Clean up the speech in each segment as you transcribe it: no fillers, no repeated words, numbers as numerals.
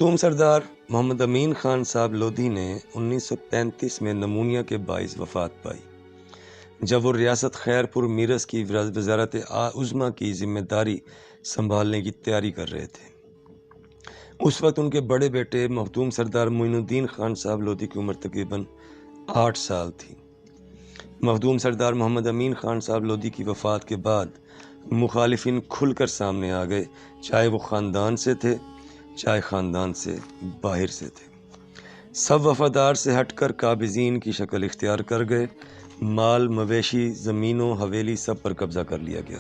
مخدوم سردار محمد امین خان صاحب لودھی نے 1935 میں نمونیا کے باعث وفات پائی جب وہ ریاست خیر پور میرس کی وزارت عظمیٰ کی ذمہ داری سنبھالنے کی تیاری کر رہے تھے۔ اس وقت ان کے بڑے بیٹے مخدوم سردار معین الدین خان صاحب لودھی کی عمر تقریباً 8 سال تھی۔ مخدوم سردار محمد امین خان صاحب لودھی کی وفات کے بعد مخالفین کھل کر سامنے آ گئے، چاہے وہ خاندان سے تھے چاہے خاندان سے باہر سے تھے۔ سب وفادار سے ہٹ کر قابضین کی شکل اختیار کر گئے۔ مال، مویشی، زمینوں، حویلی سب پر قبضہ کر لیا گیا۔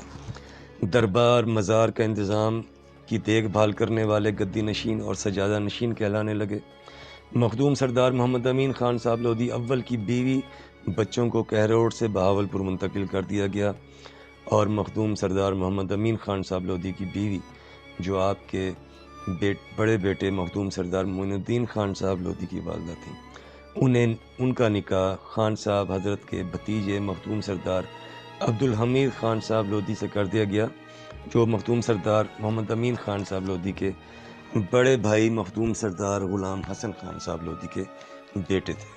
دربار، مزار کا انتظام کی دیکھ بھال کرنے والے گدی نشین اور سجادہ نشین کہلانے لگے۔ مخدوم سردار محمد امین خان صاحب لودھی اول کی بیوی بچوں کو کہروڑ سے بہاولپور منتقل کر دیا گیا، اور مخدوم سردار محمد امین خان صاحب لودھی کی بیوی جو آپ کے بڑے بیٹے مخدوم سردار معین الدین خان صاحب لودھی کی والدہ تھیں، ان کا نکاح خان صاحب حضرت کے بھتیجے مخدوم سردار عبدالحمید خان صاحب لودھی سے کر دیا گیا، جو مخدوم سردار محمد امین خان صاحب لودھی کے بڑے بھائی مخدوم سردار غلام حسن خان صاحب لودھی کے بیٹے تھے۔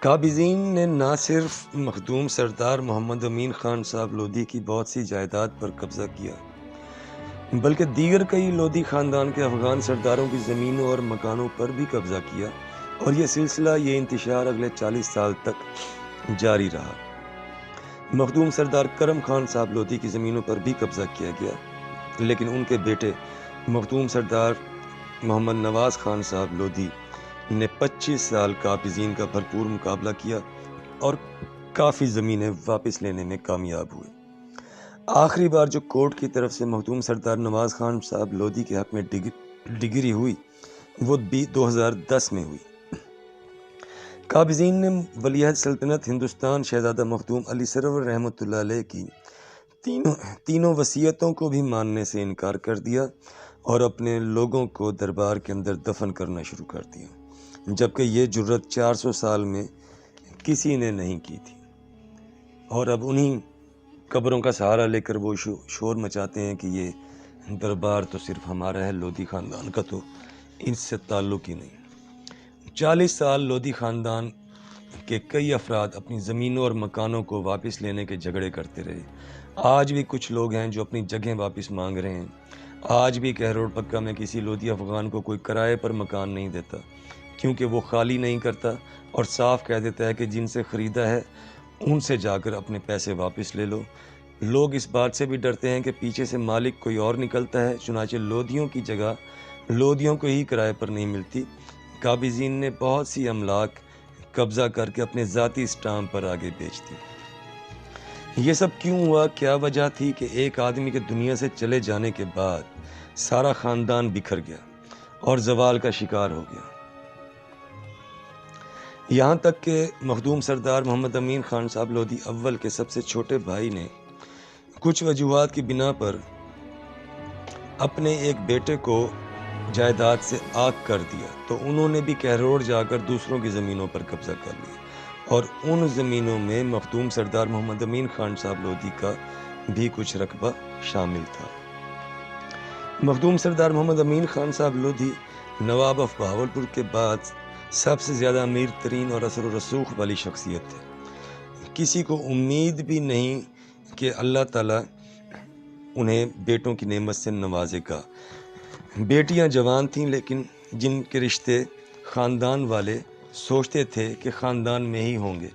قابضین نے نہ صرف مخدوم سردار محمد امین خان صاحب لودھی کی بہت سی جائیداد پر قبضہ کیا، بلکہ دیگر کئی لودھی خاندان کے افغان سرداروں کی زمینوں اور مکانوں پر بھی قبضہ کیا، اور یہ انتشار اگلے 40 سال تک جاری رہا۔ مخدوم سردار کرم خان صاحب لودھی کی زمینوں پر بھی قبضہ کیا گیا، لیکن ان کے بیٹے مخدوم سردار محمد نواز خان صاحب لودھی نے 25 سال قابضین کا بھرپور مقابلہ کیا اور کافی زمینیں واپس لینے میں کامیاب ہوئے۔ آخری بار جو کورٹ کی طرف سے مخدوم سردار نواز خان صاحب لودھی کے حق میں ڈگری ہوئی وہ 2010 میں ہوئی۔ قابضین نے ولیعہد سلطنت ہندوستان شہزادہ مخدوم علی سرور رحمۃ اللہ علیہ کی تینوں وصیتوں کو بھی ماننے سے انکار کر دیا اور اپنے لوگوں کو دربار کے اندر دفن کرنا شروع کر دیا، جبکہ یہ جرت 400 سال میں کسی نے نہیں کی تھی، اور اب انہی قبروں کا سہارا لے کر وہ شور مچاتے ہیں کہ یہ دربار تو صرف ہمارا ہے، لودھی خاندان کا تو ان سے تعلق ہی نہیں۔ 40 سال لودھی خاندان کے کئی افراد اپنی زمینوں اور مکانوں کو واپس لینے کے جھگڑے کرتے رہے۔ آج بھی کچھ لوگ ہیں جو اپنی جگہیں واپس مانگ رہے ہیں۔ آج بھی کہروڑ پکا میں کسی لودھی افغان کو کوئی کرائے پر مکان نہیں دیتا، کیونکہ وہ خالی نہیں کرتا اور صاف کہہ دیتا ہے کہ جن سے خریدا ہے ان سے جا کر اپنے پیسے واپس لے لو۔ لوگ اس بات سے بھی ڈرتے ہیں کہ پیچھے سے مالک کوئی اور نکلتا ہے، چنانچہ لودھیوں کی جگہ لودھیوں کو ہی کرائے پر نہیں ملتی۔ قابضین نے بہت سی املاک قبضہ کر کے اپنے ذاتی اسٹامپ پر آگے بیچ دی۔ یہ سب کیوں ہوا؟ کیا وجہ تھی کہ ایک آدمی کے دنیا سے چلے جانے کے بعد سارا خاندان بکھر گیا اور زوال کا شکار ہو گیا؟ یہاں تک کہ مخدوم سردار محمد امین خان صاحب لودھی اول کے سب سے چھوٹے بھائی نے کچھ وجوہات کی بنا پر اپنے ایک بیٹے کو جائیداد سے آگ کر دیا، تو انہوں نے بھی کہروڑ جا کر دوسروں کی زمینوں پر قبضہ کر لیا، اور ان زمینوں میں مخدوم سردار محمد امین خان صاحب لودھی کا بھی کچھ رقبہ شامل تھا۔ مخدوم سردار محمد امین خان صاحب لودھی نواب آف بہاولپور کے بعد سب سے زیادہ امیر ترین اور اثر و رسوخ والی شخصیت تھے۔ کسی کو امید بھی نہیں کہ اللہ تعالیٰ انہیں بیٹوں کی نعمت سے نوازے گا۔ بیٹیاں جوان تھیں، لیکن جن کے رشتے خاندان والے سوچتے تھے کہ خاندان میں ہی ہوں گے،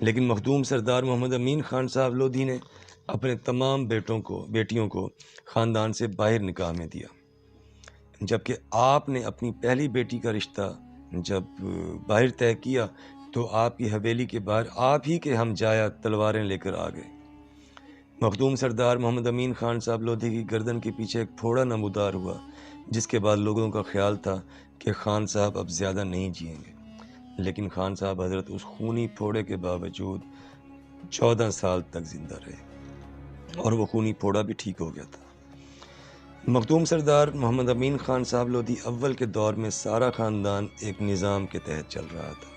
لیکن مخدوم سردار محمد امین خان صاحب لودھی نے اپنے تمام بیٹیوں کو خاندان سے باہر نکاح میں دیا، جبکہ آپ نے اپنی پہلی بیٹی کا رشتہ جب باہر طے کیا تو آپ کی حویلی کے باہر آپ ہی کے ہم جایا تلواریں لے کر آ گئے۔ مخدوم سردار محمد امین خان صاحب لودھی کی گردن کے پیچھے ایک پھوڑا نمودار ہوا، جس کے بعد لوگوں کا خیال تھا کہ خان صاحب اب زیادہ نہیں جئیں گے، لیکن خان صاحب حضرت اس خونی پھوڑے کے باوجود 14 سال تک زندہ رہے، اور وہ خونی پھوڑا بھی ٹھیک ہو گیا تھا۔ مخدوم سردار محمد امین خان صاحب لودھی اول کے دور میں سارا خاندان ایک نظام کے تحت چل رہا تھا۔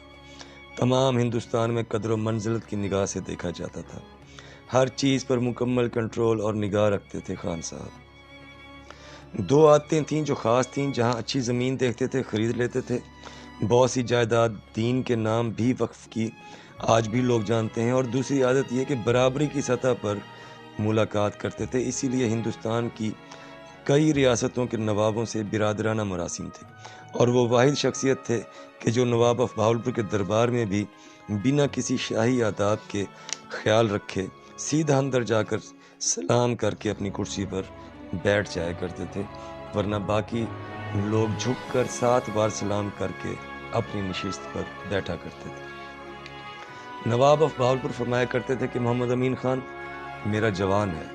تمام ہندوستان میں قدر و منزلت کی نگاہ سے دیکھا جاتا تھا، ہر چیز پر مکمل کنٹرول اور نگاہ رکھتے تھے خان صاحب۔ دو عادتیں تھیں جو خاص تھیں، جہاں اچھی زمین دیکھتے تھے خرید لیتے تھے، بہت سی جائیداد دین کے نام بھی وقف کی آج بھی لوگ جانتے ہیں، اور دوسری عادت یہ کہ برابری کی سطح پر ملاقات کرتے تھے۔ اسی لیے ہندوستان کی کئی ریاستوں کے نوابوں سے برادرانہ مراسم تھے، اور وہ واحد شخصیت تھے کہ جو نواب آف بہاولپور کے دربار میں بھی بنا کسی شاہی آداب کے خیال رکھے سیدھا اندر جا کر سلام کر کے اپنی کرسی پر بیٹھ جایا کرتے تھے، ورنہ باقی لوگ جھک کر 7 بار سلام کر کے اپنی نشست پر بیٹھا کرتے تھے۔ نواب آف بہاولپور فرمایا کرتے تھے کہ محمد امین خان میرا جوان ہے،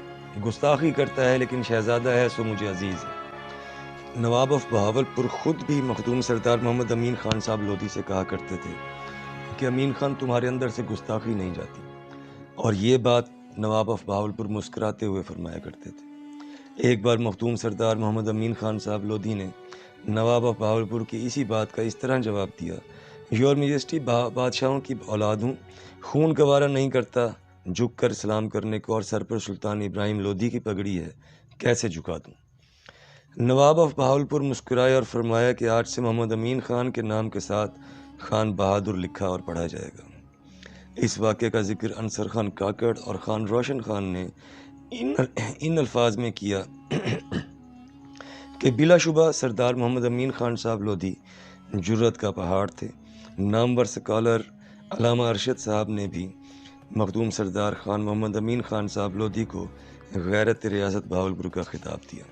گستاخی کرتا ہے لیکن شہزادہ ہے سو مجھے عزیز ہے۔ نواب آف بہاولپور خود بھی مخدوم سردار محمد امین خان صاحب لودھی سے کہا کرتے تھے کہ امین خان تمہارے اندر سے گستاخی نہیں جاتی، اور یہ بات نواب آف بہاولپور مسکراتے ہوئے فرمایا کرتے تھے۔ ایک بار مخدوم سردار محمد امین خان صاحب لودھی نے نواب آف بہاولپور کی اسی بات کا اس طرح جواب دیا، یور میجسٹی بادشاہوں کی اولاد ہوں، خون گوارا نہیں کرتا جھک کر سلام کرنے کو، اور سر پر سلطان ابراہیم لودھی کی پگڑی ہے، کیسے جھکا دوں؟ نواب آف بہاولپور مسکرائے اور فرمایا کہ آج سے محمد امین خان کے نام کے ساتھ خان بہادر لکھا اور پڑھا جائے گا۔ اس واقعے کا ذکر انصر خان کاکڑ اور خان روشن خان نے ان الفاظ میں کیا کہ بلا شبہ سردار محمد امین خان صاحب لودھی جرت کا پہاڑ تھے۔ نامور سکالر علامہ ارشد صاحب نے بھی مخدوم سردار خان محمد امین خان صاحب لودھی کو غیرت ریاست بہاولپور کا خطاب دیا۔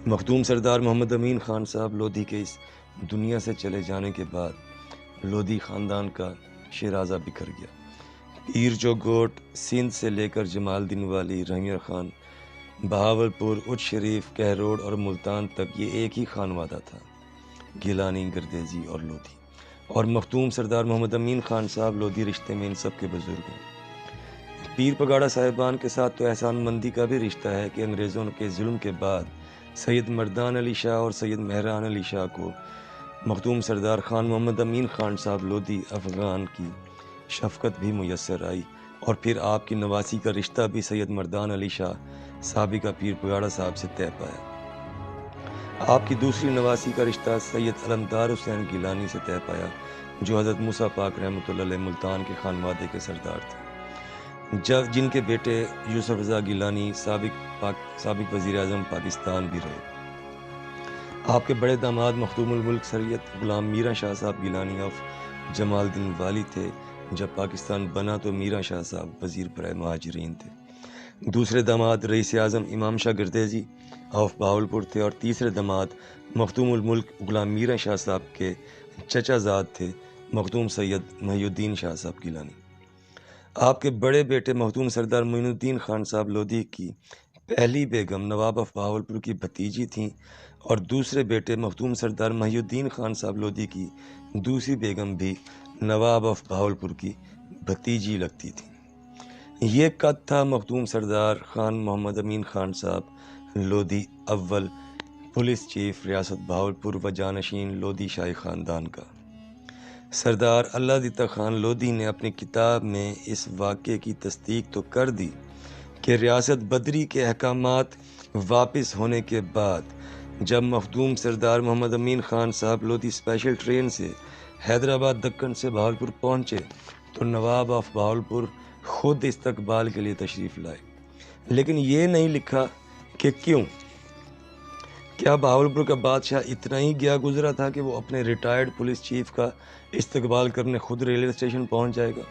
مخدوم سردار محمد امین خان صاحب لودھی کے اس دنیا سے چلے جانے کے بعد لودھی خاندان کا شیرازہ بکھر گیا۔ پیر جو گوٹ سندھ سے لے کر جمال الدین والی، رحمیر خان، بہاولپور، اچ شریف، کہروڑ اور ملتان تک یہ ایک ہی خانوادہ تھا، گیلانی، گردیزی اور لودھی، اور مخدوم سردار محمد امین خان صاحب لودھی رشتے میں ان سب کے بزرگ ہیں۔ پیر پگاڑا صاحبان کے ساتھ تو احسان مندی کا بھی رشتہ ہے کہ انگریزوں کے ظلم کے بعد سید مردان علی شاہ اور سید مہران علی شاہ کو مخدوم سردار خان محمد امین خان صاحب لودھی افغان کی شفقت بھی میسر آئی، اور پھر آپ کی نواسی کا رشتہ بھی سید مردان علی شاہ سابقہ پیر پگاڑا صاحب سے طے پایا۔ آپ کی دوسری نواسی کا رشتہ سید علمدار حسین گیلانی سے طے پایا، جو حضرت موسیٰ پاک رحمۃ اللہ علیہ ملتان کے خانوادے کے سردار تھے، جن کے بیٹے یوسف رضا گیلانی سابق وزیر اعظم پاکستان بھی رہے۔ آپ کے بڑے داماد مخدوم الملک سید غلام میرا شاہ صاحب گیلانی آف جمال الدین والی تھے، جب پاکستان بنا تو میرا شاہ صاحب وزیر برائے مہاجرین تھے۔ دوسرے داماد رئیس اعظم امام شاہ گردیزی آف بہاولپور تھے، اور تیسرے داماد مخدوم الملک غلام میرا شاہ صاحب کے چچا زاد تھے، مخدوم سید محی الدین شاہ صاحب گیلانی۔ آپ کے بڑے بیٹے مخدوم سردار معین الدین خان صاحب لودھی کی پہلی بیگم نواب آف بہاولپور کی بھتیجی تھیں، اور دوسرے بیٹے مخدوم سردار محی الدین خان صاحب لودھی کی دوسری بیگم بھی نواب آف بہاولپور کی بھتیجی لگتی تھی۔ یہ قد تھا مخدوم سردار خان محمد امین خان صاحب لودھی اول پولیس چیف ریاست بہاولپور و جانشین لودھی شاہی خاندان کا۔ سردار اللہ دیتا خان لودھی نے اپنی کتاب میں اس واقعے کی تصدیق تو کر دی کہ ریاست بدری کے احکامات واپس ہونے کے بعد جب مخدوم سردار محمد امین خان صاحب لودھی اسپیشل ٹرین سے حیدرآباد دکن سے بہاولپور پہنچے تو نواب آف بہاولپور خود استقبال کے لیے تشریف لائے، لیکن یہ نہیں لکھا کہ کیوں۔ کیا بہاولپور کا بادشاہ اتنا ہی گیا گزرا تھا کہ وہ اپنے ریٹائرڈ پولیس چیف کا استقبال کرنے خود ریلوے اسٹیشن پہنچ جائے گا؟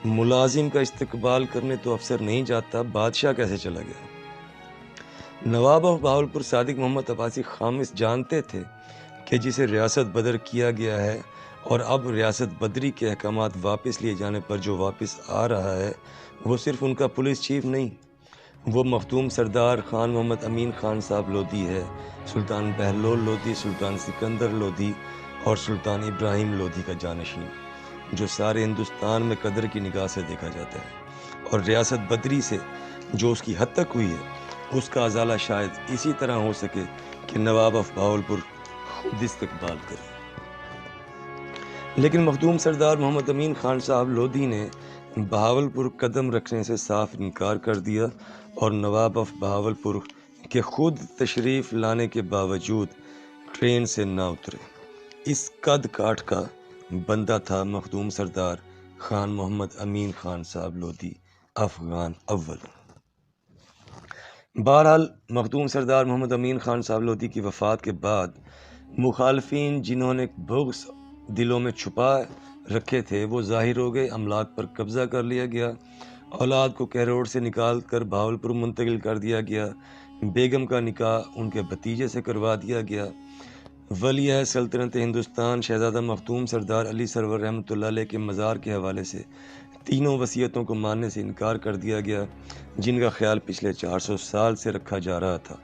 ملازم کا استقبال کرنے تو افسر نہیں جاتا، بادشاہ کیسے چلا گیا؟ نواب آف بہاولپور صادق محمد عباسی خامس جانتے تھے کہ جسے ریاست بدر کیا گیا ہے اور اب ریاست بدری کے احکامات واپس لیے جانے پر جو واپس آ رہا ہے وہ صرف ان کا پولیس چیف نہیں، وہ مخدوم سردار خان محمد امین خان صاحب لودھی ہے، سلطان بہلول لودھی، سلطان سکندر لودھی اور سلطان ابراہیم لودھی کا جانشین، جو سارے ہندوستان میں قدر کی نگاہ سے دیکھا جاتا ہے، اور ریاست بدری سے جو اس کی حد تک ہوئی ہے اس کا ازالہ شاید اسی طرح ہو سکے کہ نواب آف بہاولپور خود استقبال کرے۔ لیکن مخدوم سردار محمد امین خان صاحب لودھی نے بہاولپور قدم رکھنے سے صاف انکار کر دیا، اور نواب آف بہاولپور کہ خود تشریف لانے کے باوجود ٹرین سے نہ اترے۔ اس قد کاٹ کا بندہ تھا مخدوم سردار خان محمد امین خان صاحب لودھی، افغان اول۔ بہرحال مخدوم سردار محمد امین خان صاحب لودھی کی وفات کے بعد مخالفین جنہوں نے بغض دلوں میں چھپا رکھے تھے وہ ظاہر ہو گئے، املاک پر قبضہ کر لیا گیا، اولاد کو کہروڑ سے نکال کر بہاولپور منتقل کر دیا گیا، بیگم کا نکاح ان کے بھتیجے سے کروا دیا گیا۔ ولی عہد سلطنت ہندوستان شہزادہ مخدوم سردار علی سرور رحمۃ اللہ علیہ کے مزار کے حوالے سے تینوں وصیتوں کو ماننے سے انکار کر دیا گیا جن کا خیال پچھلے 400 سال سے رکھا جا رہا تھا۔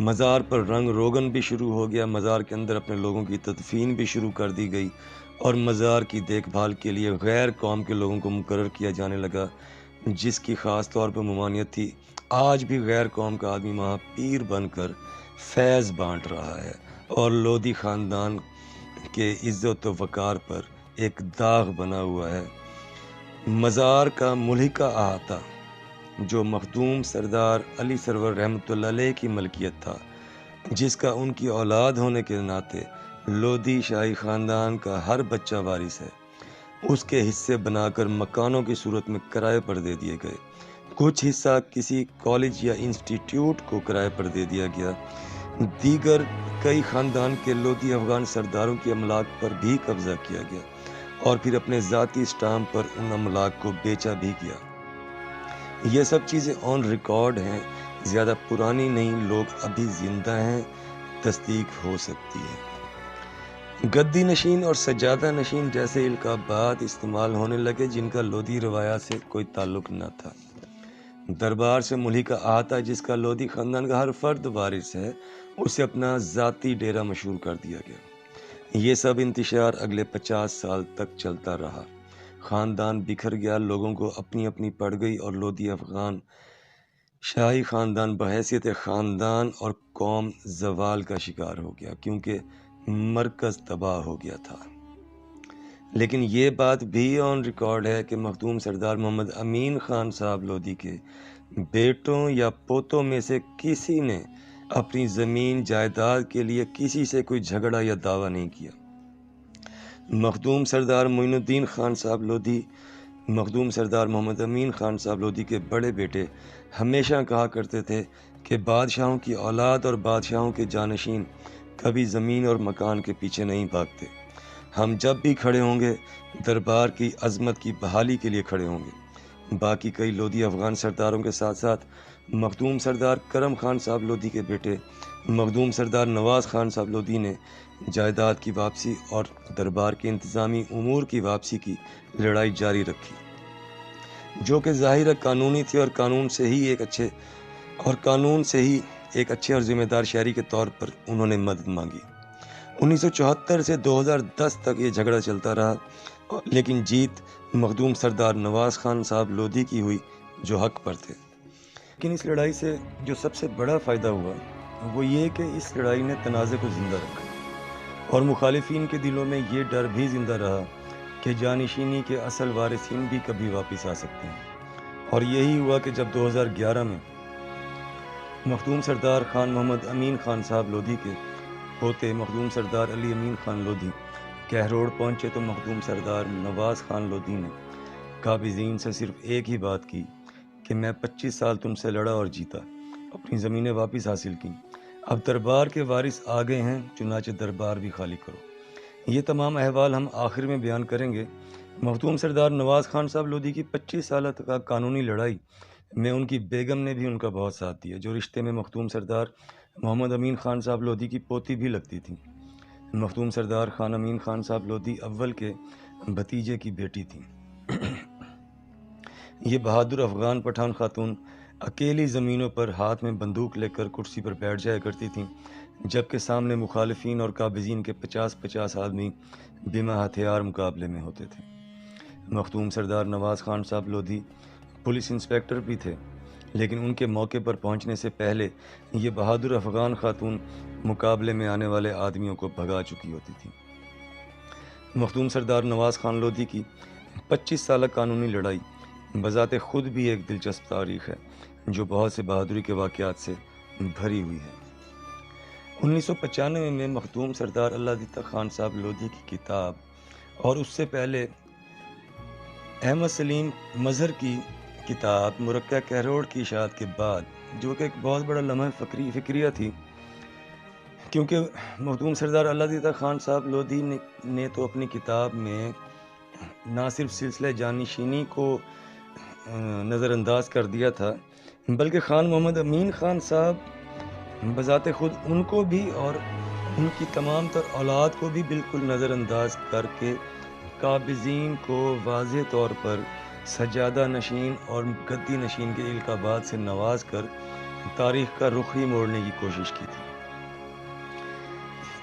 مزار پر رنگ روگن بھی شروع ہو گیا، مزار کے اندر اپنے لوگوں کی تدفین بھی شروع کر دی گئی اور مزار کی دیکھ بھال کے لیے غیر قوم کے لوگوں کو مقرر کیا جانے لگا جس کی خاص طور پر ممانعت تھی۔ آج بھی غیر قوم کا آدمی وہاں پیر بن کر فیض بانٹ رہا ہے اور لودھی خاندان کے عزت و وقار پر ایک داغ بنا ہوا ہے۔ مزار کا ملحقہ احاطہ جو مخدوم سردار علی سرور رحمۃ اللہ علیہ کی ملکیت تھا، جس کا ان کی اولاد ہونے کے ناطے لودھی شاہی خاندان کا ہر بچہ وارث ہے، اس کے حصے بنا کر مکانوں کی صورت میں کرائے پر دے دیے گئے۔ کچھ حصہ کسی کالج یا انسٹیٹیوٹ کو کرائے پر دے دیا گیا۔ دیگر کئی خاندان کے لودھی افغان سرداروں کی املاک پر بھی قبضہ کیا گیا اور پھر اپنے ذاتی اسٹامپ پر ان املاک کو بیچا بھی گیا۔ یہ سب چیزیں آن ریکارڈ ہیں، زیادہ پرانی نہیں، لوگ ابھی زندہ ہیں، تصدیق ہو سکتی ہے۔ گدی نشین اور سجادہ نشین جیسے القابات استعمال ہونے لگے جن کا لودھی روایات سے کوئی تعلق نہ تھا۔ دربار سے ملحقہ احاطہ جس کا لودھی خاندان کا ہر فرد وارث ہے، اسے اپنا ذاتی ڈیرہ مشہور کر دیا گیا۔ یہ سب انتشار اگلے 50 سال تک چلتا رہا۔ خاندان بکھر گیا، لوگوں کو اپنی اپنی پڑ گئی اور لودھی افغان شاہی خاندان بحیثیت خاندان اور قوم زوال کا شکار ہو گیا کیونکہ مرکز تباہ ہو گیا تھا۔ لیکن یہ بات بھی آن ریکارڈ ہے کہ مخدوم سردار محمد امین خان صاحب لودھی کے بیٹوں یا پوتوں میں سے کسی نے اپنی زمین جائیداد کے لیے کسی سے کوئی جھگڑا یا دعویٰ نہیں کیا۔ مخدوم سردار معین الدین خان صاحب لودھی، مخدوم سردار محمد امین خان صاحب لودھی کے بڑے بیٹے ہمیشہ کہا کرتے تھے کہ بادشاہوں کی اولاد اور بادشاہوں کے جانشین کبھی زمین اور مکان کے پیچھے نہیں بھاگتے۔ ہم جب بھی کھڑے ہوں گے دربار کی عظمت کی بحالی کے لیے کھڑے ہوں گے۔ باقی کئی لودھی افغان سرداروں کے ساتھ ساتھ مخدوم سردار کرم خان صاحب لودھی کے بیٹے مخدوم سردار نواز خان صاحب لودھی نے جائیداد کی واپسی اور دربار کے انتظامی امور کی واپسی کی لڑائی جاری رکھی، جو کہ ظاہر قانونی تھی اور قانون سے ہی ایک اچھے اور ذمہ دار شہری کے طور پر انہوں نے مدد مانگی۔ 1974 سے 2010 تک یہ جھگڑا چلتا رہا لیکن جیت مخدوم سردار نواز خان صاحب لودھی کی ہوئی جو حق پر تھے۔ لیکن اس لڑائی سے جو سب سے بڑا فائدہ ہوا وہ یہ کہ اس لڑائی نے تنازع کو زندہ رکھا اور مخالفین کے دلوں میں یہ ڈر بھی زندہ رہا کہ جانشینی کے اصل وارثین بھی کبھی واپس آ سکتے ہیں۔ اور یہی ہوا کہ جب 2011 میں مخدوم سردار خان محمد امین خان صاحب لودھی کے پوتے مخدوم سردار علی امین خان لودھی کہروڑ پہنچے تو مخدوم سردار نواز خان لودھی نے قابضین سے صرف ایک ہی بات کی کہ میں 25 سال تم سے لڑا اور جیتا، اپنی زمینیں واپس حاصل کی، اب دربار کے وارث آ گئے ہیں، چنانچہ دربار بھی خالی کرو۔ یہ تمام احوال ہم آخر میں بیان کریں گے۔ مخدوم سردار نواز خان صاحب لودھی کی 25 سالہ قانونی لڑائی میں ان کی بیگم نے بھی ان کا بہت ساتھ دیا، جو رشتے میں مخدوم سردار محمد امین خان صاحب لودھی کی پوتی بھی لگتی تھی۔ مخدوم سردار خان امین خان صاحب لودھی اول کے بھتیجے کی بیٹی تھی۔ یہ بہادر افغان پٹھان خاتون اکیلی زمینوں پر ہاتھ میں بندوق لے کر کرسی پر بیٹھ جایا کرتی تھیں، جبکہ سامنے مخالفین اور قابضین کے 50 آدمی بما ہتھیار مقابلے میں ہوتے تھے۔ مخدوم سردار نواز خان صاحب لودھی پولیس انسپکٹر بھی تھے، لیکن ان کے موقع پر پہنچنے سے پہلے یہ بہادر افغان خاتون مقابلے میں آنے والے آدمیوں کو بھگا چکی ہوتی تھی۔ مخدوم سردار نواز خان لودھی کی 25 سالہ قانونی لڑائی بذات خود بھی ایک دلچسپ تاریخ ہے جو بہت سے بہادری کے واقعات سے بھری ہوئی ہے۔ 1995 میں مخدوم سردار اللہ دیتا خان صاحب لودھی کی کتاب اور اس سے پہلے احمد سلیم مظہر کی کتاب مرکہ کہروڑ کی اشاعت کے بعد، جو کہ ایک بہت بڑا لمحہ فکریہ تھی، کیونکہ مخدوم سردار اللہ دیتا خان صاحب لودھی نے تو اپنی کتاب میں نہ صرف سلسلہ جانشینی کو نظر انداز کر دیا تھا، بلکہ خان محمد امین خان صاحب بذات خود ان کو بھی اور ان کی تمام تر اولاد کو بھی بالکل نظر انداز کر کے قابضین کو واضح طور پر سجادہ نشین اور گدی نشین کے القابات سے نواز کر تاریخ کا رخ ہی موڑنے کی کوشش کی تھی۔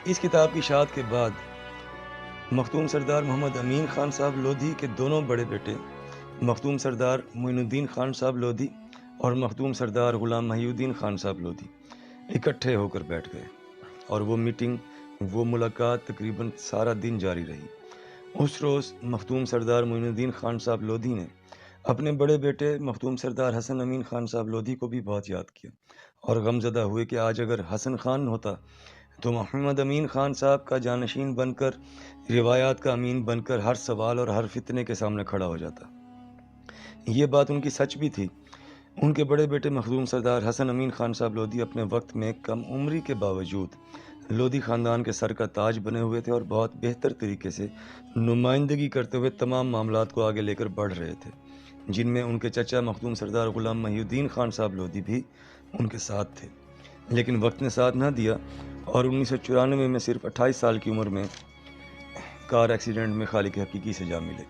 اس کتاب کی اشاعت کے بعد مخدوم سردار محمد امین خان صاحب لودھی کے دونوں بڑے بیٹے مخدوم سردار معین الدین خان صاحب لودھی اور مخدوم سردار غلام محی الدین خان صاحب لودھی اکٹھے ہو کر بیٹھ گئے، اور وہ میٹنگ، وہ ملاقات تقریباً سارا دن جاری رہی۔ اس روز مخدوم سردار معین الدین خان صاحب لودھی نے اپنے بڑے بیٹے مخدوم سردار حسن امین خان صاحب لودھی کو بھی بہت یاد کیا، اور غمزدہ ہوئے کہ آج اگر حسن خان ہوتا تو محمد امین خان صاحب کا جانشین بن کر، روایات کا امین بن کر ہر سوال اور ہر فتنے کے سامنے کھڑا ہو جاتا۔ یہ بات ان کی سچ بھی تھی۔ ان کے بڑے بیٹے مخدوم سردار حسن امین خان صاحب لودھی اپنے وقت میں کم عمری کے باوجود لودھی خاندان کے سر کا تاج بنے ہوئے تھے، اور بہت بہتر طریقے سے نمائندگی کرتے ہوئے تمام معاملات کو آگے لے کر بڑھ رہے تھے، جن میں ان کے چچا مخدوم سردار غلام محی الدین خان صاحب لودھی بھی ان کے ساتھ تھے۔ لیکن وقت نے ساتھ نہ دیا، اور 1994 میں صرف 28 سال کی عمر میں کار ایکسیڈنٹ میں خالق حقیقی سے جا ملے۔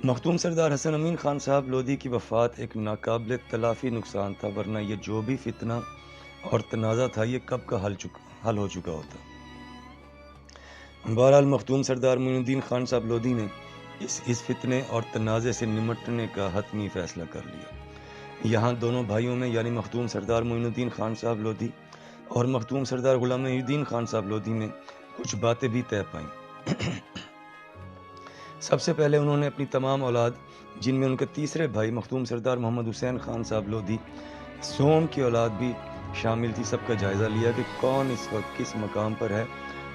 مخدوم سردار حسن امین خان صاحب لودھی کی وفات ایک ناقابل تلافی نقصان تھا، ورنہ یہ جو بھی فتنہ اور تنازع تھا یہ کب کا حل ہو چکا ہوتا۔ بہرحال مخدوم سردار معین الدین خان صاحب لودھی نے اس فتنے اور تنازع سے نمٹنے کا حتمی فیصلہ کر لیا۔ یہاں دونوں بھائیوں میں، یعنی مخدوم سردار معین الدین خان صاحب لودھی اور مخدوم سردار غلام محی الدین خان صاحب لودھی میں کچھ باتیں بھی طے پائیں۔ سب سے پہلے انہوں نے اپنی تمام اولاد، جن میں ان کے تیسرے بھائی مخدوم سردار محمد حسین خان صاحب لودھی سوم کی اولاد بھی شامل تھی، سب کا جائزہ لیا کہ کون اس وقت کس مقام پر ہے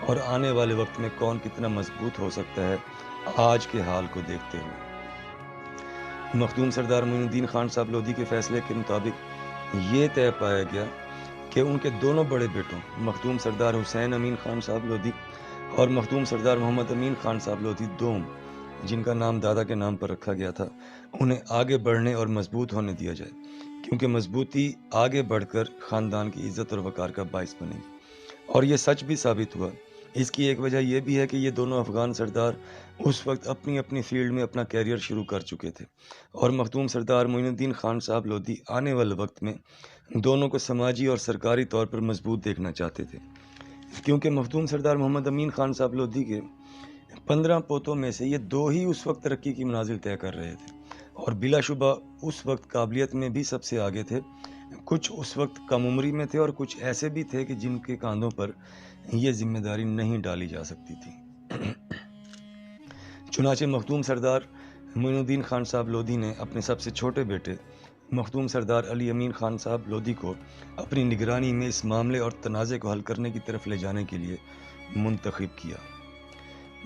اور آنے والے وقت میں کون کتنا مضبوط ہو سکتا ہے آج کے حال کو دیکھتے ہوئے۔ مخدوم سردار معین الدین خان صاحب لودھی کے فیصلے کے مطابق یہ طے پایا گیا کہ ان کے دونوں بڑے بیٹوں مخدوم سردار حسین امین خان صاحب لودھی اور مخدوم سردار محمد امین خان صاحب لودھی دوم، جن کا نام دادا کے نام پر رکھا گیا تھا، انہیں آگے بڑھنے اور مضبوط ہونے دیا جائے، کیونکہ مضبوطی آگے بڑھ کر خاندان کی عزت اور وقار کا باعث بنے گی۔ اور یہ سچ بھی ثابت ہوا۔ اس کی ایک وجہ یہ بھی ہے کہ یہ دونوں افغان سردار اس وقت اپنی اپنی فیلڈ میں اپنا کیریئر شروع کر چکے تھے، اور مخدوم سردار معین الدین خان صاحب لودھی آنے والے وقت میں دونوں کو سماجی اور سرکاری طور پر مضبوط دیکھنا چاہتے تھے، کیونکہ مخدوم سردار محمد امین خان صاحب لودھی کے 15 پوتوں میں سے یہ 2 ہی اس وقت ترقی کی منازل طے کر رہے تھے، اور بلا شبہ اس وقت قابلیت میں بھی سب سے آگے تھے۔ کچھ اس وقت کم عمری میں تھے، اور کچھ ایسے بھی تھے کہ جن کے کاندھوں پر یہ ذمہ داری نہیں ڈالی جا سکتی تھی۔ چنانچہ مخدوم سردار معین الدین خان صاحب لودھی نے اپنے سب سے چھوٹے بیٹے مخدوم سردار علی امین خان صاحب لودھی کو اپنی نگرانی میں اس معاملے اور تنازع کو حل کرنے کی طرف لے جانے کے لیے منتخب کیا،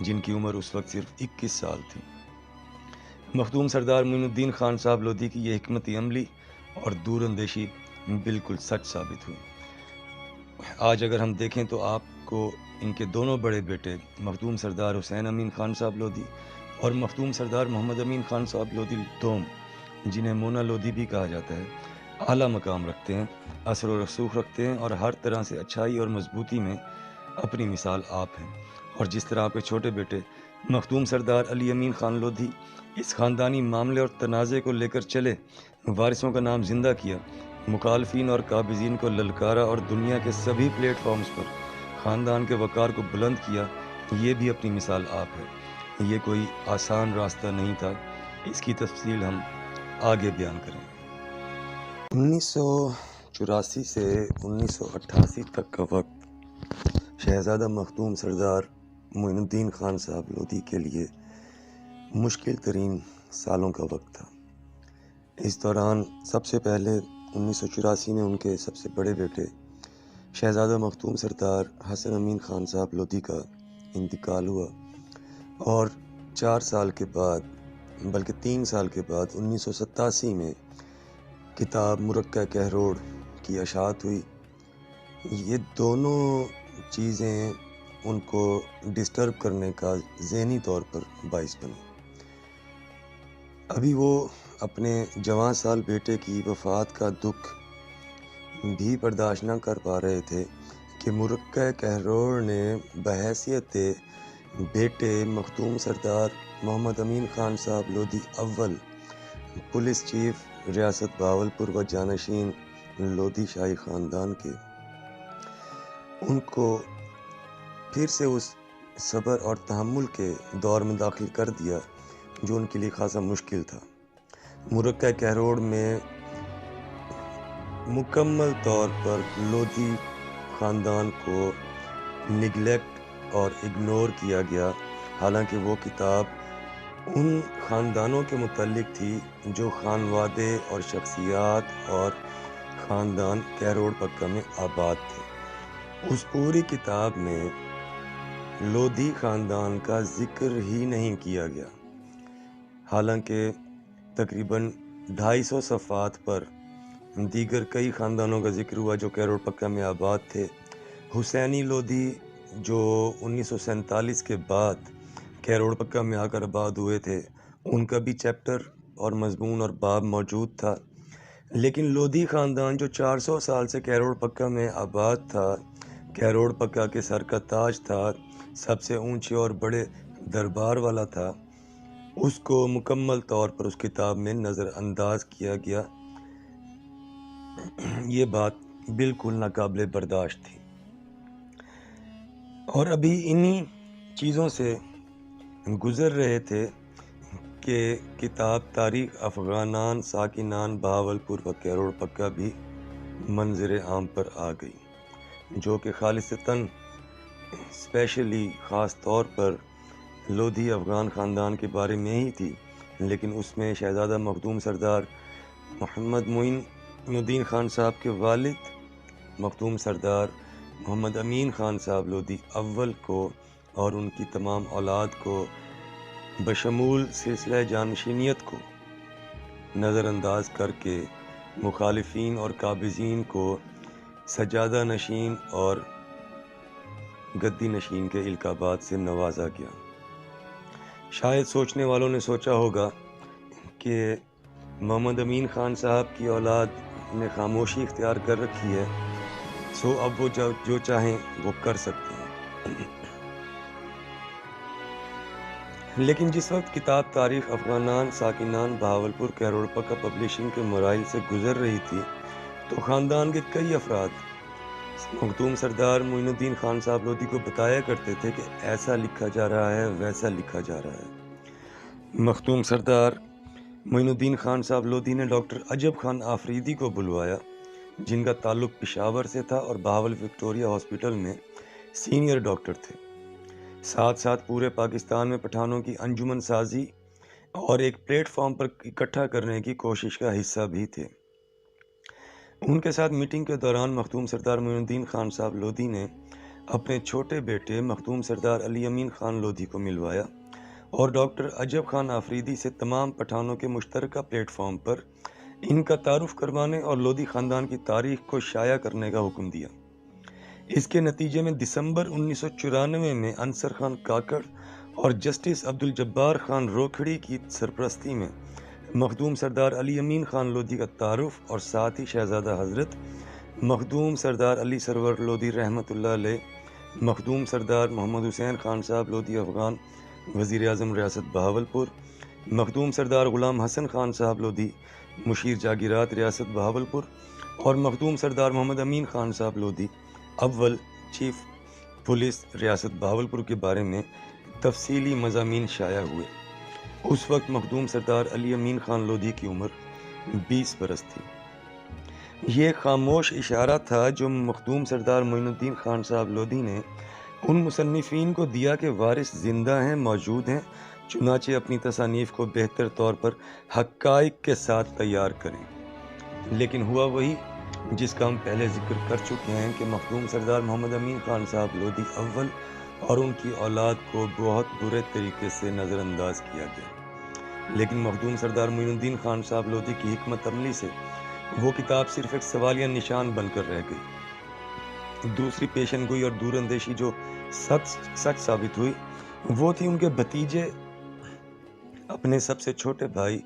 جن کی عمر اس وقت صرف 21 سال تھی۔ مخدوم سردار معین الدین خان صاحب لودھی کی یہ حکمت عملی اور دور اندیشی بالکل سچ ثابت ہوئی۔ آج اگر ہم دیکھیں تو آپ کو ان کے دونوں بڑے بیٹے مخدوم سردار حسین امین خان صاحب لودھی اور مخدوم سردار محمد امین خان صاحب لودھی دوم، جنہیں مونا لودھی بھی کہا جاتا ہے، اعلیٰ مقام رکھتے ہیں، اثر و رسوخ رکھتے ہیں، اور ہر طرح سے اچھائی اور مضبوطی میں اپنی مثال آپ ہیں۔ اور جس طرح آپ کے چھوٹے بیٹے مخدوم سردار علی امین خان لودھی اس خاندانی معاملے اور تنازع کو لے کر چلے، وارثوں کا نام زندہ کیا، مخالفین اور قابضین کو للکارا، اور دنیا کے سبھی پلیٹ فارمز پر خاندان کے وقار کو بلند کیا، یہ بھی اپنی مثال آپ ہے۔ یہ کوئی آسان راستہ نہیں تھا، اس کی تفصیل ہم آگے بیان کریں گے۔ 1984 سے 1988 تک کا وقت شہزادہ مخدوم سردار معین الدین خان صاحب لودھی کے لیے مشکل ترین سالوں کا وقت تھا۔ اس دوران سب سے پہلے 1984 میں ان کے سب سے بڑے بیٹے شہزادہ مختوم سردار حسن امین خان صاحب لودھی کا انتقال ہوا، اور 4 سال کے بعد بلکہ 3 سال کے بعد 1987 میں کتاب مرقع کہروڑ کی اشاعت ہوئی۔ یہ دونوں چیزیں ان کو ڈسٹرب کرنے کا ذہنی طور پر باعث بنی۔ ابھی وہ اپنے جوان سال بیٹے کی وفات کا دکھ بھی برداشت نہ کر پا رہے تھے کہ مرقع کہروڑ نے بحیثیت بیٹے مختوم سردار محمد امین خان صاحب لودھی اول پولیس چیف ریاست بہاولپور و جانشین لودھی شاہی خاندان کے، ان کو پھر سے اس صبر اور تحمل کے دور میں داخل کر دیا جو ان کے لیے خاصا مشکل تھا۔ مرقع کہروڑ میں مکمل طور پر لودھی خاندان کو نگلیکٹ اور اگنور کیا گیا، حالانکہ وہ کتاب ان خاندانوں کے متعلق تھی جو خانوادے اور شخصیات اور خاندان کہروڑ پکہ میں آباد تھے۔ اس پوری کتاب میں لودھی خاندان کا ذکر ہی نہیں کیا گیا، حالانکہ تقریباً 250 صفحات پر دیگر کئی خاندانوں کا ذکر ہوا جو کہروڑ پکہ میں آباد تھے۔ حسینی لودھی جو 1947 کے بعد کہروڑ پکہ میں آ کر آباد ہوئے تھے، ان کا بھی چیپٹر اور مضمون اور باب موجود تھا، لیکن لودھی خاندان جو 400 سال سے کہروڑ پکہ میں آباد تھا، کہروڑ پکہ کے سر کا تاج تھا، سب سے اونچے اور بڑے دربار والا تھا، اس کو مکمل طور پر اس کتاب میں نظر انداز کیا گیا۔ یہ بات بالکل ناقابل برداشت تھی، اور ابھی انہی چیزوں سے گزر رہے تھے کہ کتاب تاریخ افغانان ساکنان بہاولپور و کہروڑ پکہ بھی منظر عام پر آ گئی، جو کہ خالصتاً اسپیشلی خاص طور پر لودھی افغان خاندان کے بارے میں ہی تھی، لیکن اس میں شہزادہ مخدوم سردار محمد معین الدین خان صاحب کے والد مختوم سردار محمد امین خان صاحب لودھی اول کو اور ان کی تمام اولاد کو بشمول سلسلہ جانشینیت کو نظر انداز کر کے مخالفین اور قابضین کو سجادہ نشین اور گدی نشین کے القابات سے نوازا گیا۔ شاید سوچنے والوں نے سوچا ہوگا کہ محمد امین خان صاحب کی اولاد نے خاموشی اختیار کر رکھی ہے، سو اب وہ جو چاہیں وہ کر سکتے ہیں۔ لیکن جس وقت کتاب تاریخ افغانان ساکنان بہاولپور کہروڑ پکہ پبلشنگ کے مراحل سے گزر رہی تھی، تو خاندان کے کئی افراد مختوم سردار معین الدین خان صاحب لودھی کو بتایا کرتے تھے کہ ایسا لکھا جا رہا ہے، ویسا لکھا جا رہا ہے۔ مختوم سردار معین الدین خان صاحب لودھی نے ڈاکٹر عجب خان آفریدی کو بلوایا، جن کا تعلق پشاور سے تھا اور بہاول وکٹوریہ ہاسپٹل میں سینئر ڈاکٹر تھے۔ ساتھ ساتھ پورے پاکستان میں پٹھانوں کی انجمن سازی اور ایک پلیٹ فارم پر اکٹھا کرنے کی کوشش کا حصہ بھی تھے۔ ان کے ساتھ میٹنگ کے دوران مختوم سردار معین الدین خان صاحب لودھی نے اپنے چھوٹے بیٹے مختوم سردار علی امین خان لودھی کو ملوایا اور ڈاکٹر عجب خان آفریدی سے تمام پٹھانوں کے مشترکہ پلیٹ فارم پر ان کا تعارف کروانے اور لودھی خاندان کی تاریخ کو شائع کرنے کا حکم دیا۔ اس کے نتیجے میں دسمبر 1994 میں انصر خان کاکڑ اور جسٹس عبدالجبار خان روکھڑی کی سرپرستی میں مخدوم سردار علی امین خان لودھی کا تعارف اور ساتھ ہی شہزادہ حضرت مخدوم سردار علی سرور لودھی رحمۃ اللہ علیہ، مخدوم سردار محمد حسین خان صاحب لودھی افغان وزیر اعظم ریاست بہاولپور، مخدوم سردار غلام حسن خان صاحب لودھی مشیر جاگیرات ریاست بہاولپور اور مخدوم سردار محمد امین خان صاحب لودھی اول چیف پولیس ریاست بہاولپور کے بارے میں تفصیلی مضامین شائع ہوئے۔ اس وقت مخدوم سردار علی امین خان لودھی کی عمر 20 برس تھی۔ یہ ایک خاموش اشارہ تھا جو مخدوم سردار معین الدین خان صاحب لودھی نے ان مصنفین کو دیا کہ وارث زندہ ہیں، موجود ہیں، چنانچہ اپنی تصانیف کو بہتر طور پر حقائق کے ساتھ تیار کریں۔ لیکن ہوا وہی جس کا ہم پہلے ذکر کر چکے ہیں کہ مخدوم سردار محمد امین خان صاحب لودھی اول اور ان کی اولاد کو بہت برے طریقے سے نظر انداز کیا گیا، لیکن مخدوم سردار معین الدین خان صاحب لودھی کی حکمت عملی سے وہ کتاب صرف ایک سوالیہ نشان بن کر رہ گئی۔ دوسری پیشن گوئی اور دور اندیشی جو سچ ثابت ہوئی وہ تھی ان کے بھتیجے اپنے سب سے چھوٹے بھائی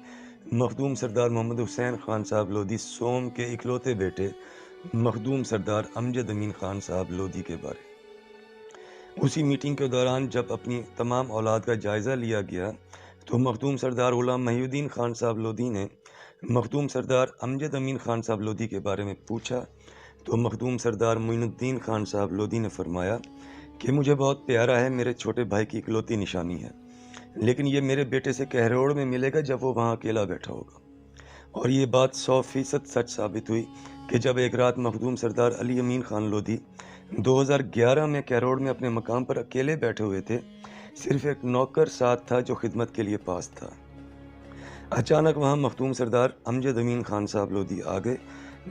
مخدوم سردار محمد حسین خان صاحب لودھی سوم کے اکلوتے بیٹے مخدوم سردار امجد امین خان صاحب لودھی کے بارے۔ اسی میٹنگ کے دوران جب اپنی تمام اولاد کا جائزہ لیا گیا تو مخدوم سردار غلام محی الدین خان صاحب لودھی نے مخدوم سردار امجد امین خان صاحب لودھی کے بارے میں پوچھا تو مخدوم سردار معین الدین خان صاحب لودھی نے فرمایا کہ مجھے بہت پیارا ہے، میرے چھوٹے بھائی کی اکلوتی نشانی ہے، لیکن یہ میرے بیٹے سے کہروڑ میں ملے گا جب وہ وہاں اکیلا بیٹھا ہوگا۔ اور یہ بات 100% سچ ثابت ہوئی کہ جب ایک رات مخدوم سردار علی امین خان لودھی 2011 میں کہروڑ میں اپنے مقام پر اکیلے بیٹھے ہوئے تھے، صرف ایک نوکر ساتھ تھا جو خدمت کے لیے پاس تھا۔ اچانک وہاں مخدوم سردار امجد امین خان صاحب لودھی آ گئے،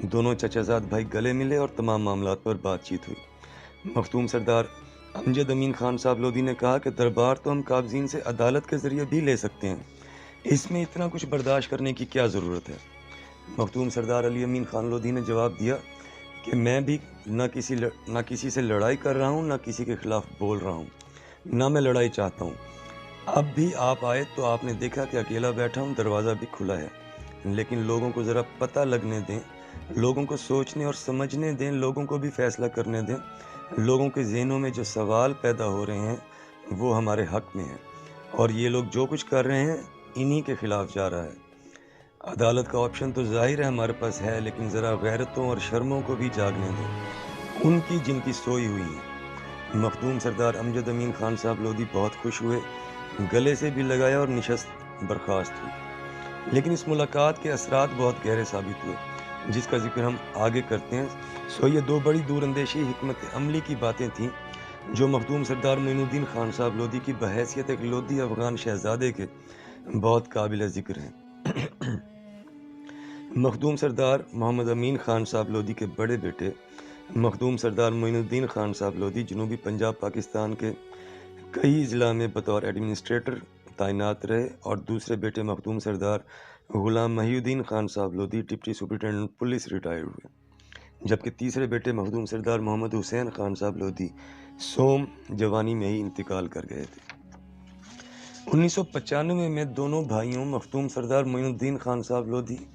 دونوں چچا زاد بھائی گلے ملے اور تمام معاملات پر بات چیت ہوئی۔ مخدوم سردار امجد امین خان صاحب لودھی نے کہا کہ دربار تو ہم قابضین سے عدالت کے ذریعے بھی لے سکتے ہیں، اس میں اتنا کچھ برداشت کرنے کی کیا ضرورت ہے؟ مخدوم سردار علی امین خان لودھی نے جواب دیا کہ میں بھی نہ کسی سے لڑائی کر رہا ہوں، نہ کسی کے خلاف بول رہا ہوں، نہ میں لڑائی چاہتا ہوں۔ اب بھی آپ آئے تو آپ نے دیکھا کہ اکیلا بیٹھا ہوں، دروازہ بھی کھلا ہے، لیکن لوگوں کو ذرا پتہ لگنے دیں، لوگوں کو سوچنے اور سمجھنے دیں، لوگوں کو بھی فیصلہ کرنے دیں۔ لوگوں کے ذہنوں میں جو سوال پیدا ہو رہے ہیں وہ ہمارے حق میں ہیں، اور یہ لوگ جو کچھ کر رہے ہیں انہی کے خلاف جا رہا ہے۔ عدالت کا آپشن تو ظاہر ہے ہمارے پاس ہے، لیکن ذرا غیرتوں اور شرموں کو بھی جاگنے دیں، ان کی جن کی سوئی ہوئی ہیں۔ مخدوم سردار امجد امین خان صاحب لودھی بہت خوش ہوئے، گلے سے بھی لگایا اور نشست برخاست ہوئی۔ لیکن اس ملاقات کے اثرات بہت گہرے ثابت ہوئے، جس کا ذکر ہم آگے کرتے ہیں۔ یہ دو بڑی دور اندیشی حکمت عملی کی باتیں تھیں جو مخدوم سردار معین الدین خان صاحب لودھی کی بحیثیت ایک لودھی افغان شہزادے کے بہت قابل ذکر ہیں۔ مخدوم سردار محمد امین خان صاحب لودھی کے بڑے بیٹے مخدوم سردار معین الدین خان صاحب لودھی جنوبی پنجاب پاکستان کے کئی اضلاع میں بطور ایڈمنسٹریٹر تعینات رہے، اور دوسرے بیٹے مخدوم سردار غلام محی الدین خان صاحب Lodhi deputy superintendent police retire ہوئے، جبکہ تیسرے بیٹے مخدوم سردار محمد حسین خان صاحب لودھی سوم جوانی میں ہی انتقال کر گئے تھے۔ 1995 میں دونوں بھائیوں مخدوم سردار معین الدین خان صاحب لودھی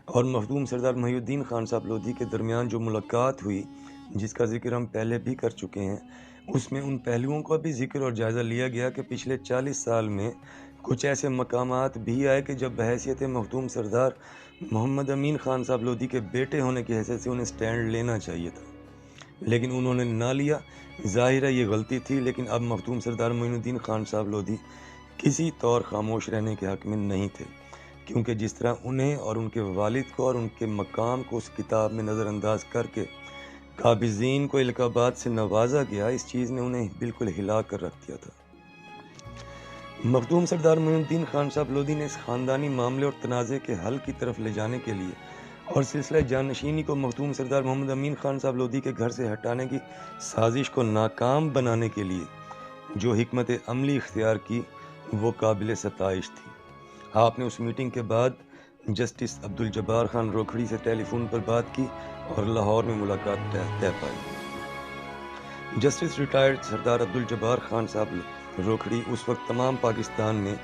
اور مخدوم سردار محی الدین خان صاحب لودھی کے درمیان جو ملاقات ہوئی، جس کا ذکر ہم پہلے بھی کر چکے ہیں، اس میں ان پہلوؤں کا بھی ذکر اور جائزہ لیا گیا کہ پچھلے 40 سال میں کچھ ایسے مقامات بھی آئے کہ جب بحیثیت مخدوم سردار محمد امین خان صاحب لودھی کے بیٹے ہونے کی حیثیت سے انہیں سٹینڈ لینا چاہیے تھا، لیکن انہوں نے نہ لیا۔ ظاہر ہے یہ غلطی تھی، لیکن اب مخدوم سردار معین الدین خان صاحب لودھی کسی طور خاموش رہنے کے حق میں نہیں تھے، کیونکہ جس طرح انہیں اور ان کے والد کو اور ان کے مقام کو اس کتاب میں نظر انداز کر کے قابضین کو القابات سے نوازا گیا، اس چیز نے انہیں بالکل ہلا کر رکھ دیا تھا۔ مخدوم سردار معین الدین خان صاحب لودھی نے اس خاندانی معاملے اور تنازع کے حل کی طرف لے جانے کے لیے اور سلسلہ جانشینی کو مخدوم سردار محمد امین خان صاحب لودھی کے گھر سے ہٹانے کی سازش کو ناکام بنانے کے لیے جو حکمت عملی اختیار کی وہ قابل ستائش تھی۔ آپ نے اس میٹنگ کے بعد جسٹس عبدالجبار خان روکھڑی سے ٹیلی فون پر بات کی اور لاہور میں ملاقات طے پائی۔ جسٹس ریٹائرڈ سردار عبدالجبار خان صاحب روکھڑی اس وقت تمام پاکستان میں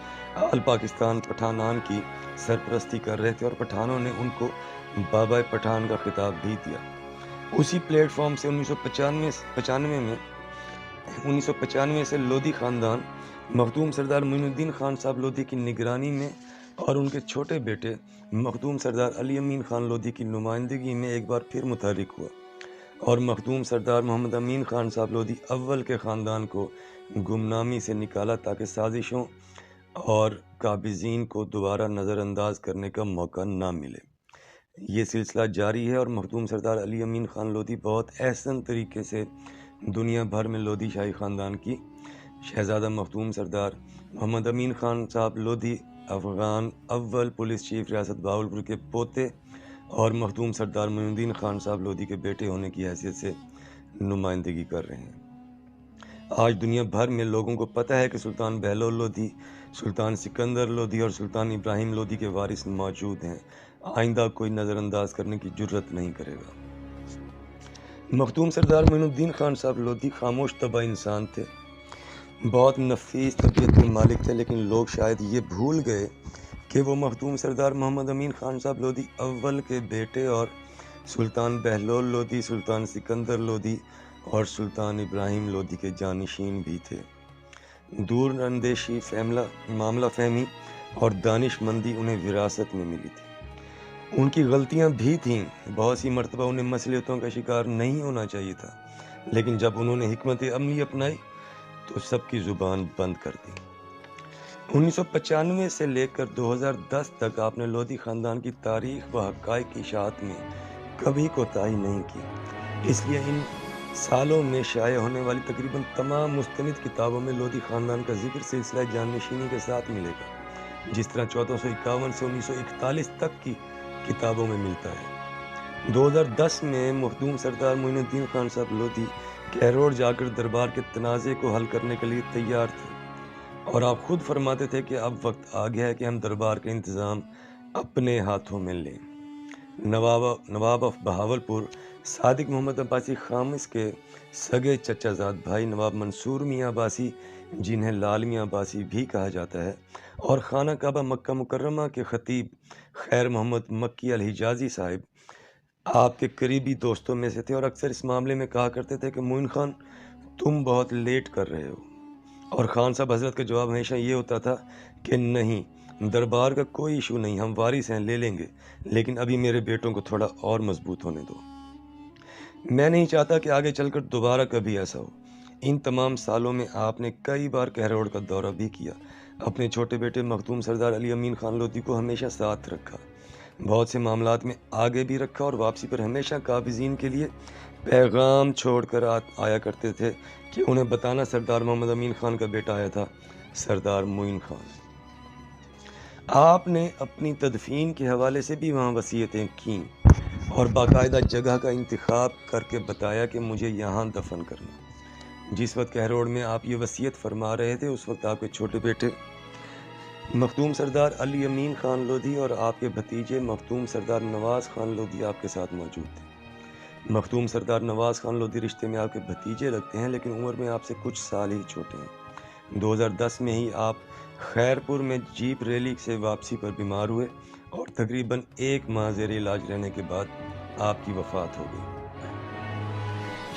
آل پاکستان پٹھانان کی سرپرستی کر رہے تھے، اور پٹھانوں نے ان کو بابا پٹھان کا خطاب بھی دیا۔ اسی پلیٹ فارم سے 1995 سے لودھی خاندان مخدوم سردار معین الدین خان صاحب لودھی کی نگرانی میں اور ان کے چھوٹے بیٹے مخدوم سردار علی امین خان لودھی کی نمائندگی میں ایک بار پھر متحرک ہوا، اور مخدوم سردار محمد امین خان صاحب لودھی اول کے خاندان کو گمنامی سے نکالا تاکہ سازشوں اور قابضین کو دوبارہ نظر انداز کرنے کا موقع نہ ملے۔ یہ سلسلہ جاری ہے، اور مخدوم سردار علی امین خان لودھی بہت احسن طریقے سے دنیا بھر میں لودھی شاہی خاندان کی شہزادہ مخدوم سردار محمد امین خان صاحب لودھی افغان اول پولیس چیف ریاست بہاولپور کے پوتے اور مخدوم سردار معین الدین خان صاحب لودھی کے بیٹے ہونے کی حیثیت سے نمائندگی کر رہے ہیں۔ آج دنیا بھر میں لوگوں کو پتہ ہے کہ سلطان بہلول لودھی، سلطان سکندر لودھی اور سلطان ابراہیم لودھی کے وارث موجود ہیں۔ آئندہ کوئی نظر انداز کرنے کی جرت نہیں کرے گا۔ مخدوم سردار معین الدین خان صاحب لودھی خاموش طبع انسان تھے، بہت نفیس طبیعت کے مالک تھے، لیکن لوگ شاید یہ بھول گئے کہ وہ مخدوم سردار محمد امین خان صاحب لودھی اول کے بیٹے اور سلطان بہلول لودھی، سلطان سکندر لودھی اور سلطان ابراہیم لودھی کے جانشین بھی تھے۔ دور اندیشی، معاملہ فہمی اور دانش مندی انہیں وراثت میں ملی تھی۔ ان کی غلطیاں بھی تھیں، بہت سی مرتبہ انہیں مصلحتوں کا شکار نہیں ہونا چاہیے تھا، لیکن جب انہوں نے حکمت عملی اپنائی تو سب کی زبان بند کر دی۔ 1995 سے لے کر 2010 تک آپ نے لودھی خاندان کی تاریخ و حقائق کی اشاعت میں کبھی کوتاہی نہیں کی۔ اس لیے ان سالوں میں شائع ہونے والی تقریباً تمام مستند کتابوں میں لودھی خاندان کا ذکر سلسلہ جانشینی کے ساتھ ملے گا، جس طرح 1451 سے 1941 تک کی کتابوں میں ملتا ہے۔ 2010 میں مخدوم سردار معین الدین خان صاحب لودھی کہروڑ جا کر دربار کے تنازع کو حل کرنے کے لیے تیار تھے، اور آپ خود فرماتے تھے کہ اب وقت آ گیا ہے کہ ہم دربار کا انتظام اپنے ہاتھوں میں لیں۔ نواب آف بہاولپور صادق محمد عباسی خامس کے سگے چچا زاد بھائی نواب منصور میاں عباسی، جنہیں لال میاں عباسی بھی کہا جاتا ہے، اور خانہ کعبہ مکہ مکرمہ کے خطیب خیر محمد مکی الحجازی صاحب آپ کے قریبی دوستوں میں سے تھے، اور اکثر اس معاملے میں کہا کرتے تھے کہ معین خان تم بہت لیٹ کر رہے ہو، اور خان صاحب حضرت کا جواب ہمیشہ یہ ہوتا تھا کہ نہیں، دربار کا کوئی ایشو نہیں، ہم وارث ہیں، لے لیں گے، لیکن ابھی میرے بیٹوں کو تھوڑا اور مضبوط ہونے دو۔ میں نہیں چاہتا کہ آگے چل کر دوبارہ کبھی ایسا ہو۔ ان تمام سالوں میں آپ نے کئی بار کہروڑ کا دورہ بھی کیا، اپنے چھوٹے بیٹے مخدوم سردار علی امین خان لودھی کو ہمیشہ ساتھ رکھا، بہت سے معاملات میں آگے بھی رکھا، اور واپسی پر ہمیشہ قابضین کے لیے پیغام چھوڑ کر آیا کرتے تھے کہ انہیں بتانا سردار محمد امین خان کا بیٹا آیا تھا، سردار معین خان۔ آپ نے اپنی تدفین کے حوالے سے بھی وہاں وصیتیں کیں، اور باقاعدہ جگہ کا انتخاب کر کے بتایا کہ مجھے یہاں دفن کرنا۔ جس وقت کہروڑ میں آپ یہ وصیت فرما رہے تھے، اس وقت آپ کے چھوٹے بیٹے مخدوم سردار علی امین خان لودھی اور آپ کے بھتیجے مخدوم سردار نواز خان لودھی آپ کے ساتھ موجود تھے۔ مخدوم سردار نواز خان لودھی رشتے میں آپ کے بھتیجے لگتے ہیں، لیکن عمر میں آپ سے کچھ سال ہی چھوٹے ہیں۔ 2010 میں ہی آپ خیرپور میں جیپ ریلی سے واپسی پر بیمار ہوئے، اور تقریباً 1 ماہ زیر علاج رہنے کے بعد آپ کی وفات ہو گئی۔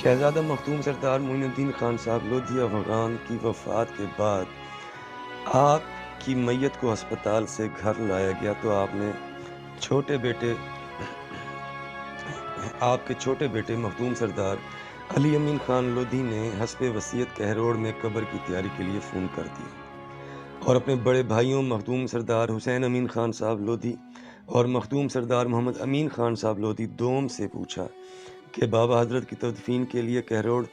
شہزادہ مخدوم سردار معین الدین خان صاحب لودھی افغان کی وفات کے بعد آپ کی میت کو ہسپتال سے گھر لایا گیا تو آپ کے چھوٹے بیٹے مخدوم سردار علی امین خان لودھی نے حسب وصیت کہروڑ میں قبر کی تیاری کے لیے فون کر دیا، اور اپنے بڑے بھائیوں مخدوم سردار حسین امین خان صاحب لودھی اور مخدوم سردار محمد امین خان صاحب لودھی دوم سے پوچھا کہ بابا حضرت کی تدفین کے لیے کہروڑ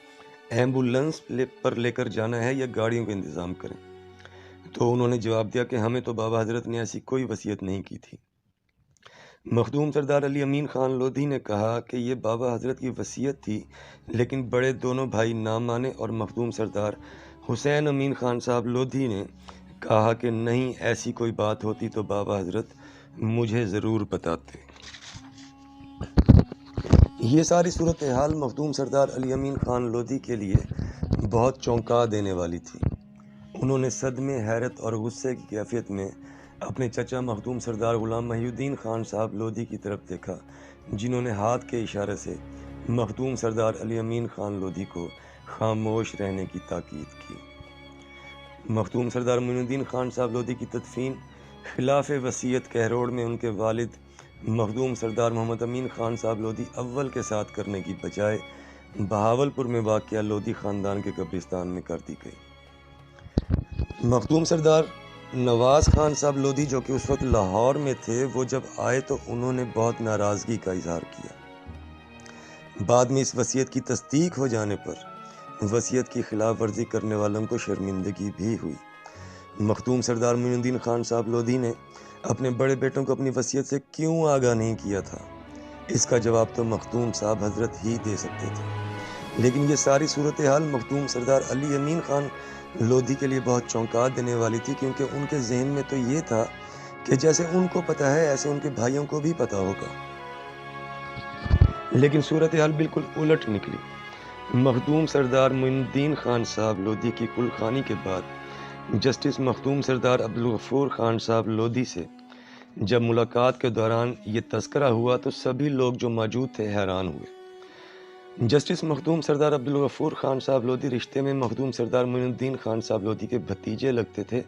ایمبولنس پر لے کر جانا ہے یا گاڑیوں کا انتظام کریں، تو انہوں نے جواب دیا کہ ہمیں تو بابا حضرت نے ایسی کوئی وصیت نہیں کی تھی۔ مخدوم سردار علی امین خان لودھی نے کہا کہ یہ بابا حضرت کی وصیت تھی، لیکن بڑے دونوں بھائی نہ مانے، اور مخدوم سردار حسین امین خان صاحب لودھی نے کہا کہ نہیں، ایسی کوئی بات ہوتی تو بابا حضرت مجھے ضرور بتاتے۔ یہ ساری صورتحال مخدوم سردار علی امین خان لودھی کے لیے بہت چونکا دینے والی تھی۔ انہوں نے صدمے، حیرت اور غصے کی کیفیت میں اپنے چچا مخدوم سردار غلام محی الدین خان صاحب لودھی کی طرف دیکھا، جنہوں نے ہاتھ کے اشارے سے مخدوم سردار علی امین خان لودھی کو خاموش رہنے کی تاکید کی۔ مخدوم سردار معین الدین خان صاحب لودھی کی تدفین خلاف وصیت کہروڑ میں ان کے والد مخدوم سردار محمد امین خان صاحب لودھی اول کے ساتھ کرنے کی بجائے بہاولپور میں واقع لودھی خاندان کے قبرستان میں کر دی گئی۔ مخدوم سردار نواز خان صاحب لودھی، جو کہ اس وقت لاہور میں تھے، وہ جب آئے تو انہوں نے بہت ناراضگی کا اظہار کیا۔ بعد میں اس وصیت کی تصدیق ہو جانے پر وصیت کی خلاف ورزی کرنے والوں کو شرمندگی بھی ہوئی۔ مخدوم سردار معین الدین خان صاحب لودھی نے اپنے بڑے بیٹوں کو اپنی وصیت سے کیوں آگاہ نہیں کیا تھا؟ اس کا جواب تو مخدوم صاحب حضرت ہی دے سکتے تھے، لیکن یہ ساری صورتحال مخدوم سردار علی امین خان لودھی کے لیے بہت چونکا دینے والی تھی، کیونکہ ان کے ذہن میں تو یہ تھا کہ جیسے ان کو پتہ ہے ایسے ان کے بھائیوں کو بھی پتہ ہوگا، لیکن صورتحال بالکل الٹ نکلی۔ مخدوم سردار معین الدین خان صاحب لودھی کی کل خانی کے بعد جسٹس مخدوم سردار عبدالغفور خان صاحب لودھی سے جب ملاقات کے دوران یہ تذکرہ ہوا تو سبھی لوگ جو موجود تھے حیران ہوئے۔ جسٹس مخدوم سردار عبدالغفور خان صاحب لودھی رشتے میں مخدوم سردار معین الدین خان صاحب لودھی کے بھتیجے لگتے تھے۔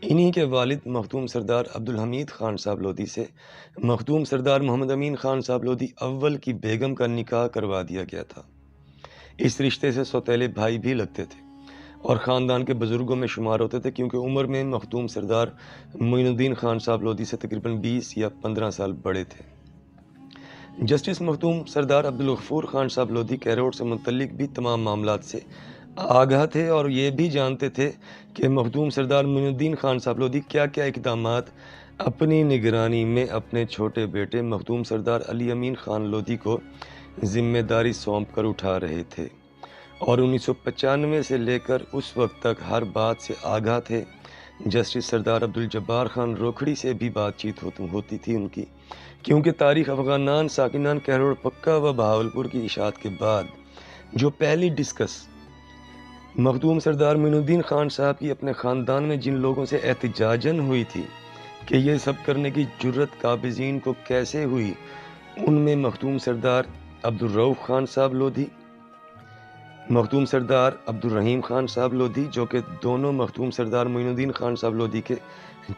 انہی کے والد مخدوم سردار عبدالحمید خان صاحب لودھی سے مخدوم سردار محمد امین خان صاحب لودھی اول کی بیگم کا نکاح کروا دیا گیا تھا۔ اس رشتے سے سوتیلے بھائی بھی لگتے تھے اور خاندان کے بزرگوں میں شمار ہوتے تھے، کیونکہ عمر میں مخدوم سردار معین الدین خان صاحب لودھی سے تقریباً 20 یا 15 سال بڑے تھے۔ جسٹس مخدوم سردار عبدالغفور خان صاحب لودھی کیروڑ سے متعلق بھی تمام معاملات سے آگاہ تھے اور یہ بھی جانتے تھے کہ مخدوم سردار معین الدین خان صاحب لودھی کیا کیا اقدامات اپنی نگرانی میں اپنے چھوٹے بیٹے مخدوم سردار علی امین خان لودھی کو ذمہ داری سونپ کر اٹھا رہے تھے، اور 1995 سے لے کر اس وقت تک ہر بات سے آگاہ تھے۔ جسٹس سردار عبدالجبار خان روکھڑی سے بھی بات چیت ہوتی تھی ان کی، کیونکہ تاریخ افغانان ساکنان کیروڑ پکا و بہاولپور کی اشاعت کے بعد جو پہلی ڈسکس مخدوم سردار معین الدین خان صاحب کی اپنے خاندان میں جن لوگوں سے احتجاجاً ہوئی تھی کہ یہ سب کرنے کی جرت قابضین کو کیسے ہوئی، ان میں مخدوم سردار عبدالرؤف خان صاحب لودھی، مخدوم سردار عبدالرحیم خان صاحب لودھی جو کہ دونوں مخدوم سردار معین الدین خان صاحب لودھی کے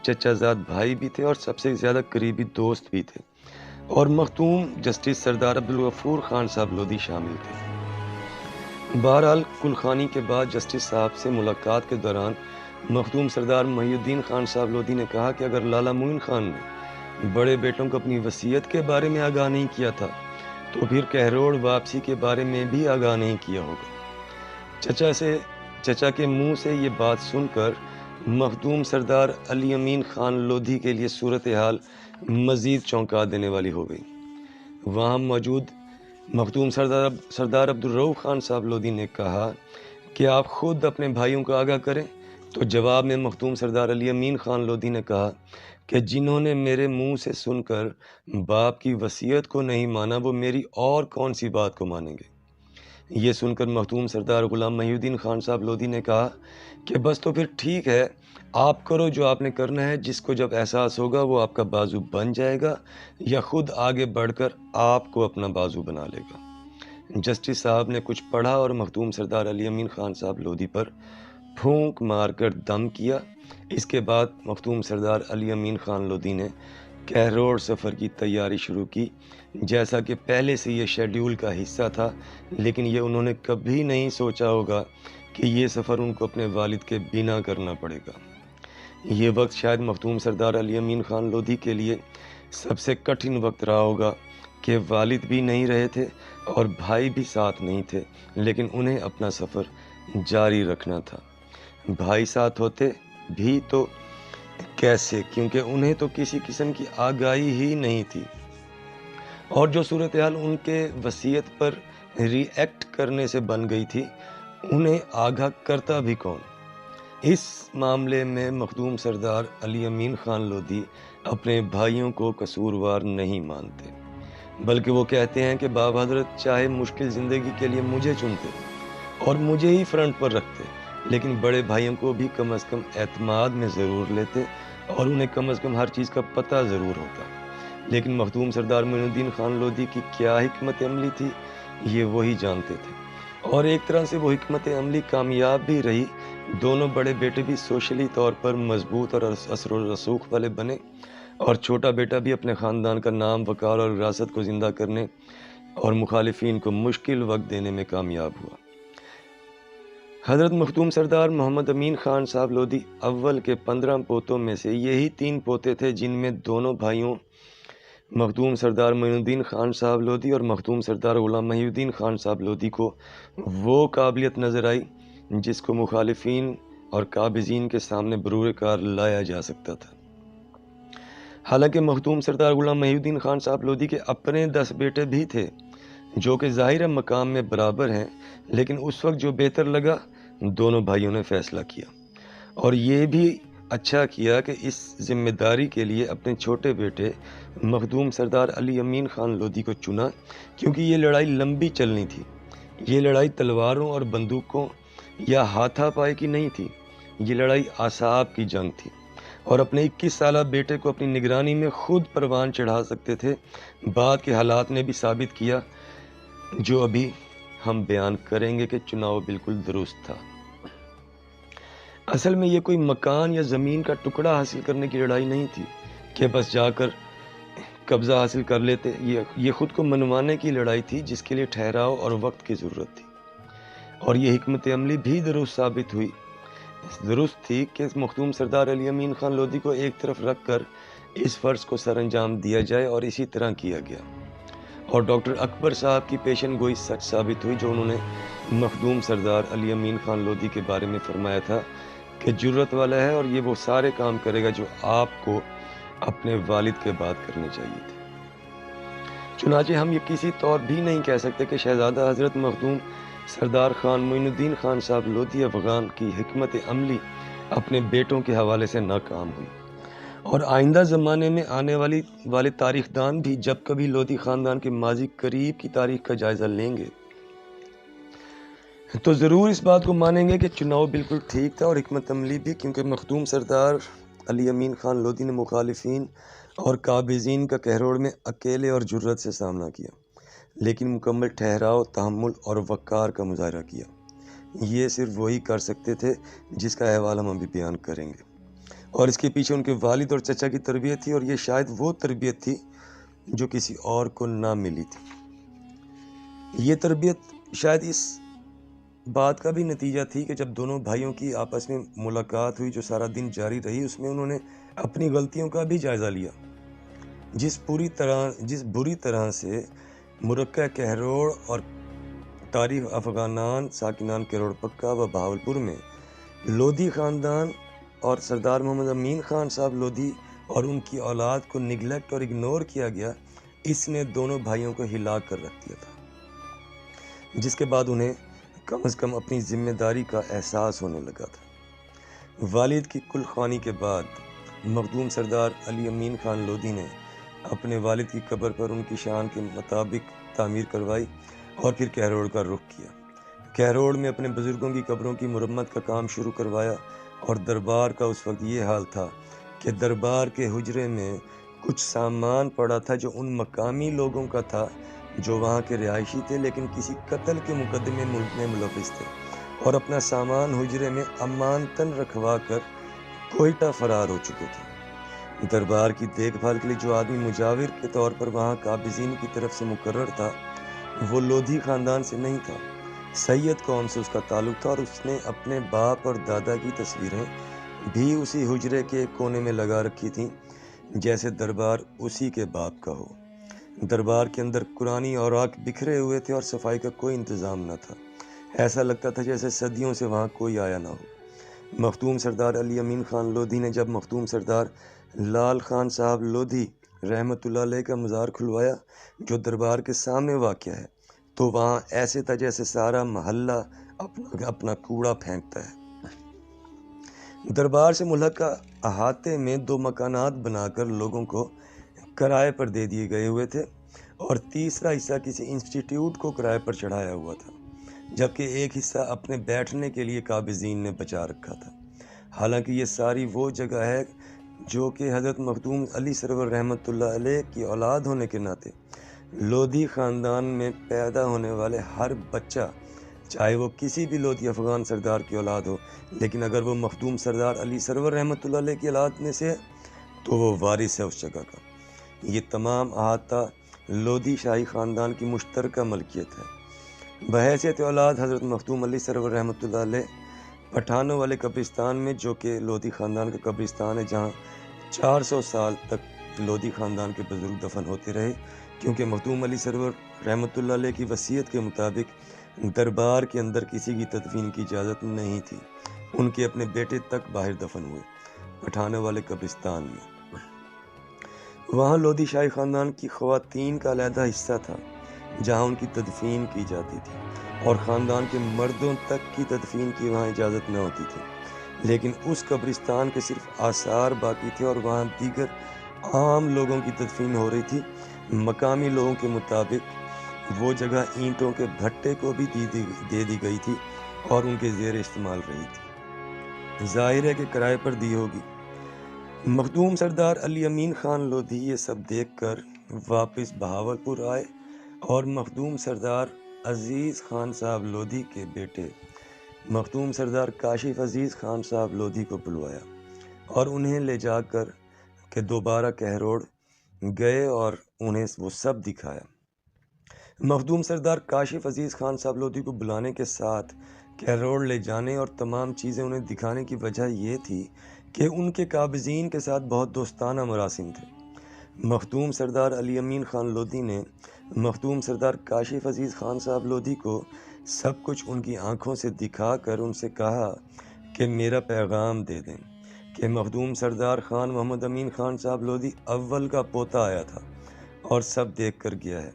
چچا زاد بھائی بھی تھے اور سب سے زیادہ قریبی دوست بھی تھے، اور مخدوم جسٹس سردار عبدالغفور خان صاحب لودھی شامل تھے۔ بہرحال کل خانی کے بعد جسٹس صاحب سے ملاقات کے دوران مخدوم سردار محی الدین خان صاحب لودھی نے کہا کہ اگر لالا معین خان نے بڑے بیٹوں کو اپنی وصیت کے بارے میں آگاہ نہیں کیا تھا تو پھر کیروڑ واپسی کے بارے میں بھی آگاہ نہیں کیا ہوگا۔ چچا کے منہ سے یہ بات سن کر مخدوم سردار علی امین خان لودھی کے لیے صورتحال مزید چونکا دینے والی ہو گئی۔ وہاں موجود مخدوم سردار عبدالرؤف خان صاحب لودھی نے کہا کہ آپ خود اپنے بھائیوں کو آگاہ کریں، تو جواب میں مخدوم سردار علی امین خان لودھی نے کہا کہ جنہوں نے میرے منہ سے سن کر باپ کی وصیت کو نہیں مانا وہ میری اور کون سی بات کو مانیں گے۔ یہ سن کر مخدوم سردار غلام محی الدین خان صاحب لودھی نے کہا کہ بس تو پھر ٹھیک ہے، آپ کرو جو آپ نے کرنا ہے، جس کو جب احساس ہوگا وہ آپ کا بازو بن جائے گا یا خود آگے بڑھ کر آپ کو اپنا بازو بنا لے گا۔ جسٹس صاحب نے کچھ پڑھا اور مخدوم سردار علی امین خان صاحب لودھی پر پھونک مار کر دم کیا۔ اس کے بعد مخدوم سردار علی امین خان لودھی نے کیروڑ سفر کی تیاری شروع کی، جیسا کہ پہلے سے یہ شیڈیول کا حصہ تھا، لیکن یہ انہوں نے کبھی نہیں سوچا ہوگا کہ یہ سفر ان کو اپنے والد کے بنا کرنا پڑے گا۔ یہ وقت شاید مخدوم سردار علی امین خان لودھی کے لیے سب سے کٹھن وقت رہا ہوگا کہ والد بھی نہیں رہے تھے اور بھائی بھی ساتھ نہیں تھے، لیکن انہیں اپنا سفر جاری رکھنا تھا۔ بھائی ساتھ ہوتے بھی تو کیسے، کیونکہ انہیں تو کسی قسم کی آگاہی ہی نہیں تھی، اور جو صورتحال ان کے وصیت پر ری ایکٹ کرنے سے بن گئی تھی انہیں آگاہ کرتا بھی کون۔ اس معاملے میں مخدوم سردار علی امین خان لودھی اپنے بھائیوں کو قصوروار نہیں مانتے، بلکہ وہ کہتے ہیں کہ باب حضرت چاہے مشکل زندگی کے لیے مجھے چنتے اور مجھے ہی فرنٹ پر رکھتے، لیکن بڑے بھائیوں کو بھی کم از کم اعتماد میں ضرور لیتے اور انہیں کم از کم ہر چیز کا پتہ ضرور ہوتا۔ لیکن مخدوم سردار معین الدین خان لودھی کی کیا حکمت عملی تھی یہ وہی جانتے تھے، اور ایک طرح سے وہ حکمت عملی کامیاب بھی رہی۔ دونوں بڑے بیٹے بھی سوشلی طور پر مضبوط اور اثر و رسوخ والے بنے، اور چھوٹا بیٹا بھی اپنے خاندان کا نام، وقار اور وراثت کو زندہ کرنے اور مخالفین کو مشکل وقت دینے میں کامیاب ہوا۔ حضرت مخدوم سردار محمد امین خان صاحب لودھی اول کے 15 پوتوں میں سے یہی 3 پوتے تھے جن میں دونوں بھائیوں مخدوم سردار معین الدین خان صاحب لودھی اور مخدوم سردار غلام محی الدین خان صاحب لودھی کو وہ قابلیت نظر آئی جس کو مخالفین اور قابضین کے سامنے بروئے کار لایا جا سکتا تھا۔ حالانکہ مخدوم سردار غلام محی الدین خان صاحب لودھی کے اپنے 10 بیٹے بھی تھے جو کہ ظاہر مقام میں برابر ہیں، لیکن اس وقت جو بہتر لگا دونوں بھائیوں نے فیصلہ کیا، اور یہ بھی اچھا کیا کہ اس ذمہ داری کے لیے اپنے چھوٹے بیٹے مخدوم سردار علی امین خان لودھی کو چنا، کیونکہ یہ لڑائی لمبی چلنی تھی۔ یہ لڑائی تلواروں اور بندوقوں یا ہاتھا پائی کی نہیں تھی، یہ لڑائی اعصاب کی جنگ تھی، اور اپنے 21 سالہ بیٹے کو اپنی نگرانی میں خود پروان چڑھا سکتے تھے۔ بعد کے حالات نے بھی ثابت کیا، جو ابھی ہم بیان کریں گے، کہ چناؤ بالکل درست تھا۔ اصل میں یہ کوئی مکان یا زمین کا ٹکڑا حاصل کرنے کی لڑائی نہیں تھی کہ بس جا کر قبضہ حاصل کر لیتے، یہ خود کو منوانے کی لڑائی تھی جس کے لیے ٹھہراؤ اور وقت کی ضرورت تھی، اور یہ حکمت عملی بھی درست ثابت ہوئی۔ درست تھی کہ مخدوم سردار علی امین خان لودھی کو ایک طرف رکھ کر اس فرض کو سر انجام دیا جائے، اور اسی طرح کیا گیا، اور ڈاکٹر اکبر صاحب کی پیشن گوئی سچ ثابت ہوئی، جو انہوں نے مخدوم سردار علی امین خان لودھی کے بارے میں فرمایا تھا کہ جرت والا ہے، اور یہ وہ سارے کام کرے گا جو آپ کو اپنے والد کے بعد کرنے چاہیے تھے۔ چنانچہ ہم یہ کسی طور بھی نہیں کہہ سکتے کہ شہزادہ حضرت مخدوم سردار خان معین الدین خان صاحب لودھی افغان کی حکمت عملی اپنے بیٹوں کے حوالے سے ناکام ہوئی، اور آئندہ زمانے میں آنے والے تاریخ دان بھی جب کبھی لودھی خاندان کے ماضی قریب کی تاریخ کا جائزہ لیں گے تو ضرور اس بات کو مانیں گے کہ چناؤ بالکل ٹھیک تھا، اور حکمت عملی بھی، کیونکہ مخدوم سردار علی امین خان لودھی نے مخالفین اور قابضین کا کہروڑ میں اکیلے اور جرت سے سامنا کیا، لیکن مکمل ٹھہراؤ، تحمل اور وقار کا مظاہرہ کیا۔ یہ صرف وہی کر سکتے تھے جس کا احوال ہم ابھی بیان کریں گے، اور اس کے پیچھے ان کے والد اور چچا کی تربیت تھی، اور یہ شاید وہ تربیت تھی جو کسی اور کو نہ ملی تھی۔ یہ تربیت شاید اس بات کا بھی نتیجہ تھی کہ جب دونوں بھائیوں کی آپس میں ملاقات ہوئی جو سارا دن جاری رہی، اس میں انہوں نے اپنی غلطیوں کا بھی جائزہ لیا۔ جس بری طرح سے مرکہ کہروڑ اور تاریخ افغانان ساکنان کروڑ پکا و بہاولپور میں لودھی خاندان اور سردار محمد امین خان صاحب لودھی اور ان کی اولاد کو نگلیکٹ اور اگنور کیا گیا، اس نے دونوں بھائیوں کو ہلا کر رکھ دیا تھا، جس کے بعد انہیں کم از کم اپنی ذمہ داری کا احساس ہونے لگا تھا۔ والد کی کل خوانی کے بعد مخدوم سردار علی امین خان لودھی نے اپنے والد کی قبر پر ان کی شان کے مطابق تعمیر کروائی، اور پھر کہروڑ کا رخ کیا۔ کہروڑ میں اپنے بزرگوں کی قبروں کی مرمت کا کام شروع کروایا، اور دربار کا اس وقت یہ حال تھا کہ دربار کے حجرے میں کچھ سامان پڑا تھا جو ان مقامی لوگوں کا تھا جو وہاں کے رہائشی تھے، لیکن کسی قتل کے مقدمے میں ملوث تھے، اور اپنا سامان حجرے میں امانتاً رکھوا کر کوئٹہ فرار ہو چکے تھے۔ دربار کی دیکھ بھال کے لیے جو آدمی مجاور کے طور پر وہاں قابضین کی طرف سے مقرر تھا، وہ لودھی خاندان سے نہیں تھا، سید قوم سے اس کا تعلق تھا، اور اس نے اپنے باپ اور دادا کی تصویریں بھی اسی حجرے کے کونے میں لگا رکھی تھیں، جیسے دربار اسی کے باپ کا ہو۔ دربار کے اندر قرآنی اوراق بکھرے ہوئے تھے، اور صفائی کا کوئی انتظام نہ تھا، ایسا لگتا تھا جیسے صدیوں سے وہاں کوئی آیا نہ ہو۔ مخدوم سردار علی امین خان لودھی نے جب مخدوم سردار لال خان صاحب لودھی رحمۃ اللہ علیہ کا مزار کھلوایا، جو دربار کے سامنے واقع ہے، تو وہاں ایسے تھا جیسے سارا محلہ اپنا کوڑا پھینکتا ہے۔ دربار سے ملحقہ احاطے میں 2 مکانات بنا کر لوگوں کو کرائے پر دے دیے گئے ہوئے تھے، اور تیسرا حصہ کسی انسٹیٹیوٹ کو کرائے پر چڑھایا ہوا تھا، جبکہ ایک حصہ اپنے بیٹھنے کے لیے قابضین نے بچا رکھا تھا۔ حالانکہ یہ ساری وہ جگہ ہے جو کہ حضرت مخدوم علی سرور رحمۃ اللہ علیہ کی اولاد ہونے کے ناطے لودھی خاندان میں پیدا ہونے والے ہر بچہ، چاہے وہ کسی بھی لودھی افغان سردار کی اولاد ہو، لیکن اگر وہ مخدوم سردار علی سرور رحمۃ اللہ علیہ کی اولاد میں سے ہے تو وہ وارث ہے اس جگہ کا۔ یہ تمام احاطہ لودھی شاہی خاندان کی مشترکہ ملکیت ہے۔ بحیثیت اولاد حضرت مخدوم علی سرور رحمۃ اللہ علیہ پٹھانوں والے قبرستان میں، جو کہ لودھی خاندان کا قبرستان ہے، جہاں 400 سال تک لودھی خاندان کے بزرگ دفن ہوتے رہے، کیونکہ مخدوم علی سرور رحمۃ اللہ علیہ کی وصیت کے مطابق دربار کے اندر کسی کی تدفین کی اجازت نہیں تھی۔ ان کے اپنے بیٹے تک باہر دفن ہوئے پٹھانوں والے قبرستان میں۔ وہاں لودھی شاہی خاندان کی خواتین کا علیحدہ حصہ تھا جہاں ان کی تدفین کی جاتی تھی، اور خاندان کے مردوں تک کی تدفین کی وہاں اجازت نہ ہوتی تھی، لیکن اس قبرستان کے صرف آثار باقی تھے اور وہاں دیگر عام لوگوں کی تدفین ہو رہی تھی۔ مقامی لوگوں کے مطابق وہ جگہ اینٹوں کے بھٹے کو بھی دے دی گئی تھی اور ان کے زیر استعمال رہی تھی، ظاہر ہے کہ کرائے پر دی ہوگی۔ مخدوم سردار علی امین خان لودھی یہ سب دیکھ کر واپس بہاولپور آئے اور مخدوم سردار عزیز خان صاحب لودھی کے بیٹے مخدوم سردار کاشف عزیز خان صاحب لودھی کو بلوایا اور انہیں لے جا کر کہ دوبارہ کہروڑ گئے اور انہیں وہ سب دکھایا۔ مخدوم سردار کاشف عزیز خان صاحب لودھی کو بلانے کے ساتھ کہروڑ لے جانے اور تمام چیزیں انہیں دکھانے کی وجہ یہ تھی کہ ان کے قابضین کے ساتھ بہت دوستانہ مراسم تھے۔ مخدوم سردار علی امین خان لودھی نے مخدوم سردار کاشف عزیز خان صاحب لودھی کو سب کچھ ان کی آنکھوں سے دکھا کر ان سے کہا کہ میرا پیغام دے دیں کہ مخدوم سردار خان محمد امین خان صاحب لودھی اول کا پوتا آیا تھا اور سب دیکھ کر گیا ہے،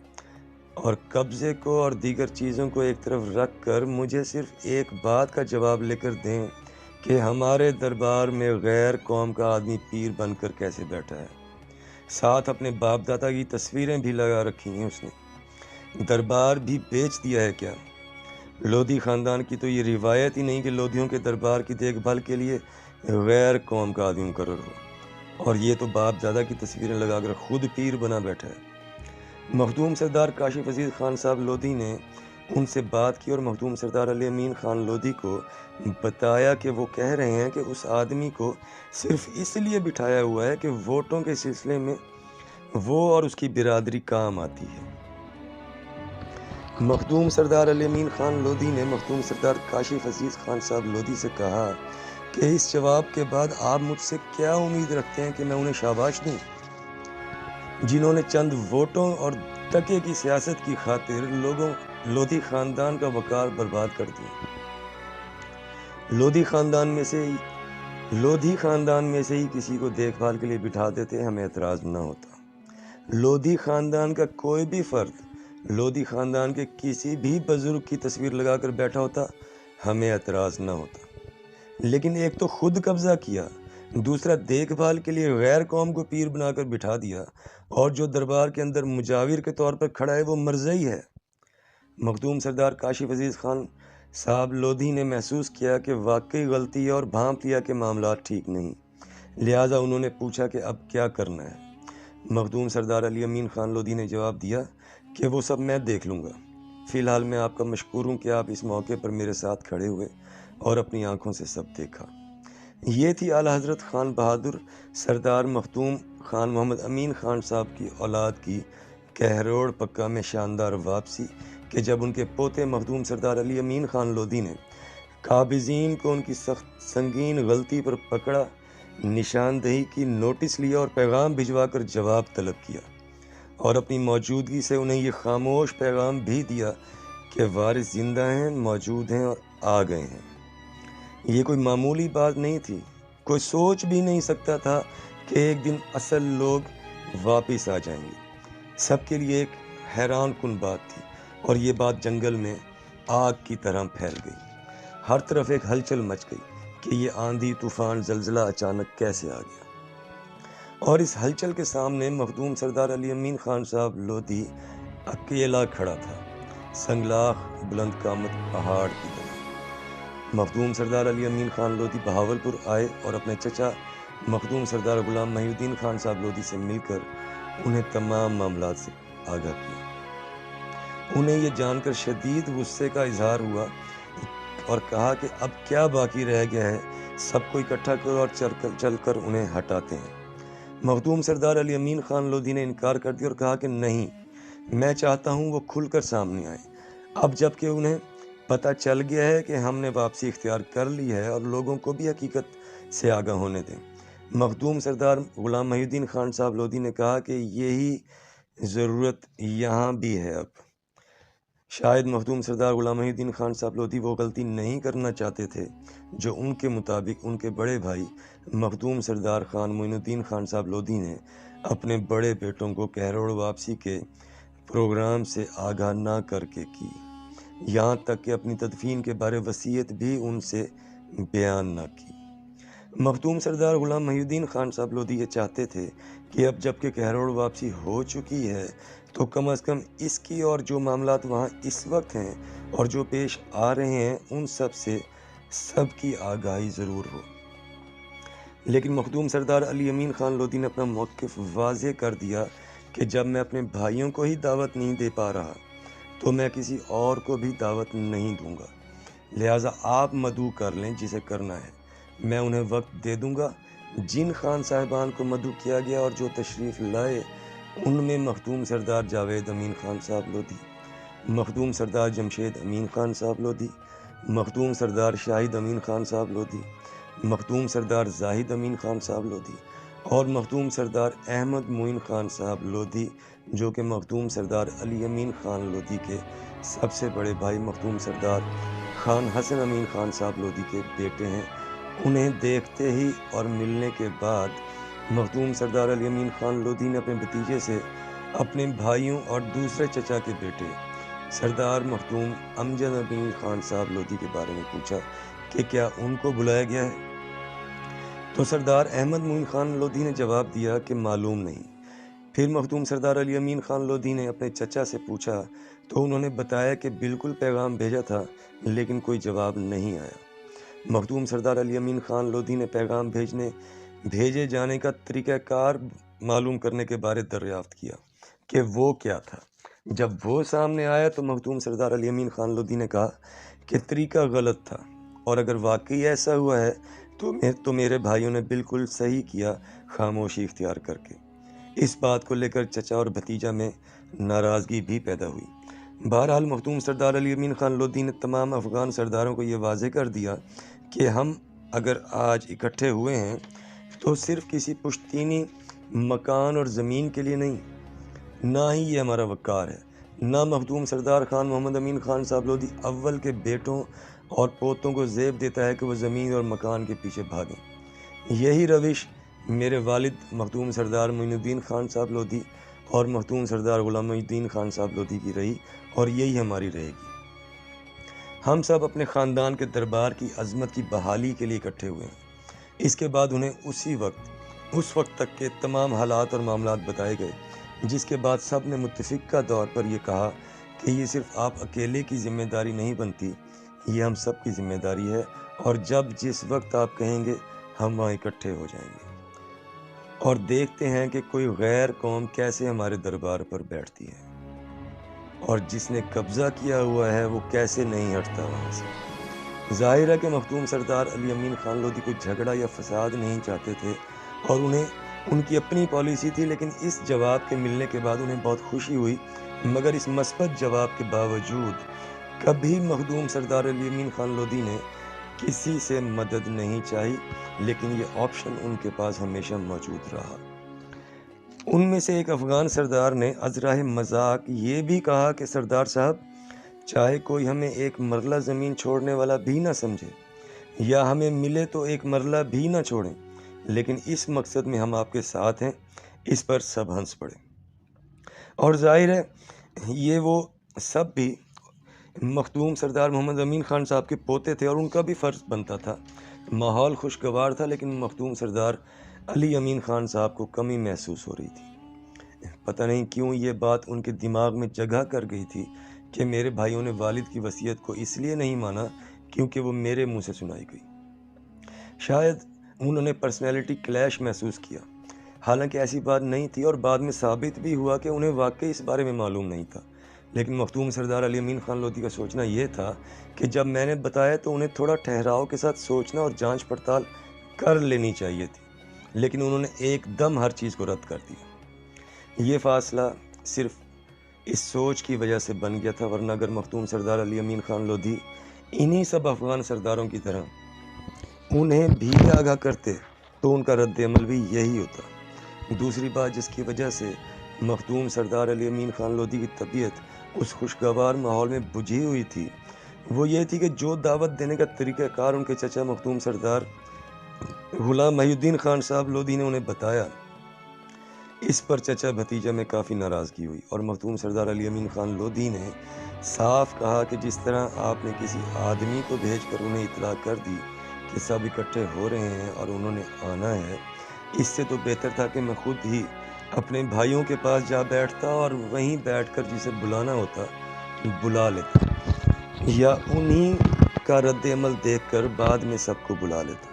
اور قبضے کو اور دیگر چیزوں کو ایک طرف رکھ کر مجھے صرف ایک بات کا جواب لے کر دیں کہ ہمارے دربار میں غیر قوم کا آدمی پیر بن کر کیسے بیٹھا ہے۔ ساتھ اپنے باپ دادا کی تصویریں بھی لگا رکھی ہیں اس نے۔ دربار بھی بیچ دیا ہے کیا؟ لودھی خاندان کی تو یہ روایت ہی نہیں کہ لودھیوں کے دربار کی دیکھ بھال کے لیے غیر قوم کا آدمی مقرر ہو، اور یہ تو باپ دادا کی تصویریں لگا کر خود پیر بنا بیٹھا ہے۔ مخدوم سردار کاشف عزیز خان صاحب لودھی نے ان سے بات کی اور مخدوم سردار علی امین خان لودھی کو بتایا کہ وہ کہہ رہے ہیں کہ اس آدمی کو صرف اس لیے بٹھایا ہوا ہے کہ ووٹوں کے سلسلے میں وہ اور اس کی برادری کام آتی ہے۔ مخدوم سردار علی امین خان لودھی نے مخدوم سردار کاشف عزیز خان صاحب لودھی سے کہا کہ اس جواب کے بعد آپ مجھ سے کیا امید رکھتے ہیں کہ میں انہیں شاباش دوں، جنہوں نے چند ووٹوں اور ٹکے کی سیاست کی خاطر لودھی خاندان کا وقار برباد کر دیا۔ لودھی خاندان میں سے ہی کسی کو دیکھ بھال کے لیے بٹھا دیتے ہمیں اعتراض نہ ہوتا۔ لودھی خاندان کا کوئی بھی فرد لودھی خاندان کے کسی بھی بزرگ کی تصویر لگا کر بیٹھا ہوتا ہمیں اعتراض نہ ہوتا، لیکن ایک تو خود قبضہ کیا، دوسرا دیکھ بھال کے لیے غیر قوم کو پیر بنا کر بٹھا دیا، اور جو دربار کے اندر مجاور کے طور پر کھڑا ہے وہ مرزئی ہے۔ مخدوم سردار کاشف عزیز خان صاحب لودھی نے محسوس کیا کہ واقعی غلطی ہے اور بھانپ لیا کہ معاملات ٹھیک نہیں، لہٰذا انہوں نے پوچھا کہ اب کیا کرنا ہے۔ مخدوم سردار علی امین خان لودھی نے جواب دیا کہ وہ سب میں دیکھ لوں گا، فی الحال میں آپ کا مشکور ہوں کہ آپ اس موقع پر میرے ساتھ کھڑے ہوئے اور اپنی آنکھوں سے سب دیکھا۔ یہ تھی اعلیٰ حضرت خان بہادر سردار مخدوم خان محمد امین خان صاحب کی اولاد کی کہروڑ پکا میں شاندار واپسی کہ جب ان کے پوتے مخدوم سردار علی امین خان لودھی نے قابضین کو ان کی سخت سنگین غلطی پر پکڑا، نشاندہی کی نوٹس لیا اور پیغام بھجوا کر جواب طلب کیا، اور اپنی موجودگی سے انہیں یہ خاموش پیغام بھی دیا کہ وارث زندہ ہیں، موجود ہیں اور آ گئے ہیں۔ یہ کوئی معمولی بات نہیں تھی، کوئی سوچ بھی نہیں سکتا تھا کہ ایک دن اصل لوگ واپس آ جائیں گے۔ سب کے لیے ایک حیران کن بات تھی، اور یہ بات جنگل میں آگ کی طرح پھیل گئی۔ ہر طرف ایک ہلچل مچ گئی کہ یہ آندھی طوفان زلزلہ اچانک کیسے آ گیا، اور اس ہلچل کے سامنے مخدوم سردار علی امین خان صاحب لودھی اکیلا کھڑا تھا، سنگلاخ بلند قامت پہاڑ کی طرح۔ مخدوم سردار علی امین خان لودھی بہاولپور آئے اور اپنے چچا مخدوم سردار غلام محی الدین خان صاحب لودھی سے مل کر انہیں تمام معاملات سے آگاہ کیا۔ انہیں یہ جان کر شدید غصے کا اظہار ہوا اور کہا کہ اب کیا باقی رہ گیا ہے، سب کو اکٹھا کرو اور چل کر انہیں ہٹاتے ہیں۔ مخدوم سردار علی امین خان لودھی نے انکار کر دیا اور کہا کہ نہیں، میں چاہتا ہوں وہ کھل کر سامنے آئیں، اب جب کہ انہیں پتہ چل گیا ہے کہ ہم نے واپسی اختیار کر لی ہے، اور لوگوں کو بھی حقیقت سے آگاہ ہونے دیں۔ مخدوم سردار غلام محی الدین خان صاحب لودھی نے کہا کہ یہی ضرورت یہاں بھی ہے۔ اب شاید مخدوم سردار غلام محی الدین خان صاحب لودھی وہ غلطی نہیں کرنا چاہتے تھے جو ان کے مطابق ان کے بڑے بھائی مخدوم سردار خان معین الدین خان صاحب لودھی نے اپنے بڑے بیٹوں کو کہروڑ واپسی کے پروگرام سے آگاہ نہ کر کے کی، یہاں تک کہ اپنی تدفین کے بارے وصیت بھی ان سے بیان نہ کی۔ مخدوم سردار غلام محی الدین خان صاحب لودھی یہ چاہتے تھے کہ اب جب کہ کہروڑ واپسی ہو چکی ہے تو کم از کم اس کی اور جو معاملات وہاں اس وقت ہیں اور جو پیش آ رہے ہیں ان سب کی آگاہی ضرور ہو۔ لیکن مخدوم سردار علی امین خان لودھی نے اپنا موقف واضح کر دیا کہ جب میں اپنے بھائیوں کو ہی دعوت نہیں دے پا رہا تو میں کسی اور کو بھی دعوت نہیں دوں گا، لہٰذا آپ مدعو کر لیں جسے کرنا ہے، میں انہیں وقت دے دوں گا۔ جن خان صاحبان کو مدعو کیا گیا اور جو تشریف لائے ان میں مخدوم سردار جاوید امین خان صاحب لودھی، مخدوم سردار جمشید امین خان صاحب لودھی، مخدوم سردار شاہد امین خان صاحب لودھی، مخدوم سردار زاہد امین خان صاحب لودھی اور مخدوم سردار احمد معین خان صاحب لودھی، جو کہ مخدوم سردار علی امین خان لودھی کے سب سے بڑے بھائی مخدوم سردار خان حسن امین خان صاحب لودھی کے بیٹے ہیں۔ انہیں دیکھتے ہی اور ملنے کے بعد مخدوم سردار علی امین خان لودھی نے اپنے بھتیجے سے اپنے بھائیوں اور دوسرے چچا کے بیٹے سردار مخدوم امجد امین خان صاحب لودھی کے بارے میں پوچھا کہ کیا ان کو بلایا گیا ہے؟ تو سردار احمد معین خان لودھی نے جواب دیا کہ معلوم نہیں۔ پھر مخدوم سردار علی امین خان لودھی نے اپنے چچا سے پوچھا تو انہوں نے بتایا کہ بالکل پیغام بھیجا تھا لیکن کوئی جواب نہیں آیا۔ مخدوم سردار علی امین خان لودھی نے پیغام بھیجے جانے کا طریقہ کار معلوم کرنے کے بارے دریافت کیا کہ وہ کیا تھا۔ جب وہ سامنے آیا تو مخدوم سردار علی امین خان لودھی نے کہا کہ طریقہ غلط تھا اور اگر واقعی ایسا ہوا ہے تو میرے بھائیوں نے بالکل صحیح کیا خاموشی اختیار کر کے۔ اس بات کو لے کر چچا اور بھتیجا میں ناراضگی بھی پیدا ہوئی۔ بہرحال مخدوم سردار علی امین خان لودھی نے تمام افغان سرداروں کو یہ واضح کر دیا کہ ہم اگر آج اکٹھے ہوئے ہیں تو صرف کسی پشتینی مکان اور زمین کے لیے نہیں، نہ ہی یہ ہمارا وقار ہے، نہ مخدوم سردار خان محمد امین خان صاحب لودھی اول کے بیٹوں اور پوتوں کو زیب دیتا ہے کہ وہ زمین اور مکان کے پیچھے بھاگیں۔ یہی روش میرے والد مخدوم سردار معین الدین خان صاحب لودھی اور مخدوم سردار غلام محی الدین خان صاحب لودھی کی رہی اور یہی ہماری رہے گی۔ ہم سب اپنے خاندان کے دربار کی عظمت کی بحالی کے لیے اکٹھے ہوئے ہیں۔ اس کے بعد انہیں اس وقت تک کے تمام حالات اور معاملات بتائے گئے، جس کے بعد سب نے متفقہ طور پر یہ کہا کہ یہ صرف آپ اکیلے کی ذمہ داری نہیں بنتی، یہ ہم سب کی ذمہ داری ہے اور جس وقت آپ کہیں گے ہم وہاں اکٹھے ہو جائیں گے اور دیکھتے ہیں کہ کوئی غیر قوم کیسے ہمارے دربار پر بیٹھتی ہے اور جس نے قبضہ کیا ہوا ہے وہ کیسے نہیں ہٹتا وہاں سے۔ ظاہر ہے کہ مخدوم سردار علی امین خان لودھی کوئی جھگڑا یا فساد نہیں چاہتے تھے اور ان کی اپنی پالیسی تھی، لیکن اس جواب کے ملنے کے بعد انہیں بہت خوشی ہوئی، مگر اس مثبت جواب کے باوجود کبھی مخدوم سردار علی امین خان لودھی نے کسی سے مدد نہیں چاہی، لیکن یہ آپشن ان کے پاس ہمیشہ موجود رہا۔ ان میں سے ایک افغان سردار نے ازراہ مذاق یہ بھی کہا کہ سردار صاحب، چاہے کوئی ہمیں ایک مرلہ زمین چھوڑنے والا بھی نہ سمجھے یا ہمیں ملے تو ایک مرلہ بھی نہ چھوڑیں، لیکن اس مقصد میں ہم آپ کے ساتھ ہیں۔ اس پر سب ہنس پڑے اور ظاہر ہے یہ وہ سب بھی مخدوم سردار محمد امین خان صاحب کے پوتے تھے اور ان کا بھی فرض بنتا تھا۔ ماحول خوشگوار تھا لیکن مخدوم سردار علی امین خان صاحب کو کمی محسوس ہو رہی تھی۔ پتہ نہیں کیوں یہ بات ان کے دماغ میں جگہ کر گئی تھی کہ میرے بھائیوں نے والد کی وصیت کو اس لیے نہیں مانا کیونکہ وہ میرے منہ سے سنائی گئی۔ شاید انہوں نے پرسنالٹی کلیش محسوس کیا، حالانکہ ایسی بات نہیں تھی اور بعد میں ثابت بھی ہوا کہ انہیں واقعی اس بارے میں معلوم نہیں تھا۔ لیکن مخدوم سردار علی امین خان لودھی کا سوچنا یہ تھا کہ جب میں نے بتایا تو انہیں تھوڑا ٹھہراؤ کے ساتھ سوچنا اور جانچ پڑتال کر لینی چاہیے تھی، لیکن انہوں نے ایک دم ہر چیز کو رد کر دیا۔ یہ فاصلہ صرف اس سوچ کی وجہ سے بن گیا تھا، ورنہ اگر مخدوم سردار علی امین خان لودھی انہی سب افغان سرداروں کی طرح انہیں بھی آگاہ کرتے تو ان کا رد عمل بھی یہی ہوتا۔ دوسری بات جس کی وجہ سے مخدوم سردار علی امین خان لودھی کی طبیعت اس خوشگوار ماحول میں بجھی ہوئی تھی وہ یہ تھی کہ جو دعوت دینے کا طریقہ کار ان کے چچا مخدوم سردار غلام محی الدین خان صاحب لودھی نے انہیں بتایا اس پر چچا بھتیجا میں کافی ناراضگی ہوئی اور مخدوم سردار علی امین خان لودھی نے صاف کہا کہ جس طرح آپ نے کسی آدمی کو بھیج کر انہیں اطلاع کر دی کہ سب اکٹھے ہو رہے ہیں اور انہوں نے آنا ہے، اس سے تو بہتر تھا کہ میں خود ہی اپنے بھائیوں کے پاس جا بیٹھتا اور وہیں بیٹھ کر جسے بلانا ہوتا بلا لیتا، یا انہی کا رد عمل دیکھ کر بعد میں سب کو بلا لیتا۔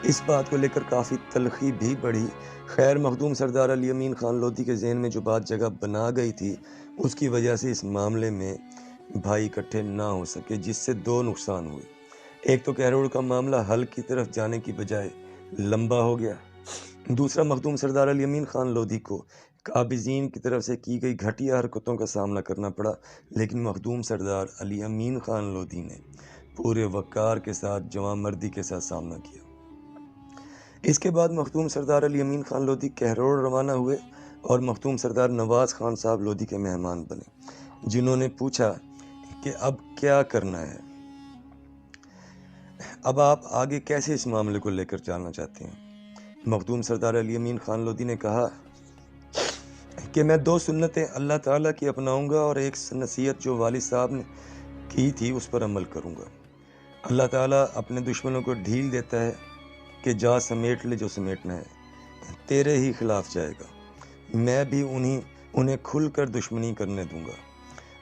اس بات کو لے کر کافی تلخی بھی بڑھی۔ خیر مخدوم سردار علی امین خان لودھی کے ذہن میں جو بات جگہ بنا گئی تھی، اس کی وجہ سے اس معاملے میں بھائی اکٹھے نہ ہو سکے، جس سے دو نقصان ہوئے۔ ایک تو کہروڑ کا معاملہ حل کی طرف جانے کی بجائے لمبا ہو گیا، دوسرا مخدوم سردار علی امین خان لودھی کو قابضین کی طرف سے کی گئی گھٹیا حرکتوں کا سامنا کرنا پڑا، لیکن مخدوم سردار علی امین خان لودھی نے پورے وقار کے ساتھ جواں مردی کے ساتھ سامنا کیا۔ اس کے بعد مخدوم سردار علی امین خان لودھی کہروڑ روانہ ہوئے اور مخدوم سردار نواز خان صاحب لودھی کے مہمان بنے، جنہوں نے پوچھا کہ اب کیا کرنا ہے، اب آپ آگے کیسے اس معاملے کو لے کر جانا چاہتے ہیں۔ مخدوم سردار علی امین خان لودھی نے کہا کہ میں دو سنتیں اللہ تعالیٰ کی اپناؤں گا اور ایک نصیحت جو والد صاحب نے کی تھی اس پر عمل کروں گا۔ اللہ تعالیٰ اپنے دشمنوں کو ڈھیل دیتا ہے کہ جا سمیٹ لے جو سمیٹنا ہے، تیرے ہی خلاف جائے گا، میں بھی انہیں کھل کر دشمنی کرنے دوں گا۔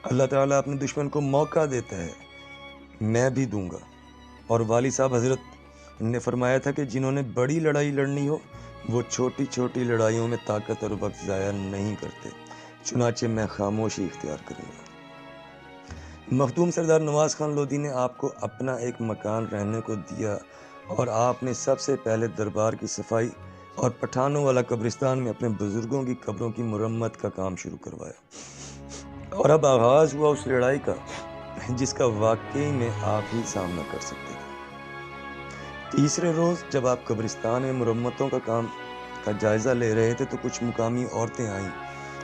اللہ تعالیٰ اپنے دشمن کو موقع دیتا ہے، میں بھی دوں گا۔ اور والد صاحب حضرت نے فرمایا تھا کہ جنہوں نے بڑی لڑائی لڑنی ہو وہ چھوٹی چھوٹی لڑائیوں میں طاقت اور وقت ضائع نہیں کرتے، چنانچہ میں خاموشی اختیار کروں گا۔ مخدوم سردار نواز خان لودھی نے آپ کو اپنا ایک مکان رہنے کو دیا اور آپ نے سب سے پہلے دربار کی صفائی اور پٹھانوں والا قبرستان میں اپنے بزرگوں کی قبروں کی مرمت کا کام شروع کروایا، اور اب آغاز ہوا اس لڑائی کا جس کا واقعی میں آپ ہی سامنا کر سکتے تھے۔ تیسرے روز جب آپ قبرستان میں مرمتوں کا کام کا جائزہ لے رہے تھے تو کچھ مقامی عورتیں آئیں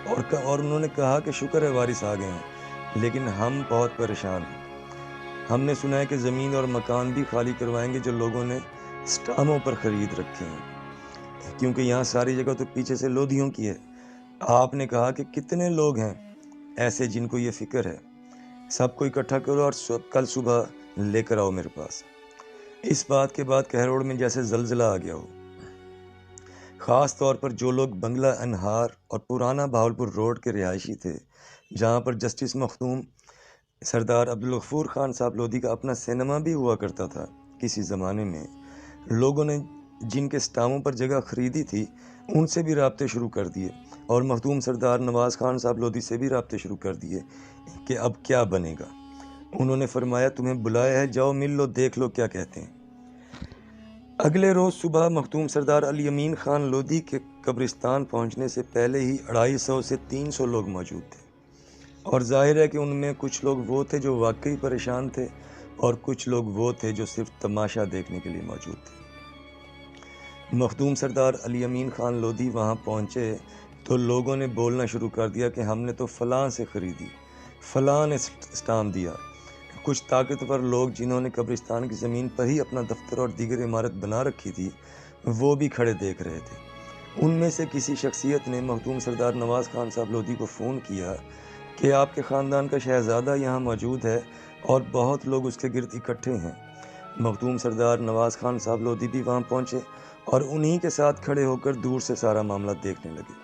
اور انہوں نے کہا کہ شکر ہے وارث آ گئے ہیں، لیکن ہم بہت پریشان ہیں۔ ہم نے سنا ہے کہ زمین اور مکان بھی خالی کروائیں گے جو لوگوں نے سٹاموں پر خرید رکھے ہیں، کیونکہ یہاں ساری جگہ تو پیچھے سے لودھیوں کی ہے۔ آپ نے کہا کہ کتنے لوگ ہیں ایسے جن کو یہ فکر ہے، سب کو اکٹھا کرو اور کل صبح لے کر آؤ میرے پاس۔ اس بات کے بعد کہروڑ میں جیسے زلزلہ آ گیا ہو، خاص طور پر جو لوگ بنگلہ انہار اور پرانا بہاولپور روڈ کے رہائشی تھے، جہاں پر جسٹس مخدوم سردار عبدالغفور خان صاحب لودھی کا اپنا سینما بھی ہوا کرتا تھا کسی زمانے میں۔ لوگوں نے جن کے سٹاموں پر جگہ خریدی تھی ان سے بھی رابطے شروع کر دیے اور مخدوم سردار نواز خان صاحب لودھی سے بھی رابطے شروع کر دیے کہ اب کیا بنے گا۔ انہوں نے فرمایا تمہیں بلایا ہے، جاؤ مل لو، دیکھ لو کیا کہتے ہیں۔ اگلے روز صبح مخدوم سردار علی امین خان لودھی کے قبرستان پہنچنے سے پہلے ہی 250 سے 300 لوگ موجود تھے، اور ظاہر ہے کہ ان میں کچھ لوگ وہ تھے جو واقعی پریشان تھے اور کچھ لوگ وہ تھے جو صرف تماشا دیکھنے کے لیے موجود تھے۔ مخدوم سردار علی امین خان لودھی وہاں پہنچے تو لوگوں نے بولنا شروع کر دیا کہ ہم نے تو فلاں سے خریدی، فلاں نے سٹام دیا۔ کچھ طاقتور لوگ جنہوں نے قبرستان کی زمین پر ہی اپنا دفتر اور دیگر عمارت بنا رکھی تھی وہ بھی کھڑے دیکھ رہے تھے۔ ان میں سے کسی شخصیت نے مخدوم سردار نواز خان صاحب لودھی کو فون کیا کہ آپ کے خاندان کا شہزادہ یہاں موجود ہے اور بہت لوگ اس کے گرد اکٹھے ہیں۔ مخدوم سردار نواز خان صاحب لودھی بھی وہاں پہنچے اور انہی کے ساتھ کھڑے ہو کر دور سے سارا معاملہ دیکھنے لگے۔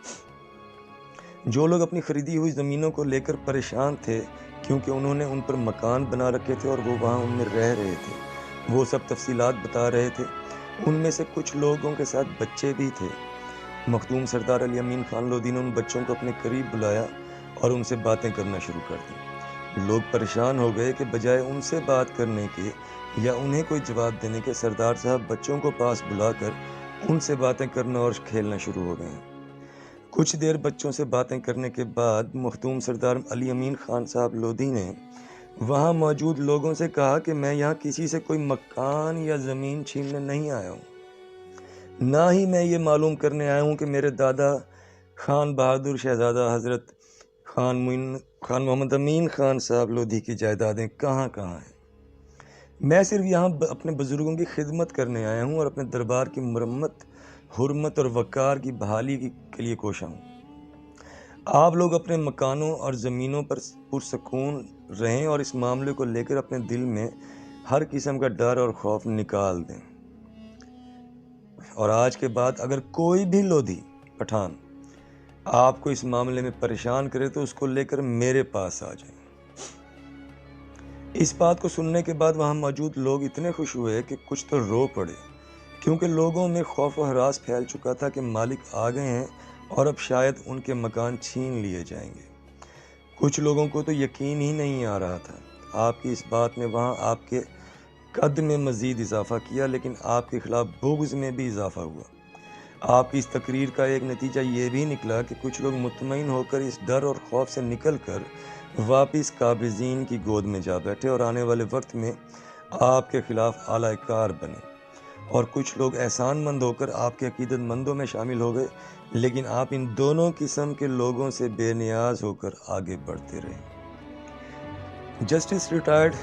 جو لوگ اپنی خریدی ہوئی زمینوں کو لے کر پریشان تھے کیونکہ انہوں نے ان پر مکان بنا رکھے تھے اور وہ وہاں ان میں رہ رہے تھے، وہ سب تفصیلات بتا رہے تھے۔ ان میں سے کچھ لوگوں کے ساتھ بچے بھی تھے۔ مخدوم سردار علی امین خان لودھی نے ان بچوں کو اپنے قریب بلایا اور ان سے باتیں کرنا شروع کر دی۔ لوگ پریشان ہو گئے کہ بجائے ان سے بات کرنے کے یا انہیں کوئی جواب دینے کے، سردار صاحب بچوں کو پاس بلا کر ان سے باتیں کرنا اور کھیلنا شروع ہو گئے ہیں۔ کچھ دیر بچوں سے باتیں کرنے کے بعد مخدوم سردار علی امین خان صاحب لودھی نے وہاں موجود لوگوں سے کہا کہ میں یہاں کسی سے کوئی مکان یا زمین چھیننے نہیں آیا ہوں، نہ ہی میں یہ معلوم کرنے آیا ہوں کہ میرے دادا خان بہادر شہزادہ حضرت خان محمد امین خان صاحب لودھی کی جائیدادیں کہاں کہاں ہیں۔ میں صرف یہاں اپنے بزرگوں کی خدمت کرنے آیا ہوں اور اپنے دربار کی مرمت حرمت اور وقار کی بحالی کے لیے کوشاں ہوں۔ آپ لوگ اپنے مکانوں اور زمینوں پر پرسکون رہیں اور اس معاملے کو لے کر اپنے دل میں ہر قسم کا ڈر اور خوف نکال دیں۔ اور آج کے بعد اگر کوئی بھی لودھی پٹھان آپ کو اس معاملے میں پریشان کرے تو اس کو لے کر میرے پاس آ جائیں۔ اس بات کو سننے کے بعد وہاں موجود لوگ اتنے خوش ہوئے کہ کچھ تو رو پڑے، کیونکہ لوگوں میں خوف و ہراس پھیل چکا تھا کہ مالک آ گئے ہیں اور اب شاید ان کے مکان چھین لیے جائیں گے۔ کچھ لوگوں کو تو یقین ہی نہیں آ رہا تھا۔ آپ کی اس بات نے وہاں آپ کے قد میں مزید اضافہ کیا، لیکن آپ کے خلاف بغض میں بھی اضافہ ہوا۔ آپ کی اس تقریر کا ایک نتیجہ یہ بھی نکلا کہ کچھ لوگ مطمئن ہو کر اس ڈر اور خوف سے نکل کر واپس قابضین کی گود میں جا بیٹھے اور آنے والے وقت میں آپ کے خلاف اعلی کار بنے، اور کچھ لوگ احسان مند ہو کر آپ کے عقیدت مندوں میں شامل ہو گئے، لیکن آپ ان دونوں قسم کے لوگوں سے بے نیاز ہو کر آگے بڑھتے رہے۔ جسٹس ریٹائرڈ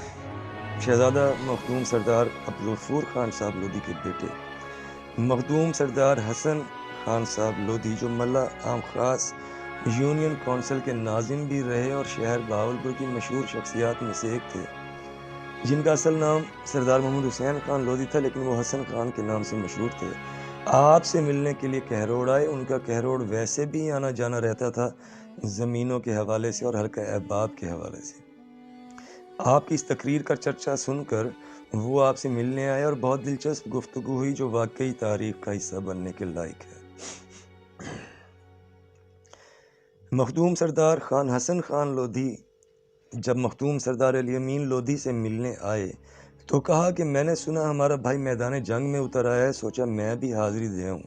شہزادہ مخدوم سردار عبدالغفور خان صاحب لودھی کے بیٹے مخدوم سردار حسن خان صاحب لودھی، جو ملا عام خاص یونین کونسل کے ناظم بھی رہے اور شہر بہاولپور کی مشہور شخصیات میں سے ایک تھے، جن کا اصل نام سردار محمد حسین خان لودھی تھا لیکن وہ حسن خان کے نام سے مشہور تھے، آپ سے ملنے کے لیے کہروڑ آئے۔ ان کا کہروڑ ویسے بھی آنا جانا رہتا تھا، زمینوں کے حوالے سے اور حلقہ احباب کے حوالے سے۔ آپ کی اس تقریر کا چرچا سن کر وہ آپ سے ملنے آئے اور بہت دلچسپ گفتگو ہوئی، جو واقعی تاریخ کا حصہ بننے کے لائق ہے۔ مخدوم سردار خان حسن خان لودھی جب مخدوم سردار علی امین لودھی سے ملنے آئے تو کہا کہ میں نے سنا ہمارا بھائی میدان جنگ میں اتر آیا ہے، سوچا میں بھی حاضری دے آؤں۔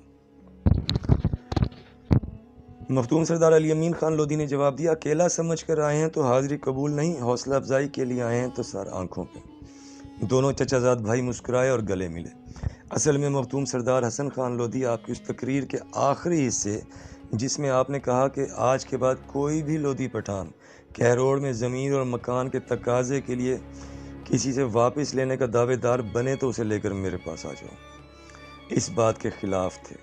مخدوم سردار علی امین خان لودھی نے جواب دیا، اکیلا سمجھ کر آئے ہیں تو حاضری قبول نہیں، حوصلہ افزائی کے لیے آئے ہیں تو سر آنکھوں پہ۔ دونوں چچا زاد بھائی مسکرائے اور گلے ملے۔ اصل میں مخدوم سردار حسن خان لودھی آپ کی اس تقریر کے آخری حصے، جس میں آپ نے کہا کہ آج کے بعد کوئی بھی لودھی پٹھان کہروڑ میں زمین اور مکان کے تقاضے کے لیے کسی سے واپس لینے کا دعوے دار بنے تو اسے لے کر میرے پاس آ جاؤ، اس بات کے خلاف تھے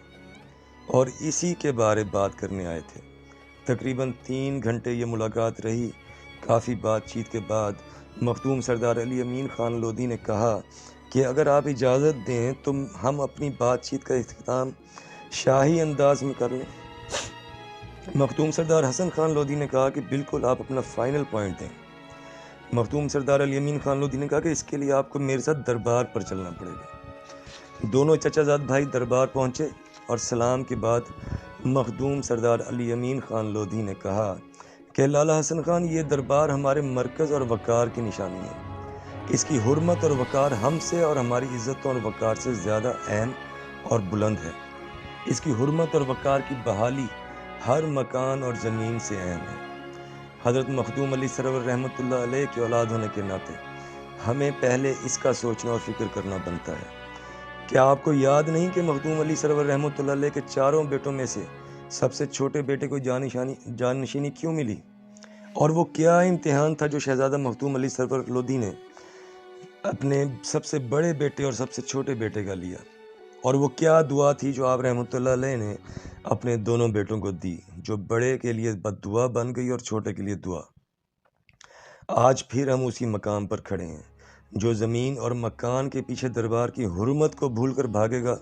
اور اسی کے بارے بات کرنے آئے تھے۔ تقریباً 3 گھنٹے یہ ملاقات رہی۔ کافی بات چیت کے بعد مخدوم سردار علی امین خان لودھی نے کہا کہ اگر آپ اجازت دیں تو ہم اپنی بات چیت کا اختتام شاہی انداز میں کر لیں۔ مخدوم سردار حسن خان لودھی نے کہا کہ بالکل، آپ اپنا فائنل پوائنٹ دیں۔ مخدوم سردار علی امین خان لودھی نے کہا کہ اس کے لیے آپ کو میرے ساتھ دربار پر چلنا پڑے گا۔ دونوں چچا زاد بھائی دربار پہنچے اور سلام کے بعد مخدوم سردار علی امین خان لودھی نے کہا کہ لالا حسن خان، یہ دربار ہمارے مرکز اور وقار کی نشانی ہے۔ اس کی حرمت اور وقار ہم سے اور ہماری عزت اور وقار سے زیادہ اہم اور بلند ہے۔ اس کی حرمت اور وقار کی بحالی ہر مکان اور زمین سے اہم ہے۔ حضرت مخدوم علی سرور رحمۃ اللہ علیہ کے اولاد ہونے کے ناطے ہمیں پہلے اس کا سوچنا اور فکر کرنا بنتا ہے۔ کیا آپ کو یاد نہیں کہ مخدوم علی سرور رحمۃ اللہ علیہ کے 4 بیٹوں میں سے سب سے چھوٹے بیٹے کو جانشینی کیوں ملی؟ اور وہ کیا امتحان تھا جو شہزادہ مخدوم علی سرور لودھی نے اپنے سب سے بڑے بیٹے اور سب سے چھوٹے بیٹے کا لیا؟ اور وہ کیا دعا تھی جو آپ رحمۃ اللہ علیہ نے اپنے دونوں بیٹوں کو دی، جو بڑے کے لیے بد دعا بن گئی اور چھوٹے کے لیے دعا؟ آج پھر ہم اسی مقام پر کھڑے ہیں۔ جو زمین اور مکان کے پیچھے دربار کی حرمت کو بھول کر بھاگے گا،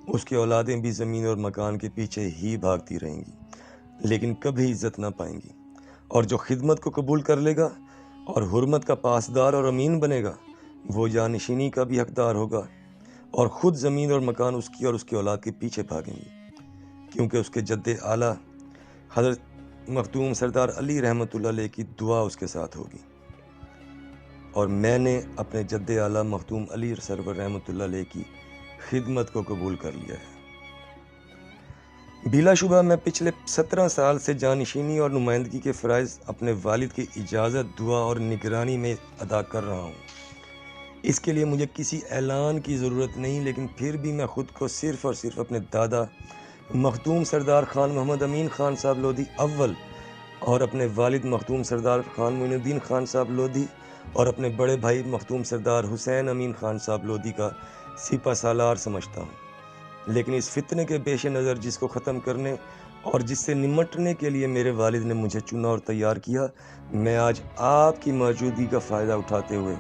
اس کی اولادیں بھی زمین اور مکان کے پیچھے ہی بھاگتی رہیں گی، لیکن کبھی عزت نہ پائیں گی۔ اور جو خدمت کو قبول کر لے گا اور حرمت کا پاسدار اور امین بنے گا، وہ جانشینی کا بھی حقدار ہوگا، اور خود زمین اور مکان اس کی اور اس کی اولاد کے پیچھے بھاگیں گی، کیونکہ اس کے جد اعلیٰ حضرت مخدوم سردار علی رحمۃ اللہ علیہ کی دعا اس کے ساتھ ہوگی۔ اور میں نے اپنے جد اعلیٰ مخدوم علی سرور رحمۃ اللہ علیہ کی خدمت کو قبول کر لیا ہے۔ بلا شبہ میں پچھلے 17 سال سے جانشینی اور نمائندگی کے فرائض اپنے والد کی اجازت، دعا اور نگرانی میں ادا کر رہا ہوں۔ اس کے لیے مجھے کسی اعلان کی ضرورت نہیں، لیکن پھر بھی میں خود کو صرف اور صرف اپنے دادا مخدوم سردار خان محمد امین خان صاحب لودھی اول اور اپنے والد مخدوم سردار خان معین الدین خان صاحب لودھی اور اپنے بڑے بھائی مخدوم سردار حسین امین خان صاحب لودھی کا سپہ سالار سمجھتا ہوں۔ لیکن اس فتنے کے پیش نظر جس کو ختم کرنے اور جس سے نمٹنے کے لیے میرے والد نے مجھے چنا اور تیار کیا، میں آج آپ کی موجودگی کا فائدہ اٹھاتے ہوئے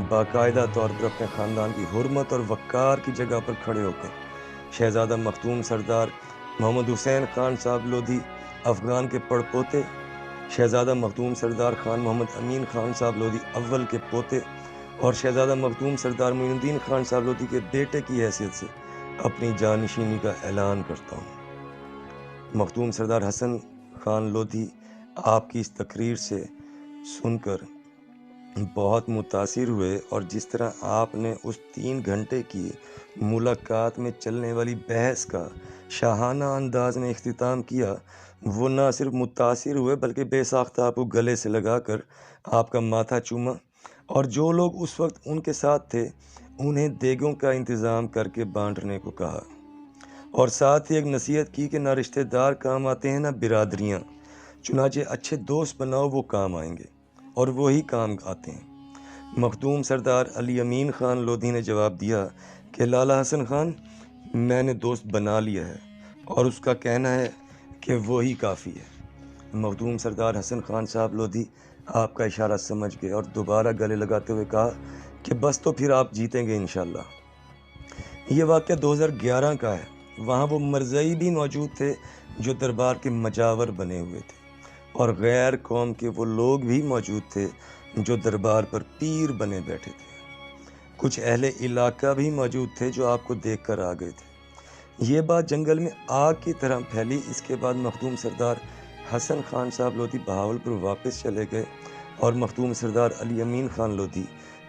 باقاعدہ طور پر اپنے خاندان کی حرمت اور وقار کی جگہ پر کھڑے ہو کر شہزادہ مختوم سردار محمد حسین خان صاحب لودھی افغان کے پڑپوتے، شہزادہ مختوم سردار خان محمد امین خان صاحب لودھی اول کے پوتے اور شہزادہ مختوم سردار معین الدین خان صاحب لودھی کے بیٹے کی حیثیت سے اپنی جانشینی کا اعلان کرتا ہوں۔ مختوم سردار حسن خان لودھی آپ کی اس تقریر سے سن کر بہت متاثر ہوئے اور جس طرح آپ نے اس 3 گھنٹے کی ملاقات میں چلنے والی بحث کا شاہانہ انداز میں اختتام کیا، وہ نہ صرف متاثر ہوئے بلکہ بے ساختہ آپ کو گلے سے لگا کر آپ کا ماتھا چوما، اور جو لوگ اس وقت ان کے ساتھ تھے انہیں دیگوں کا انتظام کر کے بانٹنے کو کہا، اور ساتھ ہی ایک نصیحت کی کہ نہ رشتہ دار کام آتے ہیں نہ برادریاں، چنانچہ اچھے دوست بناؤ، وہ کام آئیں گے اور وہی کام آتے ہیں۔ مختوم سردار علی امین خان لودھی نے جواب دیا کہ لالا حسن خان، میں نے دوست بنا لیا ہے اور اس کا کہنا ہے کہ وہی کافی ہے۔ مختوم سردار حسن خان صاحب لودھی آپ کا اشارہ سمجھ گئے اور دوبارہ گلے لگاتے ہوئے کہا کہ بس تو پھر آپ جیتیں گے انشاءاللہ۔ یہ واقعہ 2011 کا ہے۔ وہاں وہ مرزائی بھی موجود تھے جو دربار کے مجاور بنے ہوئے تھے، اور غیر قوم کے وہ لوگ بھی موجود تھے جو دربار پر پیر بنے بیٹھے تھے۔ کچھ اہل علاقہ بھی موجود تھے جو آپ کو دیکھ کر آ گئے تھے۔ یہ بات جنگل میں آگ کی طرح پھیلی۔ اس کے بعد مختوم سردار حسن خان صاحب لودھی بہاولپور واپس چلے گئے اور مختوم سردار علی امین خان لودھی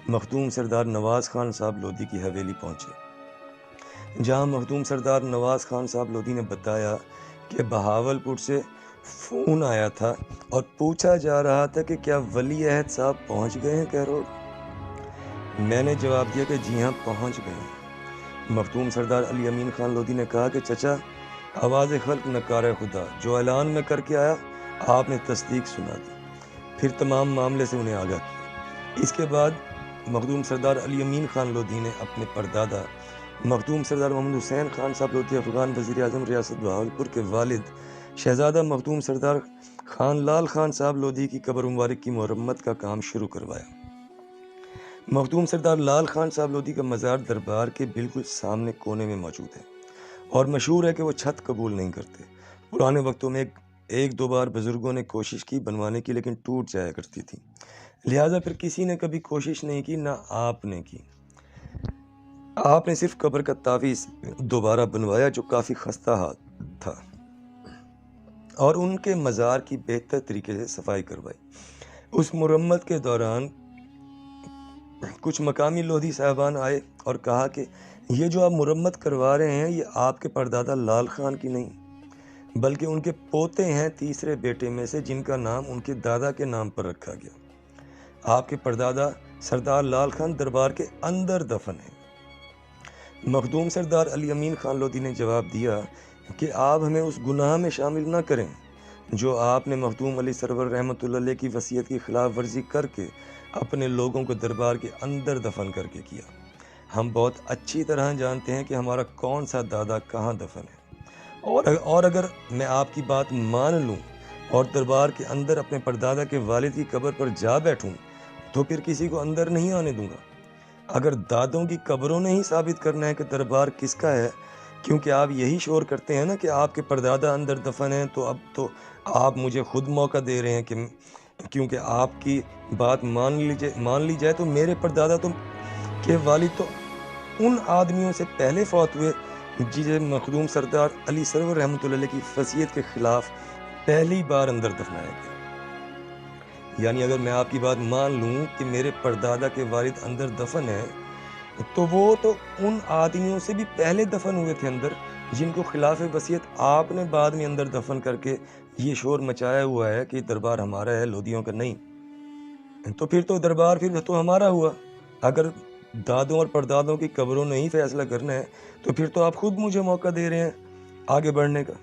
مختوم سردار نواز خان صاحب لودھی کی حویلی پہنچے، جہاں مختوم سردار نواز خان صاحب لودھی نے بتایا کہ بہاولپور سے فون آیا تھا اور پوچھا جا رہا تھا کہ کیا ولی عہد صاحب پہنچ گئے ہیں کیرول؟ میں نے جواب دیا کہ جی ہاں، پہنچ گئے ہیں۔ مختوم سردار علی امین خان لودھی نے کہا کہ چچا، آواز خلق نکار خدا، جو اعلان میں کر کے آیا آپ نے تصدیق سنا دی، پھر تمام معاملے سے انہیں آگاہ کیا۔ اس کے بعد مخدوم سردار علی امین خان لودھی نے اپنے پردادا مخدوم سردار محمد حسین خان صاحب لودھی افغان وزیر اعظم ریاست بہاولپور کے والد شہزادہ مخدوم سردار خان لال خان صاحب لودھی کی قبر مبارک کی مرمت کا کام شروع کروایا۔ مخدوم سردار لال خان صاحب لودھی کا مزار دربار کے بالکل سامنے کونے میں موجود ہے، اور مشہور ہے کہ وہ چھت قبول نہیں کرتے۔ پرانے وقتوں میں ایک دو بار بزرگوں نے کوشش کی بنوانے کی، لیکن ٹوٹ جایا کرتی تھی، لہٰذا پھر کسی نے کبھی کوشش نہیں کی، نہ آپ نے کی۔ آپ نے صرف قبر کا تعویذ دوبارہ بنوایا جو کافی خستہ حال تھا، اور ان کے مزار کی بہتر طریقے سے صفائی کروائی۔ اس مرمت کے دوران کچھ مقامی لودھی صاحبان آئے اور کہا کہ یہ جو آپ مرمت کروا رہے ہیں یہ آپ کے پردادا لال خان کی نہیں، بلکہ ان کے پوتے ہیں تیسرے بیٹے میں سے، جن کا نام ان کے دادا کے نام پر رکھا گیا۔ آپ کے پردادا سردار لال خان دربار کے اندر دفن ہیں۔ مخدوم سردار علی امین خان لودھی نے جواب دیا کہ آپ ہمیں اس گناہ میں شامل نہ کریں جو آپ نے مخدوم علی سرور رحمۃ اللہ علیہ کی وصیت کی خلاف ورزی کر کے اپنے لوگوں کو دربار کے اندر دفن کر کے کیا۔ ہم بہت اچھی طرح جانتے ہیں کہ ہمارا کون سا دادا کہاں دفن ہے، اور اگر میں آپ کی بات مان لوں اور دربار کے اندر اپنے پردادا کے والد کی قبر پر جا بیٹھوں تو پھر کسی کو اندر نہیں آنے دوں گا۔ اگر دادوں کی قبروں نے ہی ثابت کرنا ہے کہ دربار کس کا ہے، کیونکہ آپ یہی شور کرتے ہیں نا کہ آپ کے پردادا اندر دفن ہیں، تو اب تو آپ مجھے خود موقع دے رہے ہیں کہ کیونکہ آپ کی بات مان لی جائے تو میرے پردادا کے والد تو ان آدمیوں سے پہلے فوت ہوئے جسے مخدوم سردار علی سرور رحمۃ اللہ علیہ کی وصیت کے خلاف پہلی بار اندر دفنایا گیا۔ یعنی اگر میں آپ کی بات مان لوں کہ میرے پردادا کے والد اندر دفن ہے، تو وہ تو ان آدمیوں سے بھی پہلے دفن ہوئے تھے اندر، جن کو خلاف وصیت آپ نے بعد میں اندر دفن کر کے یہ شور مچایا ہوا ہے کہ دربار ہمارا ہے، لودھیوں کا نہیں۔ تو پھر تو دربار پھر تو ہمارا ہوا۔ اگر دادوں اور پردادوں کی قبروں نے ہی فیصلہ کرنا ہے تو پھر تو آپ خود مجھے موقع دے رہے ہیں آگے بڑھنے کا۔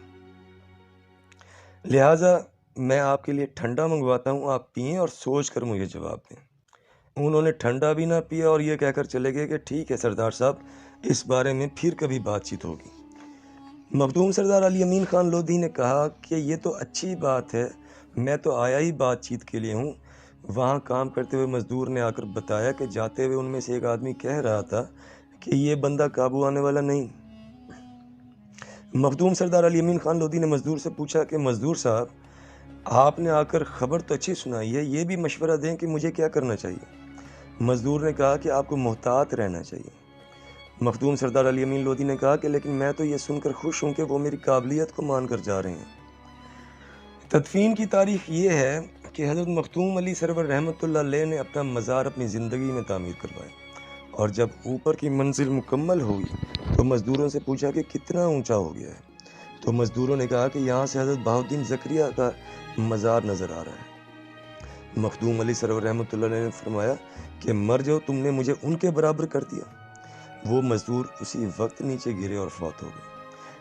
لہٰذا میں آپ کے لیے ٹھنڈا منگواتا ہوں، آپ پئیں اور سوچ کر مجھے جواب دیں۔ انہوں نے ٹھنڈا بھی نہ پیا اور یہ کہہ کر چلے گئے کہ ٹھیک ہے سردار صاحب، اس بارے میں پھر کبھی بات چیت ہوگی۔ مخدوم سردار علی امین خان لودھی نے کہا کہ یہ تو اچھی بات ہے، میں تو آیا ہی بات چیت کے لیے ہوں۔ وہاں کام کرتے ہوئے مزدور نے آ کر بتایا کہ جاتے ہوئے ان میں سے ایک آدمی کہہ رہا تھا کہ یہ بندہ قابو آنے والا نہیں۔ مخدوم سردار علی امین خان لودھی نے مزدور سے پوچھا کہ مزدور صاحب، آپ نے آ کر خبر تو اچھی سنائی ہے، یہ بھی مشورہ دیں کہ مجھے کیا کرنا چاہیے۔ مزدور نے کہا کہ آپ کو محتاط رہنا چاہیے۔ مخدوم سردار علی امین لودھی نے کہا کہ لیکن میں تو یہ سن کر خوش ہوں کہ وہ میری قابلیت کو مان کر جا رہے ہیں۔ تدفین کی تاریخ یہ ہے کہ حضرت مختوم علی سرور رحمۃ اللہ علیہ نے اپنا مزار اپنی زندگی میں تعمیر کروایا، اور جب اوپر کی منزل مکمل ہوئی تو مزدوروں سے پوچھا کہ کتنا اونچا ہو گیا ہے، تو مزدوروں نے کہا کہ یہاں سے حضرت بہاؤالدین زکریا کا مزار نظر آ رہا ہے۔ مخدوم علی سرور رحمۃ اللہ علیہ نے فرمایا کہ مر جاؤ، تم نے مجھے ان کے برابر کر دیا۔ وہ مزدور اسی وقت نیچے گرے اور فوت ہو گئے۔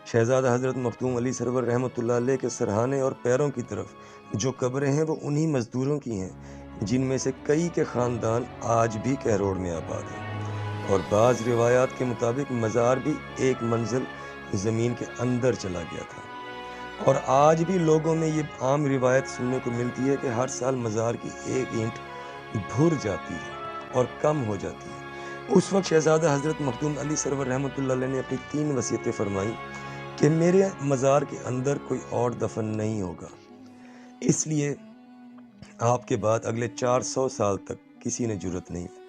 شہزادہ حضرت مخدوم علی سرور رحمۃ اللہ علیہ کے سرہانے اور پیروں کی طرف جو قبریں ہیں وہ انہی مزدوروں کی ہیں، جن میں سے کئی کے خاندان آج بھی کہروڑ میں آباد ہیں، اور بعض روایات کے مطابق مزار بھی ایک منزل زمین کے اندر چلا گیا تھا۔ اور آج بھی لوگوں میں یہ عام روایت سننے کو ملتی ہے کہ ہر سال مزار کی ایک اینٹ بھر جاتی ہے اور کم ہو جاتی ہے۔ اس وقت شہزادہ حضرت مخدوم علی سرور رحمۃ اللہ علیہ نے اپنی 3 وصیتیں فرمائیں کہ میرے مزار کے اندر کوئی اور دفن نہیں ہوگا، اس لیے آپ کے بعد اگلے 400 سال تک کسی نے جرت نہیں کی،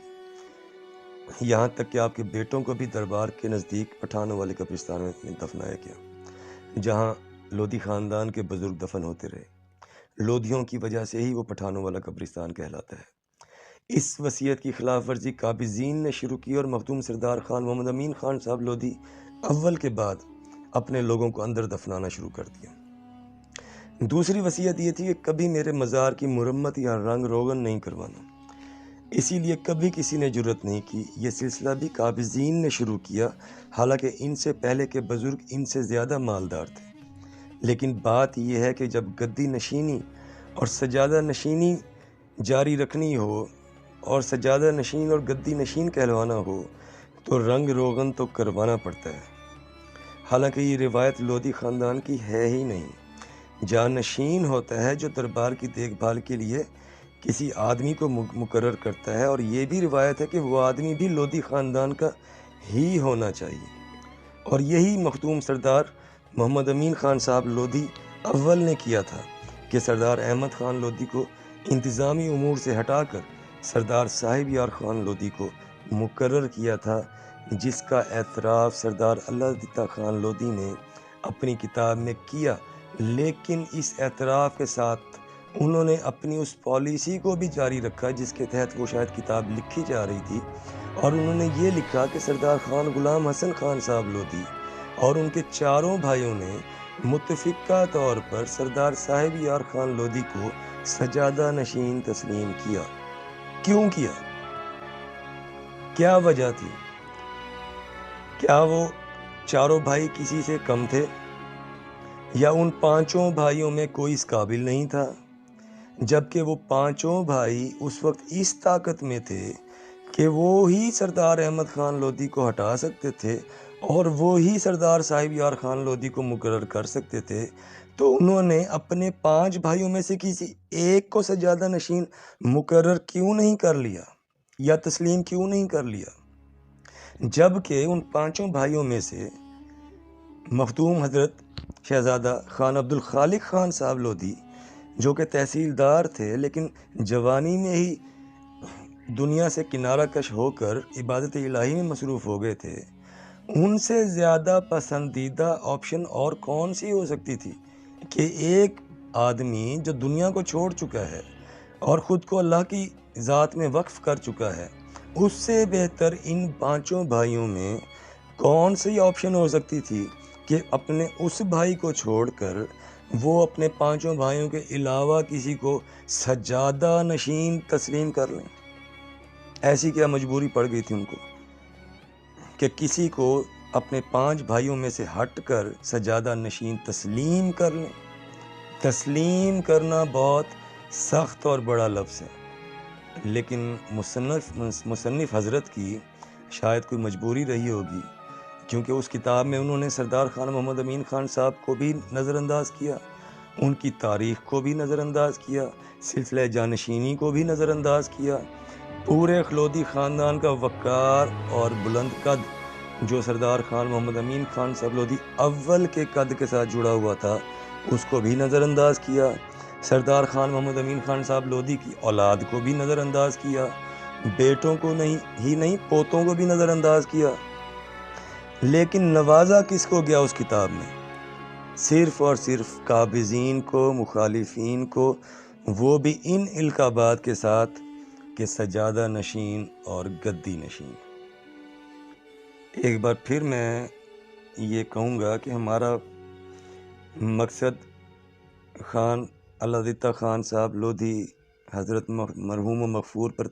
یہاں تک کہ آپ کے بیٹوں کو بھی دربار کے نزدیک پٹھانوں والے قبرستان میں دفنایا گیا، جہاں لودھی خاندان کے بزرگ دفن ہوتے رہے۔ لودھیوں کی وجہ سے ہی وہ پٹھانوں والا قبرستان کہلاتا ہے۔ اس وصیت کی خلاف ورزی قابضین نے شروع کی اور مخدوم سردار خان محمد امین خان صاحب لودھی اول کے بعد اپنے لوگوں کو اندر دفنانا شروع کر دیا۔ دوسری وصیت یہ تھی کہ کبھی میرے مزار کی مرمت یا رنگ روغن نہیں کروانا، اسی لیے کبھی کسی نے جرت نہیں کی۔ یہ سلسلہ بھی قابضین نے شروع کیا، حالانکہ ان سے پہلے کے بزرگ ان سے زیادہ مالدار تھے، لیکن بات یہ ہے کہ جب گدی نشینی اور سجادہ نشینی جاری رکھنی ہو اور سجادہ نشین اور گدی نشین کہلوانا ہو تو رنگ روغن تو کروانا پڑتا ہے۔ حالانکہ یہ روایت لودھی خاندان کی ہے ہی نہیں۔ جانشین ہوتا ہے جو دربار کی دیکھ بھال کے لیے کسی آدمی کو مقرر کرتا ہے، اور یہ بھی روایت ہے کہ وہ آدمی بھی لودھی خاندان کا ہی ہونا چاہیے، اور یہی مخدوم سردار محمد امین خان صاحب لودھی اول نے کیا تھا کہ سردار احمد خان لودھی کو انتظامی امور سے ہٹا کر سردار صاحب یار خان لودھی کو مقرر کیا تھا، جس کا اعتراف سردار اللہ دتا خان لودھی نے اپنی کتاب میں کیا، لیکن اس اعتراف کے ساتھ انہوں نے اپنی اس پالیسی کو بھی جاری رکھا جس کے تحت وہ شاید کتاب لکھی جا رہی تھی، اور انہوں نے یہ لکھا کہ سردار خان غلام حسن خان صاحب لودھی اور ان کے چاروں بھائیوں نے متفقہ طور پر سردار صاحب یار خان لودھی کو سجادہ نشین تسلیم کیا۔ کیوں کیا؟ کیا وجہ تھی؟ کیا وہ چاروں بھائی کسی سے کم تھے، یا ان 5 بھائیوں میں کوئی اس قابل نہیں تھا؟ جبکہ وہ 5 بھائی اس وقت اس طاقت میں تھے کہ وہ ہی سردار احمد خان لودھی کو ہٹا سکتے تھے اور وہ ہی سردار صاحب یار خان لودھی کو مقرر کر سکتے تھے، تو انہوں نے اپنے 5 بھائیوں میں سے کسی ایک کو سجادہ نشین مقرر کیوں نہیں کر لیا یا تسلیم کیوں نہیں کر لیا؟ جبکہ ان 5 بھائیوں میں سے مخدوم حضرت شہزادہ خان عبد الخالق خان صاحب لودھی، جو کہ تحصیلدار تھے لیکن جوانی میں ہی دنیا سے کنارہ کش ہو کر عبادت الہی میں مصروف ہو گئے تھے، ان سے زیادہ پسندیدہ آپشن اور کون سی ہو سکتی تھی کہ ایک آدمی جو دنیا کو چھوڑ چکا ہے اور خود کو اللہ کی ذات میں وقف کر چکا ہے، اس سے بہتر ان 5 بھائیوں میں کون سی آپشن ہو سکتی تھی کہ اپنے اس بھائی کو چھوڑ کر وہ اپنے 5 بھائیوں کے علاوہ کسی کو سجادہ نشین تسلیم کر لیں؟ ایسی کیا مجبوری پڑ گئی تھی ان کو کہ کسی کو اپنے 5 بھائیوں میں سے ہٹ کر سجادہ نشین تسلیم کر لیں؟ تسلیم کرنا بہت سخت اور بڑا لفظ ہے، لیکن مصنف حضرت کی شاید کوئی مجبوری رہی ہوگی کیونکہ اس کتاب میں انہوں نے سردار خان محمد امین خان صاحب کو بھی نظر انداز کیا، ان کی تاریخ کو بھی نظر انداز کیا، سلسلہ جانشینی کو بھی نظر انداز کیا، پورے لودھی خاندان کا وقار اور بلند قد جو سردار خان محمد امین خان صاحب لودھی اول کے قد کے ساتھ جڑا ہوا تھا اس کو بھی نظر انداز کیا، سردار خان محمد امین خان صاحب لودھی کی اولاد کو بھی نظر انداز کیا، بیٹوں کو نہیں پوتوں کو بھی نظر انداز کیا۔ لیکن نوازا کس کو گیا اس کتاب میں؟ صرف اور صرف قابضین کو، مخالفین کو، وہ بھی ان القابات کے ساتھ کہ سجادہ نشین اور گدی نشین۔ ایک بار پھر میں یہ کہوں گا کہ ہمارا مقصد خان علادتہ خان صاحب لودھی حضرت مرحوم و مغفور پر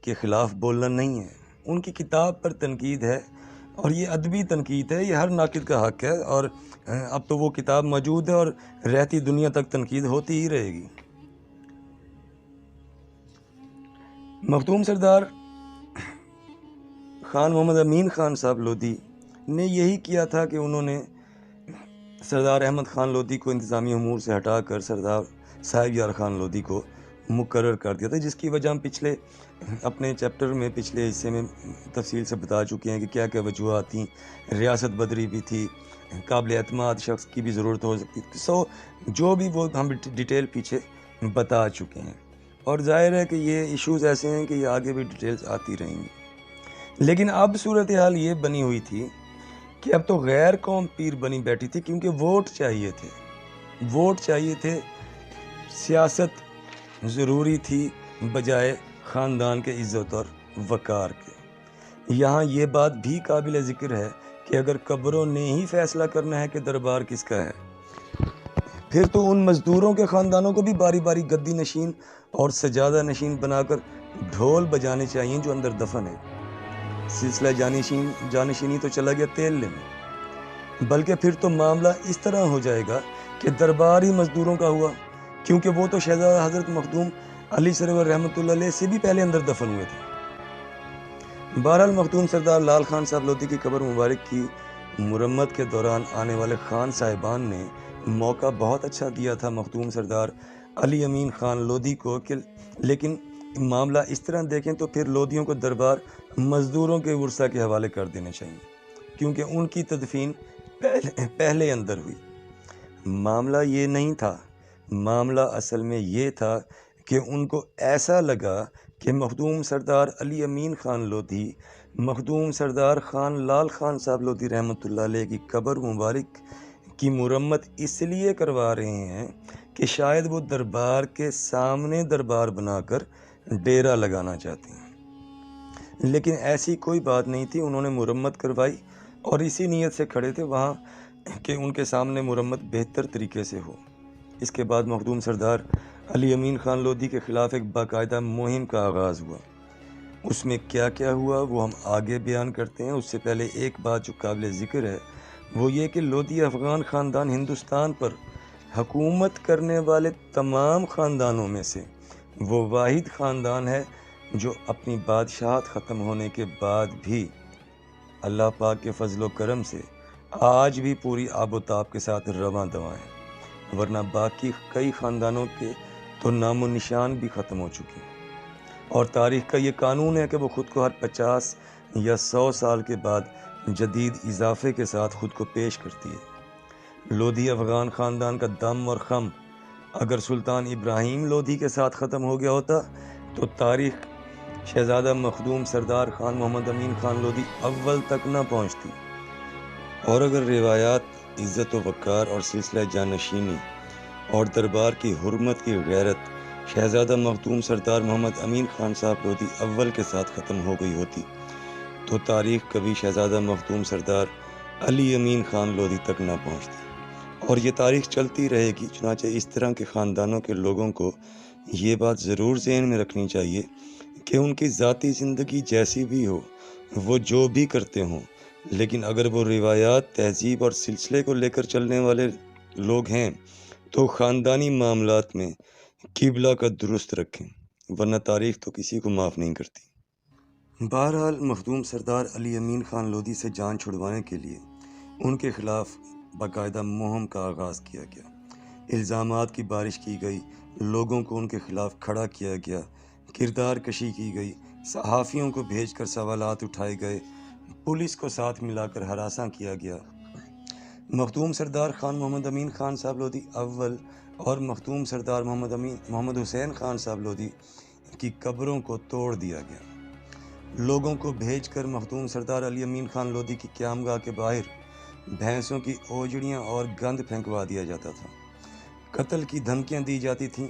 کے خلاف بولنا نہیں ہے، ان کی کتاب پر تنقید ہے، اور یہ ادبی تنقید ہے، یہ ہر ناقد کا حق ہے، اور اب تو وہ کتاب موجود ہے اور رہتی دنیا تک تنقید ہوتی ہی رہے گی۔ مخدوم سردار خان محمد امین خان صاحب لودھی نے یہی کیا تھا کہ انہوں نے سردار احمد خان لودھی کو انتظامی امور سے ہٹا کر سردار صاحب یار خان لودھی کو مقرر کر دیا تھا، جس کی وجہ ہم پچھلے اپنے چیپٹر میں پچھلے حصے میں تفصیل سے بتا چکے ہیں کہ کیا کیا وجوہات تھیں، ریاست بدری بھی تھی، قابل اعتماد شخص کی بھی ضرورت ہو سکتی تھی، جو بھی وہ ہم ڈیٹیل پیچھے بتا چکے ہیں، اور ظاہر ہے کہ یہ ایشوز ایسے ہیں کہ یہ آگے بھی ڈیٹیلز آتی رہیں گی۔ لیکن اب صورتحال یہ بنی ہوئی تھی کہ اب تو غیر قوم پیر بنی بیٹھی تھی، کیونکہ ووٹ چاہیے تھے، سیاست ضروری تھی بجائے خاندان کے عزت اور وقار کے۔ یہاں یہ بات بھی قابل ذکر ہے کہ اگر قبروں نے ہی فیصلہ کرنا ہے کہ دربار کس کا ہے، پھر تو ان مزدوروں کے خاندانوں کو بھی باری باری گدی نشین اور سجادہ نشین بنا کر ڈھول بجانے چاہیے جو اندر دفن ہے۔ سلسلہ جانشینی تو چلا گیا تیل لینے، بلکہ پھر تو معاملہ اس طرح ہو جائے گا کہ دربار ہی مزدوروں کا ہوا، کیونکہ وہ تو شہزادہ حضرت مخدوم علی سرور رحمۃ اللہ علیہ سے بھی پہلے اندر دفن ہوئے تھے۔ بہرحال مخدوم سردار لال خان صاحب لودھی کی قبر مبارک کی مرمت کے دوران آنے والے خان صاحبان نے موقع بہت اچھا دیا تھا مخدوم سردار علی امین خان لودھی کو، لیکن معاملہ اس طرح دیکھیں تو پھر لودھیوں کو دربار مزدوروں کے ورثہ کے حوالے کر دینے چاہیے، کیونکہ ان کی تدفین پہلے اندر ہوئی۔ معاملہ یہ نہیں تھا، معاملہ اصل میں یہ تھا کہ ان کو ایسا لگا کہ مخدوم سردار علی امین خان لودھی مخدوم سردار خان لال خان صاحب لودھی رحمۃ اللہ علیہ کی قبر مبارک کی مرمت اس لیے کروا رہے ہیں کہ شاید وہ دربار کے سامنے دربار بنا کر ڈیرا لگانا چاہتے ہیں، لیکن ایسی کوئی بات نہیں تھی۔ انہوں نے مرمت کروائی اور اسی نیت سے کھڑے تھے وہاں کہ ان کے سامنے مرمت بہتر طریقے سے ہو۔ اس کے بعد مخدوم سردار علی امین خان لودھی کے خلاف ایک باقاعدہ مہم کا آغاز ہوا۔ اس میں کیا کیا ہوا وہ ہم آگے بیان کرتے ہیں۔ اس سے پہلے ایک بات جو قابل ذکر ہے وہ یہ کہ لودھی افغان خاندان ہندوستان پر حکومت کرنے والے تمام خاندانوں میں سے وہ واحد خاندان ہے جو اپنی بادشاہت ختم ہونے کے بعد بھی اللہ پاک کے فضل و کرم سے آج بھی پوری آب و تاب کے ساتھ رواں دواں ہے، ورنہ باقی کئی خاندانوں کے تو نام و نشان بھی ختم ہو چکے ہیں۔ اور تاریخ کا یہ قانون ہے کہ وہ خود کو ہر 50 یا 100 سال کے بعد جدید اضافے کے ساتھ خود کو پیش کرتی ہے۔ لودھی افغان خاندان کا دم اور خم اگر سلطان ابراہیم لودھی کے ساتھ ختم ہو گیا ہوتا تو تاریخ شہزادہ مخدوم سردار خان محمد امین خان لودھی اول تک نہ پہنچتی، اور اگر روایات عزت و وقار اور سلسلہ جانشینی اور دربار کی حرمت کی غیرت شہزادہ مخدوم سردار محمد امین خان صاحب لودھی اول کے ساتھ ختم ہو گئی ہوتی تو تاریخ کبھی شہزادہ مخدوم سردار علی امین خان لودھی تک نہ پہنچتی، اور یہ تاریخ چلتی رہے گی۔ چنانچہ اس طرح کے خاندانوں کے لوگوں کو یہ بات ضرور ذہن میں رکھنی چاہیے کہ ان کی ذاتی زندگی جیسی بھی ہو، وہ جو بھی کرتے ہوں، لیکن اگر وہ روایات، تہذیب اور سلسلے کو لے کر چلنے والے لوگ ہیں تو خاندانی معاملات میں قبلہ کا درست رکھیں، ورنہ تاریخ تو کسی کو معاف نہیں کرتی۔ بہرحال مخدوم سردار علی امین خان لودھی سے جان چھڑوانے کے لیے ان کے خلاف باقاعدہ مہم کا آغاز کیا گیا۔ الزامات کی بارش کی گئی، لوگوں کو ان کے خلاف کھڑا کیا گیا، کردار کشی کی گئی، صحافیوں کو بھیج کر سوالات اٹھائے گئے، پولیس کو ساتھ ملا کر ہراساں کیا گیا۔ مخدوم سردار خان محمد امین خان صاحب لودھی اول اور مخدوم سردار محمد حسین خان صاحب لودھی کی قبروں کو توڑ دیا گیا۔ لوگوں کو بھیج کر مخدوم سردار علی امین خان لودھی کی قیامگاہ کے باہر بھینسوں کی اوجڑیاں اور گند پھینکوا دیا جاتا تھا۔ قتل کی دھمکیاں دی جاتی تھیں،